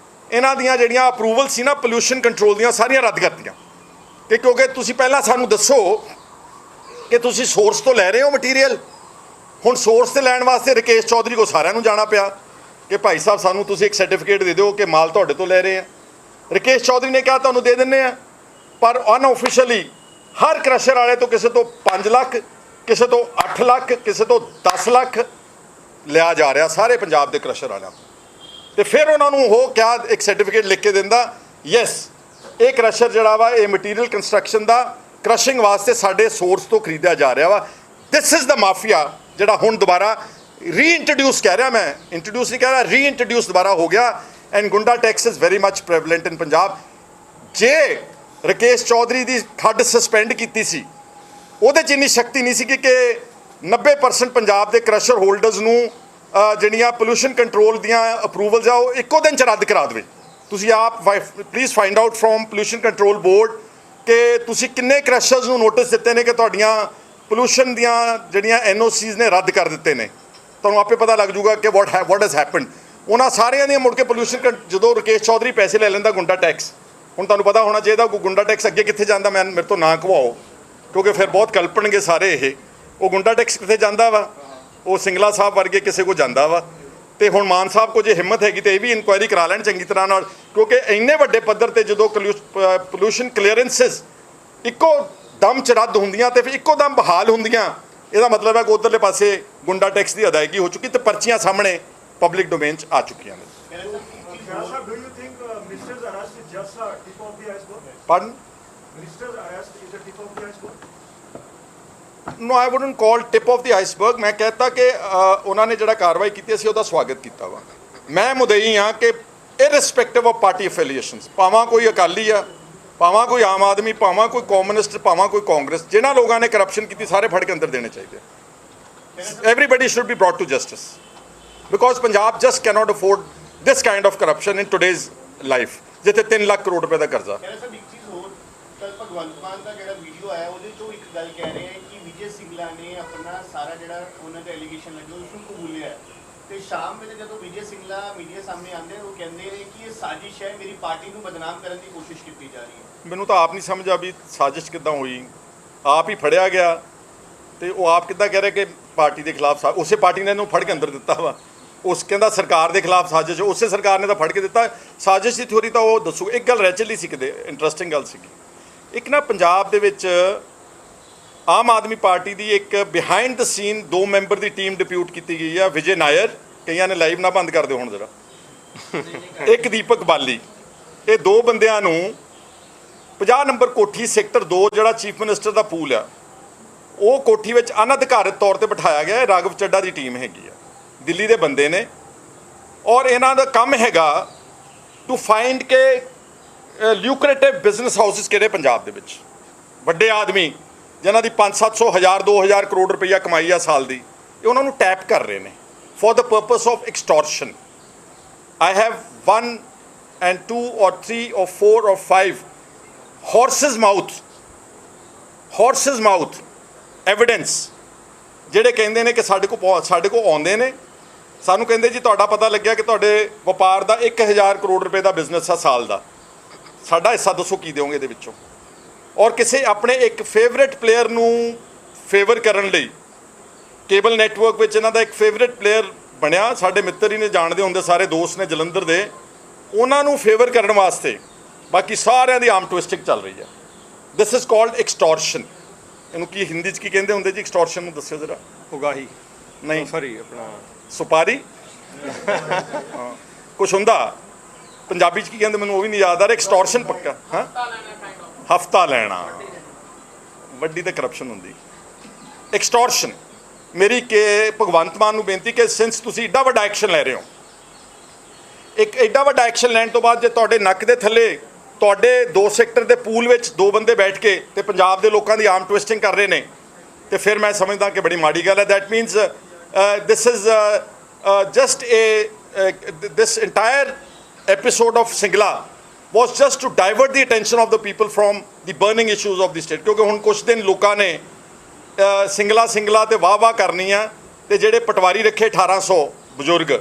ਇਹਨਾਂ ਦੀਆਂ ਜਿਹੜੀਆਂ ਅਪਰੂਵਲ ਸੀ ਨਾ ਪੋਲਿਊਸ਼ਨ ਕੰਟਰੋਲ ਦੀਆਂ ਸਾਰੀਆਂ ਰੱਦ ਕਰਤੀਆਂ। ਕਿ ਕਿਉਂਕਿ ਤੁਸੀਂ ਪਹਿਲਾਂ ਸਾਨੂੰ ਦੱਸੋ ਕਿ ਤੁਸੀਂ ਸੋਰਸ ਤੋਂ ਲੈ ਰਹੇ ਹੋ ਮਟੀਰੀਅਲ। ਹੁਣ ਸੋਰਸ ਤੇ ਲੈਣ ਵਾਸਤੇ ਰਾਕੇਸ਼ ਚੌਧਰੀ ਕੋ ਸਾਰਿਆਂ ਨੂੰ ਜਾਣਾ ਪਿਆ ਕਿ ਭਾਈ ਸਾਹਿਬ ਸਾਨੂੰ ਤੁਸੀਂ ਇੱਕ ਸਰਟੀਫਿਕੇਟ ਦੇ ਦਿਓ ਕਿ ਮਾਲ ਤੁਹਾਡੇ ਤੋਂ ਲੈ ਰਹੇ ਆ। ਰਾਕੇਸ਼ ਚੌਧਰੀ ਨੇ ਕਿਹਾ ਤੁਹਾਨੂੰ ਦੇ ਦਿੰਦੇ ਆ, ਪਰ ਅਨਆਫੀਸ਼ੀਅਲੀ ਹਰ ਕ੍ਰਸ਼ਰ ਵਾਲੇ ਤੋਂ ਕਿਸੇ ਤੋਂ 5 ਲੱਖ, ਕਿਸੇ ਤੋਂ 8 ਲੱਖ, ਕਿਸੇ ਤੋਂ 10 ਲੱਖ ਲਿਆ ਜਾ ਰਿਹਾ ਸਾਰੇ ਪੰਜਾਬ ਦੇ ਕ੍ਰਸ਼ਰ ਵਾਲਿਆਂ ਤੋਂ। ਤੇ ਫਿਰ ਉਹਨਾਂ ਨੂੰ ਉਹ ਕਿਆ ਇੱਕ ਸਰਟੀਫਿਕੇਟ ਲਿਖ ਕੇ ਦਿੰਦਾ, ਯੈਸ ਇਹ ਕ੍ਰਸ਼ਰ ਜਿਹੜਾ ਵਾ ਇਹ ਮਟੀਰੀਅਲ ਕੰਸਟਰਕਸ਼ਨ ਦਾ ਕ੍ਰਸ਼ਿੰਗ ਵਾਸਤੇ ਸਾਡੇ ਸੋਰਸ ਤੋਂ ਖਰੀਦਿਆ ਜਾ ਰਿਹਾ ਵਾ। ਦਿਸ ਇਜ਼ ਦਾ ਮਾਫੀਆ ਜਿਹੜਾ ਹੁਣ ਦੁਬਾਰਾ ਰੀਇੰਟਰੋਡਿਊਸ ਕਹਿ ਰਿਹਾ, ਮੈਂ ਇੰਟਰੋਡਿਊਸ ਨਹੀਂ ਕਹਿ ਰਿਹਾ, ਰੀਇੰਟਰੋਡਿਊਸ ਦੁਬਾਰਾ ਹੋ ਗਿਆ। And goonda tax is very much prevalent in Punjab. ਜੇ ਰਾਕੇਸ਼ ਚੌਧਰੀ ਦੀ ਖੱਡ ਸਸਪੈਂਡ ਕੀਤੀ ਸੀ, ਉਹਦੇ 'ਚ ਇੰਨੀ ਸ਼ਕਤੀ ਨਹੀਂ ਸੀ ਕਿ 90% ਪੰਜਾਬ ਦੇ ਕ੍ਰਸ਼ਰ ਹੋਲਡਰਸ ਨੂੰ ਜਿਹੜੀਆਂ ਪੋਲਿਊਸ਼ਨ ਕੰਟਰੋਲ ਦੀਆਂ ਅਪਰੂਵਲਸ ਆ ਉਹ ਇੱਕੋ ਦਿਨ 'ਚ ਰੱਦ ਕਰਾ ਦੇਵੇ। ਤੁਸੀਂ ਆਪ please find out from pollution control board ਕਿ ਤੁਸੀਂ ਕਿੰਨੇ ਕ੍ਰਸ਼ਰਸ ਨੂੰ ਨੋਟਿਸ ਦਿੱਤੇ ਨੇ ਕਿ ਤੁਹਾਡੀਆਂ ਪੋਲਿਊਸ਼ਨ ਦੀਆਂ ਜਿਹੜੀਆਂ NOCs ਨੇ ਰੱਦ ਕਰ ਦਿੱਤੇ ਨੇ। ਤੁਹਾਨੂੰ ਆਪੇ ਪਤਾ ਲੱਗ ਜੂਗਾ ਕਿ ਵਾਟ ਹੈਜ਼ ਹੈਪਨਡ। ਉਹਨਾਂ ਸਾਰਿਆਂ ਦੀਆਂ ਮੁੜ ਕੇ ਪੋਲਿਊਸ਼ਨ ਜਦੋਂ ਰਾਕੇਸ਼ ਚੌਧਰੀ ਪੈਸੇ ਲੈ ਲੈਂਦਾ ਗੁੰਡਾ ਟੈਕਸ, ਹੁਣ ਤੁਹਾਨੂੰ ਪਤਾ ਹੋਣਾ ਚਾਹੀਦਾ ਗੁੰਡਾ ਟੈਕਸ ਅੱਗੇ ਕਿੱਥੇ ਜਾਂਦਾ, ਮੇਰੇ ਤੋਂ ਨਾ ਕਵਾਓ ਕਿਉਂਕਿ ਫਿਰ ਬਹੁਤ ਕਲਪਣਗੇ ਸਾਰੇ। ਇਹ ਉਹ ਗੁੰਡਾ ਟੈਕਸ ਕਿੱਥੇ ਜਾਂਦਾ ਵਾ, ਉਹ ਸਿੰਗਲਾ ਸਾਹਿਬ ਵਰਗੇ ਕਿਸੇ ਕੋ ਜਾਂਦਾ ਵਾ। ਤੇ ਹੁਣ ਮਾਨ ਸਾਹਿਬ ਕੋ ਜੇ ਹਿੰਮਤ ਹੈਗੀ ਤੇ ਇਹ ਵੀ ਇਨਕੁਆਇਰੀ ਕਰਾ ਲੈਣ ਚੰਗੀ ਤਰ੍ਹਾਂ ਨਾਲ, ਕਿਉਂਕਿ ਇੰਨੇ ਵੱਡੇ ਪੱਧਰ ਤੇ ਜਦੋਂ ਪੋਲਿਊਸ਼ਨ ਕਲੀਅਰੈਂਸਿਸ ਇੱਕੋ ਦਮ 'ਚ ਰੱਦ ਹੁੰਦੀਆਂ ਤੇ ਫਿਰ ਇੱਕੋ ਦਮ ਬਹਾਲ ਹੁੰਦੀਆਂ, ਇਹਦਾ ਮਤਲਬ ਹੈ ਕਿ ਉੱਧਰਲੇ ਪਾਸੇ ਗੁੰਡਾ ਟੈਕਸ ਦੀ ਅਦਾਇਗੀ ਹੋ ਚੁੱਕੀ ਤੇ ਪਰਚੀਆਂ ਸਾਹਮਣੇ ਪਬਲਿਕ ਡੋਮੇਨ 'ਚ ਆ ਚੁੱਕੀਆਂ ਨੇ। Do you think minister's arrest is just a tip of the iceberg? Pardon? Minister's arrest is a tip of the iceberg? No, I wouldn't call tip of the iceberg. ਮੈਂ कहता कि ਉਹਨਾਂ ਨੇ ਜਿਹੜਾ ਕਾਰਵਾਈ ਕੀਤੀ ਅਸੀਂ ਉਹਦਾ ਸਵਾਗਤ ਕੀਤਾ ਵਾ। ਮੈਂ ਮੁਦਈ ਹਾਂ ਕਿ ਇਰਰਿਸਪੈਕਟਿਵ ਆਫ ਪਾਰਟੀ ਐਫੀਲੀਏਸ਼ਨਸ, ਭਾਵੇਂ ਕੋਈ ਅਕਾਲੀ ਆ, ਭਾਵੇਂ ਕੋਈ ਆਮ ਆਦਮੀ, ਭਾਵੇਂ ਕੋਈ ਕਮਿਊਨਿਸਟ, ਭਾਵੇਂ ਕੋਈ ਕਾਂਗਰਸ, ਜਿਨ੍ਹਾਂ ਲੋਕਾਂ ਨੇ ਕਰਪਸ਼ਨ ਕੀਤੀ ਸਾਰੇ ਫੜ ਕੇ ਅੰਦਰ ਦੇਣੇ ਚਾਹੀਦੇ। Everybody should be brought to justice because Punjab just cannot afford this kind of corruption in today's life, ਜਿੱਥੇ 3 ਲੱਖ ਕਰੋੜ ਰੁਪਏ ਦਾ ਕਰਜ਼ਾ। ਸਰ ਇੱਕ ਚੀਜ਼ ਹੋਰ, ਕੱਲ ਭਗਵੰਤ ਮਾਨ ਦਾ ਜਿਹੜਾ ਵੀਡੀਓ ਆਇਆ ਉਹਦੇ ਚੋਂ ਇੱਕ ਗੱਲ ਕਹਿ ਰਹੇ ਹੈ ਕਿ ਵਿਜੇ ਸਿੰਗਲਾ ਨੇ ਆਪਣਾ ਸਾਰਾ ਜਿਹੜਾ ਉਹਨਾਂ ਦਾ ਐਲੀਗੇਸ਼ਨ ਲੱਗੇ ਉਸ ਨੂੰ ਕਬੂਲਿਆ ਹੈ, ਤੇ ਸ਼ਾਮ ਵੇਲੇ ਜਦੋਂ ਵਿਜੇ ਸਿੰਗਲਾ ਮੀਡੀਆ ਸਾਹਮਣੇ ਆਉਂਦੇ ਉਹ ਕਹਿੰਦੇ ਨੇ ਕਿ ਇਹ ਸਾਜ਼ਿਸ਼ ਹੈ, ਮੇਰੀ ਪਾਰਟੀ ਨੂੰ ਬਦਨਾਮ ਕਰਨ ਦੀ ਕੋਸ਼ਿਸ਼ ਕੀਤੀ ਜਾ ਰਹੀ ਹੈ। ਮੈਨੂੰ ਤਾਂ ਆਪ ਨਹੀਂ ਸਮਝ ਆ ਵੀ ਸਾਜ਼ਿਸ਼ ਕਿੱਦਾਂ ਹੋਈ। ਆਪ ਹੀ ਫੜਿਆ ਗਿਆ ਤੇ ਉਹ ਆਪ ਕਿੱਦਾਂ ਕਹਿ ਰਿਹਾ ਕਿ ਪਾਰਟੀ ਦੇ ਖਿਲਾਫ, ਉਸੇ ਪਾਰਟੀ ਨੇ ਇਹਨੂੰ ਫੜ ਕੇ ਅੰਦਰ ਦਿੱਤਾ ਵਾ। ਉਸ ਕਹਿੰਦਾ ਸਰਕਾਰ ਦੇ ਖਿਲਾਫ ਸਾਜ਼ਿਸ਼, ਉਸੇ ਸਰਕਾਰ ਨੇ ਤਾਂ ਫੜ ਕੇ ਦਿੱਤਾ। ਸਾਜ਼ਿਸ਼ ਦੀ ਥਿਊਰੀ ਤਾਂ ਉਹ ਦੱਸੂ। ਇੱਕ ਗੱਲ ਰੈਚਲੀ ਸੀ ਕਿਤੇ ਇੰਟਰਸਟਿੰਗ ਗੱਲ ਸੀਗੀ, ਇੱਕ ਨਾ ਪੰਜਾਬ ਦੇ ਵਿੱਚ ਆਮ ਆਦਮੀ ਪਾਰਟੀ ਦੀ ਇੱਕ ਬਿਹਾਈਂਡ ਦ ਸੀਨ 2 ਮੈਂਬਰ ਦੀ ਟੀਮ ਡਿਪਿਊਟ ਕੀਤੀ ਗਈ ਆ। ਵਿਜੇ ਨਾਇਰ, ਕਈਆਂ ਨੇ ਲਾਈਵ ਨਾ ਬੰਦ ਕਰ ਦਿਓ ਹੁਣ ਜ਼ਰਾ, ਇੱਕ ਦੀਪਕ ਬਾਲੀ, ਇਹ 2 ਬੰਦਿਆਂ ਨੂੰ 50 ਨੰਬਰ ਕੋਠੀ ਸੈਕਟਰ 2 ਜਿਹੜਾ ਚੀਫ ਮਿਨਿਸਟਰ ਦਾ ਪੂਲ ਆ, ਉਹ ਕੋਠੀ ਵਿੱਚ ਅਨਅਧਿਕਾਰਤ ਤੌਰ ਤੇ ਬਿਠਾਇਆ ਗਿਆ। ਰਾਘਵ ਚੱਡਾ ਦੀ ਟੀਮ ਹੈਗੀ ਆ, ਦਿੱਲੀ ਦੇ ਬੰਦੇ ਨੇ, ਔਰ ਇਹਨਾਂ ਦਾ ਕੰਮ ਹੈਗਾ ਟੂ ਫਾਈਂਡ ਕਿ ਲਿਊਕਰੇਟਿਵ ਬਿਜ਼ਨਸ ਹਾਊਸਿਸ ਕਿਹੜੇ ਪੰਜਾਬ ਦੇ ਵਿੱਚ, ਵੱਡੇ ਆਦਮੀ ਜਿਨ੍ਹਾਂ ਦੀ 500-700 1000 2000 ਕਰੋੜ ਰੁਪਈਆ ਕਮਾਈ ਆ ਸਾਲ ਦੀ, ਇਹ ਉਹਨਾਂ ਨੂੰ ਟੈਪ ਕਰ ਰਹੇ ਨੇ for the purpose of extortion. I have 1 and 2 or 3 or 4 or 5 horse's mouth evidence ਜਿਹੜੇ ਕਹਿੰਦੇ ਨੇ ਕਿ ਸਾਡੇ ਕੋਲ ਆਉਂਦੇ ਨੇ, ਸਾਨੂੰ ਕਹਿੰਦੇ ਜੀ ਤੁਹਾਡਾ ਪਤਾ ਲੱਗਿਆ ਕਿ ਤੁਹਾਡੇ ਵਪਾਰ ਦਾ 1000 ਕਰੋੜ ਰੁਪਏ ਦਾ ਬਿਜ਼ਨਸ ਆ ਸਾਲ ਦਾ, ਸਾਡਾ ਹਿੱਸਾ ਦੱਸੋ ਕੀ ਦਿਓਗੇ ਇਹਦੇ ਵਿੱਚੋਂ। ਔਰ ਕਿਸੇ ਆਪਣੇ ਇੱਕ ਫੇਵਰੇਟ ਪਲੇਅਰ ਨੂੰ ਫੇਵਰ ਕਰਨ ਲਈ ਕੇਬਲ ਨੈਟਵਰਕ ਵਿੱਚ ਇਹਨਾਂ ਦਾ ਇੱਕ ਫੇਵਰੇਟ ਪਲੇਅਰ ਬਣਿਆ, ਸਾਡੇ ਮਿੱਤਰ ਹੀ ਨੇ, ਜਾਣਦੇ ਹੁੰਦੇ ਸਾਰੇ, ਦੋਸਤ ਨੇ ਜਲੰਧਰ ਦੇ, ਉਹਨਾਂ ਨੂੰ ਫੇਵਰ ਕਰਨ ਵਾਸਤੇ ਬਾਕੀ ਸਾਰਿਆਂ ਦੀ ਆਮ ਟਵਿਸਟਿੰਗ ਚੱਲ ਰਹੀ ਹੈ। This is called extortion. ਇਹਨੂੰ ਕੀ ਹਿੰਦੀ 'ਚ ਕੀ ਕਹਿੰਦੇ ਹੁੰਦੇ ਜੀ ਐਕਸਟੋਰਸ਼ਨ ਨੂੰ ਦੱਸਿਓ ਜ਼ਰਾ। ਉਗਾਹੀ ਨਹੀਂ ਸੌਰੀ ਆਪਣਾ ਸੁਪਾਰੀ ਹਾਂ ਕੁਛ ਹੁੰਦਾ ਪੰਜਾਬੀ 'ਚ ਕੀ ਕਹਿੰਦੇ ਮੈਨੂੰ ਉਹ ਵੀ ਨਹੀਂ ਯਾਦ ਆ ਰਿਹਾ। ਐਕਸਟੋਰਸ਼ਨ ਪੱਕਾ ਹਾਂ ਹਫਤਾ ਲੈਣਾ ਵੱਡੀ ਤਾਂ ਕਰਪਸ਼ਨ ਹੁੰਦੀ। ਐਕਸਟੋਰਸ਼ਨ ਮੇਰੀ ਕਿ ਭਗਵੰਤ ਮਾਨ ਨੂੰ ਬੇਨਤੀ ਕਿ ਸਿੰਸ ਤੁਸੀਂ ਏਡਾ ਵੱਡਾ ਐਕਸ਼ਨ ਲੈ ਰਹੇ ਹੋ, ਇੱਕ ਏਡਾ ਵੱਡਾ ਐਕਸ਼ਨ ਲੈਣ ਤੋਂ ਬਾਅਦ ਜੇ ਤੁਹਾਡੇ ਨੱਕ ਦੇ ਥੱਲੇ ਤੁਹਾਡੇ 2 ਸੈਕਟਰ ਦੇ ਪੂਲ ਵਿੱਚ 2 ਬੰਦੇ ਬੈਠ ਕੇ ਤੇ ਪੰਜਾਬ ਦੇ ਲੋਕਾਂ ਦੀ ਆਰਮ ਟਵਿਸਟਿੰਗ ਕਰ ਰਹੇ ਨੇ ਤੇ ਫਿਰ ਮੈਂ ਸਮਝਦਾ ਕਿ ਬੜੀ ਮਾੜੀ ਗੱਲ ਹੈ। That means this is just this entire episode of Singla was just to divert the attention of the people from the burning issues of the state, ਕਿਉਂਕਿ ਹੁਣ ਕੁਝ ਦਿਨ ਲੋਕਾਂ ਨੇ ਸਿੰਗਲਾ ਤੇ ਵਾਹ ਕਰਨੀ ਆ ਤੇ ਜਿਹੜੇ ਪਟਵਾਰੀ ਰੱਖੇ 1800 ਬਜ਼ੁਰਗ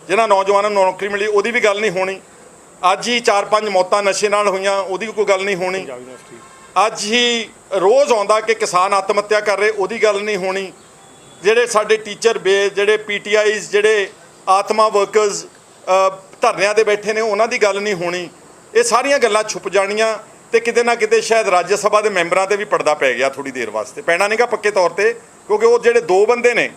ਜਿਨ੍ਹਾਂ ਨੌਜਵਾਨਾਂ ਨੂੰ ਨੌਕਰੀ ਮਿਲੀ ਉਹਦੀ ਵੀ ਗੱਲ ਨਹੀਂ ਹੋਣੀ। ਅੱਜ ਹੀ 4-5 ਮੌਤਾਂ ਨਸ਼ੇ ਨਾਲ ਹੋਈਆਂ ਉਹਦੀ ਵੀ ਕੋਈ ਗੱਲ ਨਹੀਂ ਹੋਣੀ। ਅੱਜ ਹੀ ਰੋਜ਼ ਆਉਂਦਾ ਕਿ ਕਿਸਾਨ ਆਤਮ ਹੱਤਿਆ ਕਰ ਰਹੇ ਉਹਦੀ ਗੱਲ ਨਹੀਂ ਹੋਣੀ। ਜਿਹੜੇ ਸਾਡੇ ਟੀਚਰ ਜਿਹੜੇ PTIs ਜਿਹੜੇ ਆਤਮਾ ਵਰਕਰਸ ਧਰਨਿਆਂ ਦੇ ਬੈਠੇ ਨੇ ਉਹਨਾਂ ਦੀ ਗੱਲ ਨਹੀਂ ਹੋਣੀ। ਇਹ ਸਾਰੀਆਂ ਗੱਲਾਂ ਛੁਪ ਜਾਣੀਆਂ ਤੇ ਕਿਤੇ ਨਾ ਕਿਤੇ ਸ਼ਾਇਦ ਰਾਜ ਸਭਾ ਦੇ ਮੈਂਬਰਾਂ ਤੇ ਵੀ ਪਰਦਾ ਪੈ ਗਿਆ ਥੋੜੀ ਦੇਰ ਵਾਸਤੇ। ਪੈਣਾ ਨਹੀਂਗਾ ਪੱਕੇ ਤੌਰ ਤੇ, ਕਿਉਂਕਿ ਉਹ ਜਿਹੜੇ 2 ਬੰਦੇ ਨੇ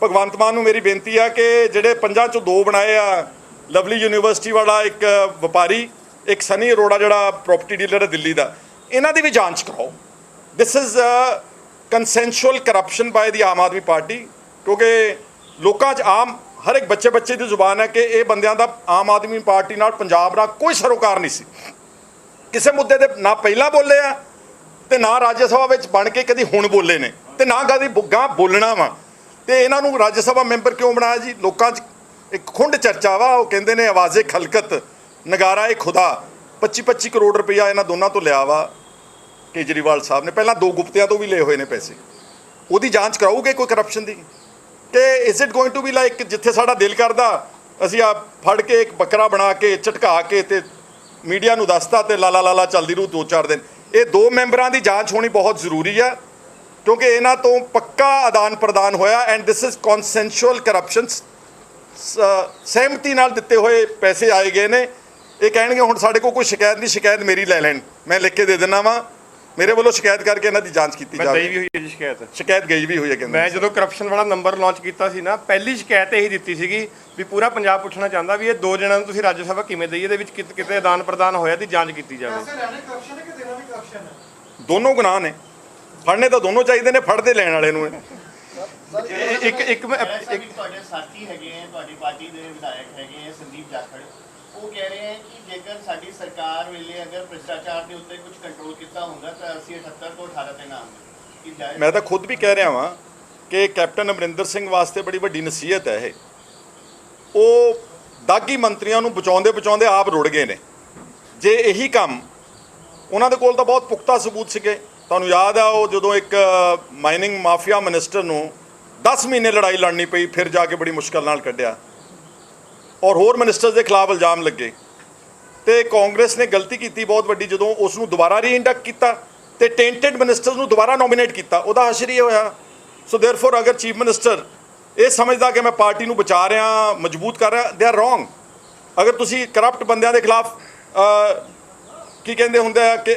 ਭਗਵੰਤ ਮਾਨ ਨੂੰ ਮੇਰੀ ਬੇਨਤੀ ਆ ਕਿ ਜਿਹੜੇ 5 ਚੋਂ 2 ਬਣਾਏ ਆ, ਲਵਲੀ ਯੂਨੀਵਰਸਿਟੀ ਵਾਲਾ ਇੱਕ ਵਪਾਰੀ, ਇੱਕ ਸਨੀ ਅਰੋੜਾ ਜਿਹੜਾ ਪ੍ਰੋਪਰਟੀ ਡੀਲਰ ਹੈ ਦਿੱਲੀ ਦਾ, ਇਹਨਾਂ ਦੀ ਵੀ ਜਾਂਚ ਕਰਾਓ। This is ਕੰਸੈਂਸ਼ੂਅਲ corruption bye the Aam Aadmi party, ਕਿਉਂਕਿ ਲੋਕਾਂ 'ਚ ਆਮ ਹਰ ਇੱਕ ਬੱਚੇ ਦੀ ਜ਼ੁਬਾਨ ਹੈ ਕਿ ਇਹ ਬੰਦਿਆਂ ਦਾ ਆਮ ਆਦਮੀ ਪਾਰਟੀ ਨਾਲ ਪੰਜਾਬ ਦਾ ਕੋਈ ਸਰੋਕਾਰ ਨਹੀਂ ਸੀ। ਕਿਸੇ ਮੁੱਦੇ ਤੇ ਨਾ ਪਹਿਲਾਂ ਬੋਲੇ ਆ ਤੇ ਨਾ ਰਾਜ ਸਭਾ ਵਿੱਚ ਬਣ ਕੇ ਕਦੀ ਹੁਣ ਬੋਲੇ ਨੇ ਤੇ ਨਾ ਕਦੀ ਗਾਂ ਬੋਲਣਾ ਵਾ। ਤੇ ਇਹਨਾਂ ਨੂੰ ਰਾਜ ਸਭਾ ਮੈਂਬਰ ਕਿਉਂ ਬਣਾਇਆ ਜੀ? ਲੋਕਾਂ 'ਚ ਇੱਕ ਖੁੰਡ ਚਰਚਾ ਵਾ, ਉਹ ਕਹਿੰਦੇ ਨੇ ਆਵਾਜ਼ੇ ਖਲਕਤ ਨਗਾਰਾ ਏ ਖੁਦਾ। 25-25 ਕਰੋੜ ਰੁਪਈਆ ਇਹਨਾਂ ਦੋਨਾਂ ਤੋਂ ਲਿਆ ਵਾ ਕੇਜਰੀਵਾਲ ਸਾਹਿਬ ਨੇ, ਪਹਿਲਾਂ 2 ਗੁਪਤਿਆਂ ਤੋਂ ਵੀ ਲਏ ਹੋਏ ਨੇ ਪੈਸੇ। ਉਹਦੀ ਜਾਂਚ ਕਰਾਉਗੇ ਕੋਈ ਕਰਪਸ਼ਨ ਦੀ? ਕਿ is it going to be like ਜਿੱਥੇ ਸਾਡਾ ਦਿਲ ਕਰਦਾ ਅਸੀਂ ਆ ਫੜ ਕੇ ਇੱਕ ਬੱਕਰਾ ਬਣਾ ਕੇ ਝਟਕਾ ਕੇ ਤੇ ਮੀਡੀਆ ਨੂੰ ਦੱਸਤਾ ਤੇ ਲਾਲਾ ਚੱਲਦੀ ਰੂ 2-4 ਦਿਨ। ਇਹ 2 ਮੈਂਬਰਾਂ ਦੀ ਜਾਂਚ ਹੋਣੀ ਬਹੁਤ ਜ਼ਰੂਰੀ ਆ, ਕਿਉਂਕਿ ਇਹਨਾਂ ਤੋਂ ਪੱਕਾ ਆਦਾਨ ਪ੍ਰਦਾਨ ਹੋਇਆ ਐਂਡ ਦਿਸ ਇਜ਼ ਕਨਸੈਂਸ਼ੂਅਲ ਕਰਪਸ਼ਨ। ਸਹਿਮਤੀ ਨਾਲ ਦਿੱਤੇ ਹੋਏ ਪੈਸੇ ਆਏ ਗਏ ਨੇ। ਇਹ ਕਹਿਣਗੇ ਹੁਣ ਸਾਡੇ ਕੋਲ ਕੋਈ ਸ਼ਿਕਾਇਤ ਨਹੀਂ, ਸ਼ਿਕਾਇਤ ਮੇਰੀ ਲੈ ਲੈਣ, ਮੈਂ ਲਿਖ ਕੇ ਦੇ ਦਿੰਦਾ ਵਾਂ, ਮੇਰੇ ਵੱਲੋਂ ਸ਼ਿਕਾਇਤ ਕਰਕੇ ਇਹਨਾਂ ਦੀ ਜਾਂਚ ਕੀਤੀ ਮੈਂ ਜਾਵੇ। ਗਈ ਵੀ ਹੋਈ ਹੈ ਜੀ ਸ਼ਿਕਾਇਤ ਗਈ ਵੀ ਹੋਈ ਹੈ ਕਹਿੰਦੇ। ਮੈਂ ਜਦੋਂ ਕਰਪਸ਼ਨ ਵਾਲਾ ਨੰਬਰ ਲਾਂਚ ਕੀਤਾ ਸੀ ਨਾ, ਪਹਿਲੀ ਸ਼ਿਕਾਇਤ ਇਹੀ ਦਿੱਤੀ ਸੀਗੀ ਵੀ ਪੂਰਾ ਪੰਜਾਬ ਪੁੱਛਣਾ ਚਾਹੁੰਦਾ ਵੀ ਇਹ 2 ਜਣਿਆਂ ਨੂੰ ਤੁਸੀਂ ਰਾਜ ਸਭਾ ਕਿਵੇਂ ਦਈ, ਇਹਦੇ ਵਿੱਚ ਕਿਤੇ ਆਦਾਨ ਪ੍ਰਦਾਨ ਹੋਇਆ ਦੀ ਜਾਂਚ ਕੀਤੀ ਜਾਵੇ। ਪੈਸੇ ਲੈਣੇ ਕਰਪਸ਼ਨ ਹੈ ਕਿ ਦੇਣਾ ਵੀ ਕਰਪਸ਼ਨ ਹੈ? ਦੋਨੋਂ ਗੁਨਾਹ ਨੇ, ਫੜਨੇ ਤਾਂ ਦੋਨੋਂ ਚਾਹੀਦੇ ਨੇ, ਫੜਦੇ ਲੈਣ ਵਾਲੇ ਨੂੰ ਇੱਕ ਤੁਹਾਡੇ ਸਾਥੀ ਹੈਗੇ ਹੈ, ਤੁਹਾਡੀ ਪਾਰਟੀ ਦੇ ਵਿਧਾਇਕ ਹੈਗੇ ਹੈ ਸੰਦੀਪ ਜਾਖੜ, ਉਹ ਕਹਿ ਰਹੇ ਹੈ ਕਿ ਜੇਕਰ ਸਾਡੀ ਸਰਕਾਰ ਵੇਲੇ ਅਗਰ ਭ੍ਰਿਸ਼ਟਾਚਾਰ ਦੇ ਉੱਤੇ ਕੁਝ ਕੰਟਰੋਲ ਕੀਤਾ ਹੁੰਦਾ ਤਾਂ ਅਸੀਂ 78 ਤੋਂ 18 ਤੇ ਨਾ ਆਉਂਦੇ। ਮੈਂ ਤਾਂ ਖੁਦ ਵੀ ਕਹਿ ਰਿਹਾ ਵਾਂ ਕਿ ਕੈਪਟਨ ਅਮਰਿੰਦਰ ਸਿੰਘ ਵਾਸਤੇ ਬੜੀ ਵੱਡੀ ਨਸੀਹਤ ਹੈ ਇਹ। ਉਹ ਦਾਗੀ ਮੰਤਰੀਆਂ ਨੂੰ ਬਚਾਉਂਦੇ ਆਪ ਰੁੜ ਗਏ ਨੇ। ਜੇ ਇਹੀ ਕੰਮ ਉਹਨਾਂ ਦੇ ਕੋਲ ਤਾਂ ਬਹੁਤ ਪੁਖਤਾ ਸਬੂਤ ਸੀਗੇ। ਤੁਹਾਨੂੰ ਯਾਦ ਆ ਉਹ ਜਦੋਂ ਇੱਕ ਮਾਈਨਿੰਗ ਮਾਫੀਆ ਮਿਨਿਸਟਰ ਨੂੰ 10 ਮਹੀਨੇ ਲੜਾਈ ਲੜਨੀ ਪਈ, ਫਿਰ ਜਾ ਕੇ ਬੜੀ ਮੁਸ਼ਕਲ ਨਾਲ ਕੱਢਿਆ ਔਰ ਹੋਰ ਮਿਨਿਸਟਰਸ ਦੇ ਖਿਲਾਫ ਇਲਜ਼ਾਮ ਲੱਗੇ ਤੇ ਕਾਂਗਰਸ ਨੇ ਗਲਤੀ ਕੀਤੀ ਬਹੁਤ ਵੱਡੀ ਜਦੋਂ ਉਸ ਨੂੰ ਦੁਬਾਰਾ ਰੀਇੰਡਕਟ ਕੀਤਾ ਤੇ ਟੈਂਟਡ ਮਿਨਿਸਟਰਸ ਨੂੰ ਦੁਬਾਰਾ ਨੋਮੀਨੇਟ ਕੀਤਾ। ਉਹਦਾ ਹਸ਼ਰ ਇਹ ਹੋਇਆ। ਸੋ ਦੇਅਰਫੋਰ ਅਗਰ ਚੀਫ ਮਿਨਿਸਟਰ ਇਹ ਸਮਝਦਾ ਕਿ ਮੈਂ ਪਾਰਟੀ ਨੂੰ ਬਚਾ ਰਿਹਾ, ਮਜ਼ਬੂਤ ਕਰ ਰਿਹਾ, ਦੇ ਆਰ ਰੋਂਗ। ਅਗਰ ਤੁਸੀਂ ਕਰਪਟ ਬੰਦਿਆਂ ਦੇ ਖਿਲਾਫ ਕੀ ਕਹਿੰਦੇ ਹੁੰਦੇ ਆ ਕਿ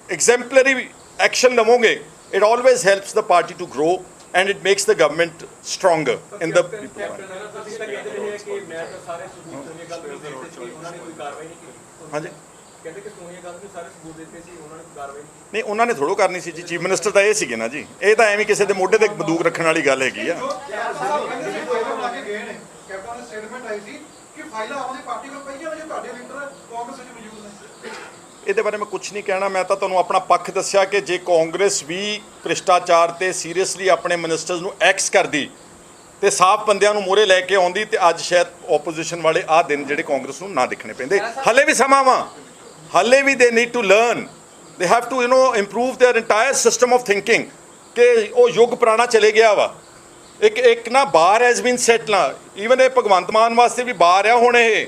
ਐਗਜ਼ੈਂਪਲਰੀ ਐਕਸ਼ਨ ਲਵੋਗੇ, it always helps the party to grow and it makes the government stronger in the ਤੁਸੀਂ ਤਾਂ ਕਹਿੰਦੇ ਰਹੇ ਕਿ ਮੈਂ ਤਾਂ ਸਾਰੇ ਸਬੂਤ ਸੋਨੀਆ ਗਾਂਧੀ ਨੂੰ ਦਿੱਤੇ ਸੀ, ਉਹਨਾਂ ਨੇ ਕੋਈ ਕਾਰਵਾਈ ਨਹੀਂ ਕੀਤੀ। ਹਾਂਜੀ ਕਹਿੰਦੇ ਕਿ ਸੋਨੀਆ ਗਾਂਧੀ ਨੂੰ ਸਾਰੇ ਸਬੂਤ ਦਿੱਤੇ ਸੀ, ਉਹਨਾਂ ਨੇ ਕੋਈ ਕਾਰਵਾਈ ਨਹੀਂ ਕੀਤੀ। ਨਹੀਂ, ਉਹਨਾਂ ਨੇ ਥੋੜ੍ਹੋ ਕਰਨੀ ਸੀ ਜੀ। ਚੀਫ ਮਿਨਿਸਟਰ ਤਾਂ ਇਹ ਸੀਗੇ ਨਾ ਜੀ। ਇਹ ਤਾਂ ਐਵੇਂ ਕਿਸੇ ਦੇ ਮੋਢੇ ਤੇ ਬੰਦੂਕ ਰੱਖਣ ਵਾਲੀ ਗੱਲ ਹੈਗੀ ਆ। ਕੈਪਟਨ ਨੇ ਸਟੇਟਮੈਂਟ ਆਈ ਸੀ ਕਿ ਫਾਈਲਾਂ ਆਪਣੀ ਪਾਰਟੀ ਕੋਲ ਪਈਆਂ ਨੇ ਜੋ ਤੁਹਾਡੇ ਲੀਡਰ ਕਾਂਗਰਸ ਵਿੱਚ ਮੌਜੂਦ ਨੇ। ਇਹਦੇ ਬਾਰੇ ਮੈਂ ਕੁਝ ਨਹੀਂ ਕਹਿਣਾ। ਮੈਂ ਤਾਂ ਤੁਹਾਨੂੰ ਆਪਣਾ ਪੱਖ ਦੱਸਿਆ ਕਿ ਜੇ ਕਾਂਗਰਸ ਵੀ ਭ੍ਰਿਸ਼ਟਾਚਾਰ ਤੇ ਸੀਰੀਅਸਲੀ ਆਪਣੇ ਮਿਨਿਸਟਰਸ ਨੂੰ ਐਕਸ ਕਰਦੀ ਤੇ ਸਾਫ਼ ਬੰਦਿਆਂ ਨੂੰ ਮੋਹਰੇ ਲੈ ਕੇ ਆਉਂਦੀ ਤੇ ਅੱਜ ਸ਼ਾਇਦ ਆਪੋਜੀਸ਼ਨ ਵਾਲੇ ਆਹ ਦਿਨ ਜਿਹੜੇ ਕਾਂਗਰਸ ਨੂੰ ਨਾ ਦੇਖਣੇ ਪੈਂਦੇ। ਹਲੇ ਵੀ ਸਮਾਂ ਵਾ, ਹਲੇ ਵੀ they need to learn, they have to improve their entire system of thinking ਕਿ ਉਹ ਯੁੱਗ ਪੁਰਾਣਾ ਚਲੇ ਗਿਆ ਵਾ। ਇੱਕ ਨਾ ਬਾਰ ਹੈਜ਼ ਬੀਨ ਸੈਟ ਨਾ, ਈਵਨ ਇਹ ਭਗਵੰਤ ਮਾਨ ਵਾਸਤੇ ਵੀ ਬਾਰ ਆ ਹੁਣ ਇਹ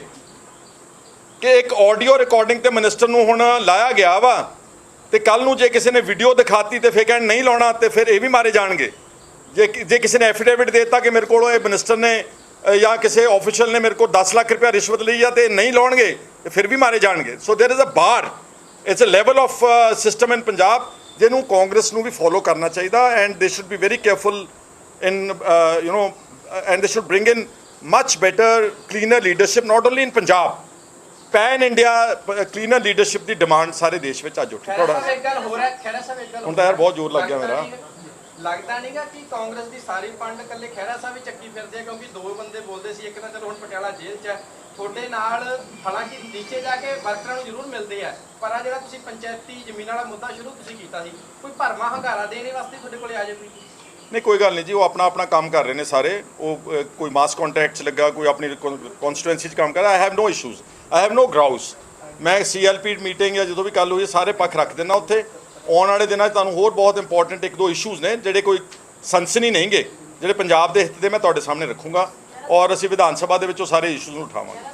ਕਿ ਇੱਕ ਆਡੀਓ ਰਿਕਾਰਡਿੰਗ ਤੇ ਮਿਨਿਸਟਰ ਨੂੰ ਹੁਣ ਲਾਇਆ ਗਿਆ ਵਾ ਤੇ ਕੱਲ ਨੂੰ ਜੇ ਕਿਸੇ ਨੇ ਵੀਡੀਓ ਦਿਖਾਤੀ ਤੇ ਫਿਰ ਕਹਿਣ ਨਹੀਂ ਲਾਉਣਾ ਤੇ ਫਿਰ ਇਹ ਵੀ ਮਾਰੇ ਜਾਣਗੇ। ਜੇ ਕਿਸੇ ਨੇ ਐਫੀਡੇਵਿਟ ਦੇ ਦਿੱਤਾ ਕਿ ਮੇਰੇ ਕੋਲੋਂ ਇਹ ਮਿਨਿਸਟਰ ਨੇ ਜਾਂ ਕਿਸੇ ਆਫੀਸ਼ੀਅਲ ਨੇ ਮੇਰੇ ਕੋਲ 10 ਲੱਖ ਰੁਪਇਆ ਰਿਸ਼ਵਤ ਲਈ ਆ ਤੇ ਨਹੀਂ ਲਾਉਣਗੇ ਤੇ ਫਿਰ ਵੀ ਮਾਰੇ ਜਾਣਗੇ। So there is a bar, it's a level of system in Punjab ਜਿਹਨੂੰ ਕਾਂਗਰਸ ਨੂੰ ਵੀ ਫੋਲੋ ਕਰਨਾ ਚਾਹੀਦਾ and they should be very careful in and they should bring in much better cleaner leadership not only in Punjab pan India cleaner leadership ਦੀ demand ਸਾਰੇ ਦੇਸ਼ ਵਿੱਚ ਅੱਜ ਉੱਠੀ। ਖਹਿਰਾ ਸਾਹਿਬ ਇੱਕ ਗੱਲ ਹੋ ਰਿਹਾ, ਖਹਿਰਾ ਸਾਹਿਬ ਇੱਕ ਗੱਲ ਹੁਣ ਤਾਂ ਯਾਰ ਬਹੁਤ ਜ਼ੋਰ ਲੱਗ ਗਿਆ ਮੇਰਾ। ਲੱਗਦਾ ਨਹੀਂਗਾ ਕਿ ਕਾਂਗਰਸ ਦੀ ਸਾਰੀ ਫੰਡ ਇਕੱਲੇ ਖਹਿਰਾ ਸਾਹਿਬ ਹੀ ਚੱਕੀ ਫਿਰਦੇ ਆ, ਕਿਉਂਕਿ ਦੋ ਬੰਦੇ ਬੋਲਦੇ ਸੀ, ਇੱਕ ਤਾਂ ਚਲੋ ਹੁਣ ਪਟਿਆਲਾ ਜੇਲ੍ਹ 'ਚ ਹੈ ਤੁਹਾਡੇ ਨਾਲ, ਹਾਲਾਂਕਿ ਨੀਚੇ ਜਾ ਕੇ ਵਰਕਰਾਂ ਨੂੰ ਜ਼ਰੂਰ ਮਿਲਦੇ ਆ, ਪਰ ਆ ਜਿਹੜਾ ਤੁਸੀਂ ਪੰਚਾਇਤੀ ਜ਼ਮੀਨ ਵਾਲਾ ਮੁੱਦਾ ਸ਼ੁਰੂ ਤੁਸੀਂ ਕੀਤਾ ਸੀ, ਕੋਈ ਭਰਮਾ ਹੰਗਾਰਾ ਦੇਣ ਵਾਸਤੇ ਤੁਹਾਡੇ ਕੋਲੇ ਆ ਜਾਏ ਕੋਈ? ਨਹੀਂ ਕੋਈ ਗੱਲ ਨਹੀਂ ਜੀ, ਉਹ ਆਪਣਾ ਆਪਣਾ ਕੰਮ ਕਰ ਰਹੇ ਨੇ ਸਾਰੇ। ਉਹ ਕੋਈ ਮਾਸ ਕੰਟਰੈਕਟ 'ਚ ਲੱਗਾ, ਕੋਈ ਆਪਣੀ ਕਨਸਟੀਟੂਐਂਸੀ 'ਚ ਕੰਮ ਕਰ ਰਿਹਾ। I have no issues, I have no grouse. ਮੈਂ CLP ਮੀਟਿੰਗ ਜਾਂ ਜਦੋਂ ਵੀ ਕੱਲ ਹੋਈ ਸਾਰੇ ਪੱਖ ਰੱਖ ਦਿੰਦਾ ਉੱਥੇ। ਆਉਣ ਵਾਲੇ ਦਿਨਾਂ 'ਚ ਤੁਹਾਨੂੰ ਹੋਰ ਬਹੁਤ ਇੰਪੋਰਟੈਂਟ ਇੱਕ ਦੋ ਇਸ਼ੂਜ਼ ਨੇ ਜਿਹੜੇ ਕੋਈ ਸਨਸਨੀ ਨਹੀਂਗੇ, ਜਿਹੜੇ ਪੰਜਾਬ ਦੇ ਹਿੱਤ ਦੇ ਮੈਂ ਤੁਹਾਡੇ ਸਾਹਮਣੇ ਰੱਖੂੰਗਾ ਔਰ ਅਸੀਂ ਵਿਧਾਨ ਸਭਾ ਦੇ ਵਿੱਚ ਉਹ ਸਾਰੇ ਇਸ਼ੂਜ਼ ਨੂੰ ਉਠਾਵਾਂਗੇ।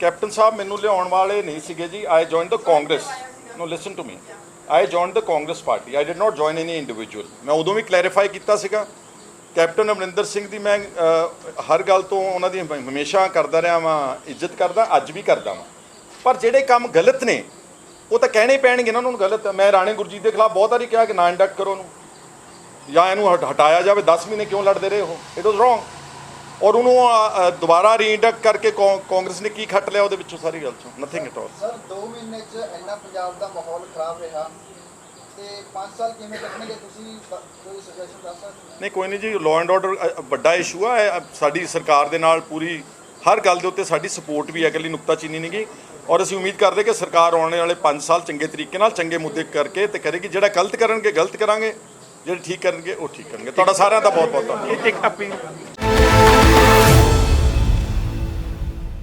ਕੈਪਟਨ ਸਾਹਿਬ ਮੈਨੂੰ ਲਿਆਉਣ ਵਾਲੇ ਨਹੀਂ ਸੀਗੇ ਜੀ। I join the Congress. No listen to me, I join the Congress party, I did not join any individual. ਮੈਂ ਉਦੋਂ ਵੀ ਕਲੈਰੀਫਾਈ ਕੀਤਾ ਸੀਗਾ। ਕੈਪਟਨ ਅਮਰਿੰਦਰ ਸਿੰਘ ਦੀ ਮੈਂ ਹਰ ਗੱਲ ਤੋਂ ਉਹਨਾਂ ਦੀ ਹਮੇਸ਼ਾ ਕਰਦਾ ਰਿਹਾ ਵਾਂ, ਇੱਜ਼ਤ ਕਰਦਾ, ਅੱਜ ਵੀ ਕਰਦਾ ਵਾਂ। ਪਰ ਜਿਹੜੇ ਕੰਮ ਗਲਤ ਨੇ ਉਹ ਤਾਂ ਕਹਿਣੇ ਪੈਣਗੇ ਨਾ ਉਹਨਾਂ ਨੂੰ ਗਲਤ। ਮੈਂ ਰਾਣੇ ਗੁਰਜੀਤ ਦੇ ਖਿਲਾਫ ਬਹੁਤ ਵਾਰੀ ਕਿਹਾ ਕਿ ਨਾ ਇੰਡਕਟ ਕਰੋ ਉਹਨੂੰ ਜਾਂ ਇਹਨੂੰ ਹਟਾਇਆ ਜਾਵੇ। 10 ਮਹੀਨੇ ਕਿਉਂ ਲੜਦੇ ਰਹੇ ਉਹ? It was wrong. ਔਰ ਉਹਨੂੰ ਦੁਬਾਰਾ ਰੀਇੰਡਕਟ ਕਰਕੇ ਕਾਂਗਰਸ ਨੇ ਕੀ ਖੱਟ ਲਿਆ ਉਹਦੇ ਵਿੱਚੋਂ? ਸਾਰੀ ਗੱਲ ਚੋਂ ਨਥਿੰਗ ਐਟ ਆਲ। ਸਰ 2 ਮਹੀਨੇ 'ਚ ਇੰਨਾ ਪੰਜਾਬ ਦਾ ਮਾਹੌਲ ਖਰਾਬ ਰਿਹਾ ਤੇ 5 ਸਾਲ ਕਿਵੇਂ ਕੱਢਣਗੇ ਤੁਸੀਂ? ਕੋਈ ਸੁਜੈਸ਼ਨ ਦੱਸ ਸਕਦੇ? ਨਹੀਂ ਕੋਈ ਨਹੀਂ ਜੀ, ਲਾਅ ਐਂਡ ਆਰਡਰ ਵੱਡਾ ਇਸ਼ੂ ਆ। ਸਾਡੀ ਸਰਕਾਰ ਦੇ ਨਾਲ ਪੂਰੀ ਹਰ ਗੱਲ ਦੇ ਉੱਤੇ ਸਾਡੀ ਸਪੋਰਟ ਵੀ ਹੈ, ਇਕੱਲੀ ਨੁਕਤਾਚੀਨੀ ਨਹੀਂ ਗੀ। ਔਰ ਅਸੀਂ ਉਮੀਦ ਕਰਦੇ ਕਿ ਸਰਕਾਰ ਆਉਣ ਵਾਲੇ 5 ਸਾਲ ਚੰਗੇ ਤਰੀਕੇ ਨਾਲ ਚੰਗੇ ਮੁੱਦੇ ਕਰਕੇ ਤੇ ਕਰੇਗੀ। ਜਿਹੜਾ ਗਲਤ ਕਰਨਗੇ ਗਲਤ ਕਰਾਂਗੇ, ਜਿਹੜੇ ਠੀਕ ਕਰਨਗੇ ਉਹ ਠੀਕ ਕਰਨਗੇ। ਤੁਹਾਡਾ ਸਾਰਿਆਂ ਦਾ ਬਹੁਤ ਬਹੁਤ ਧੰਨਵਾਦ। ਇੱਕ ਅਪੀਲ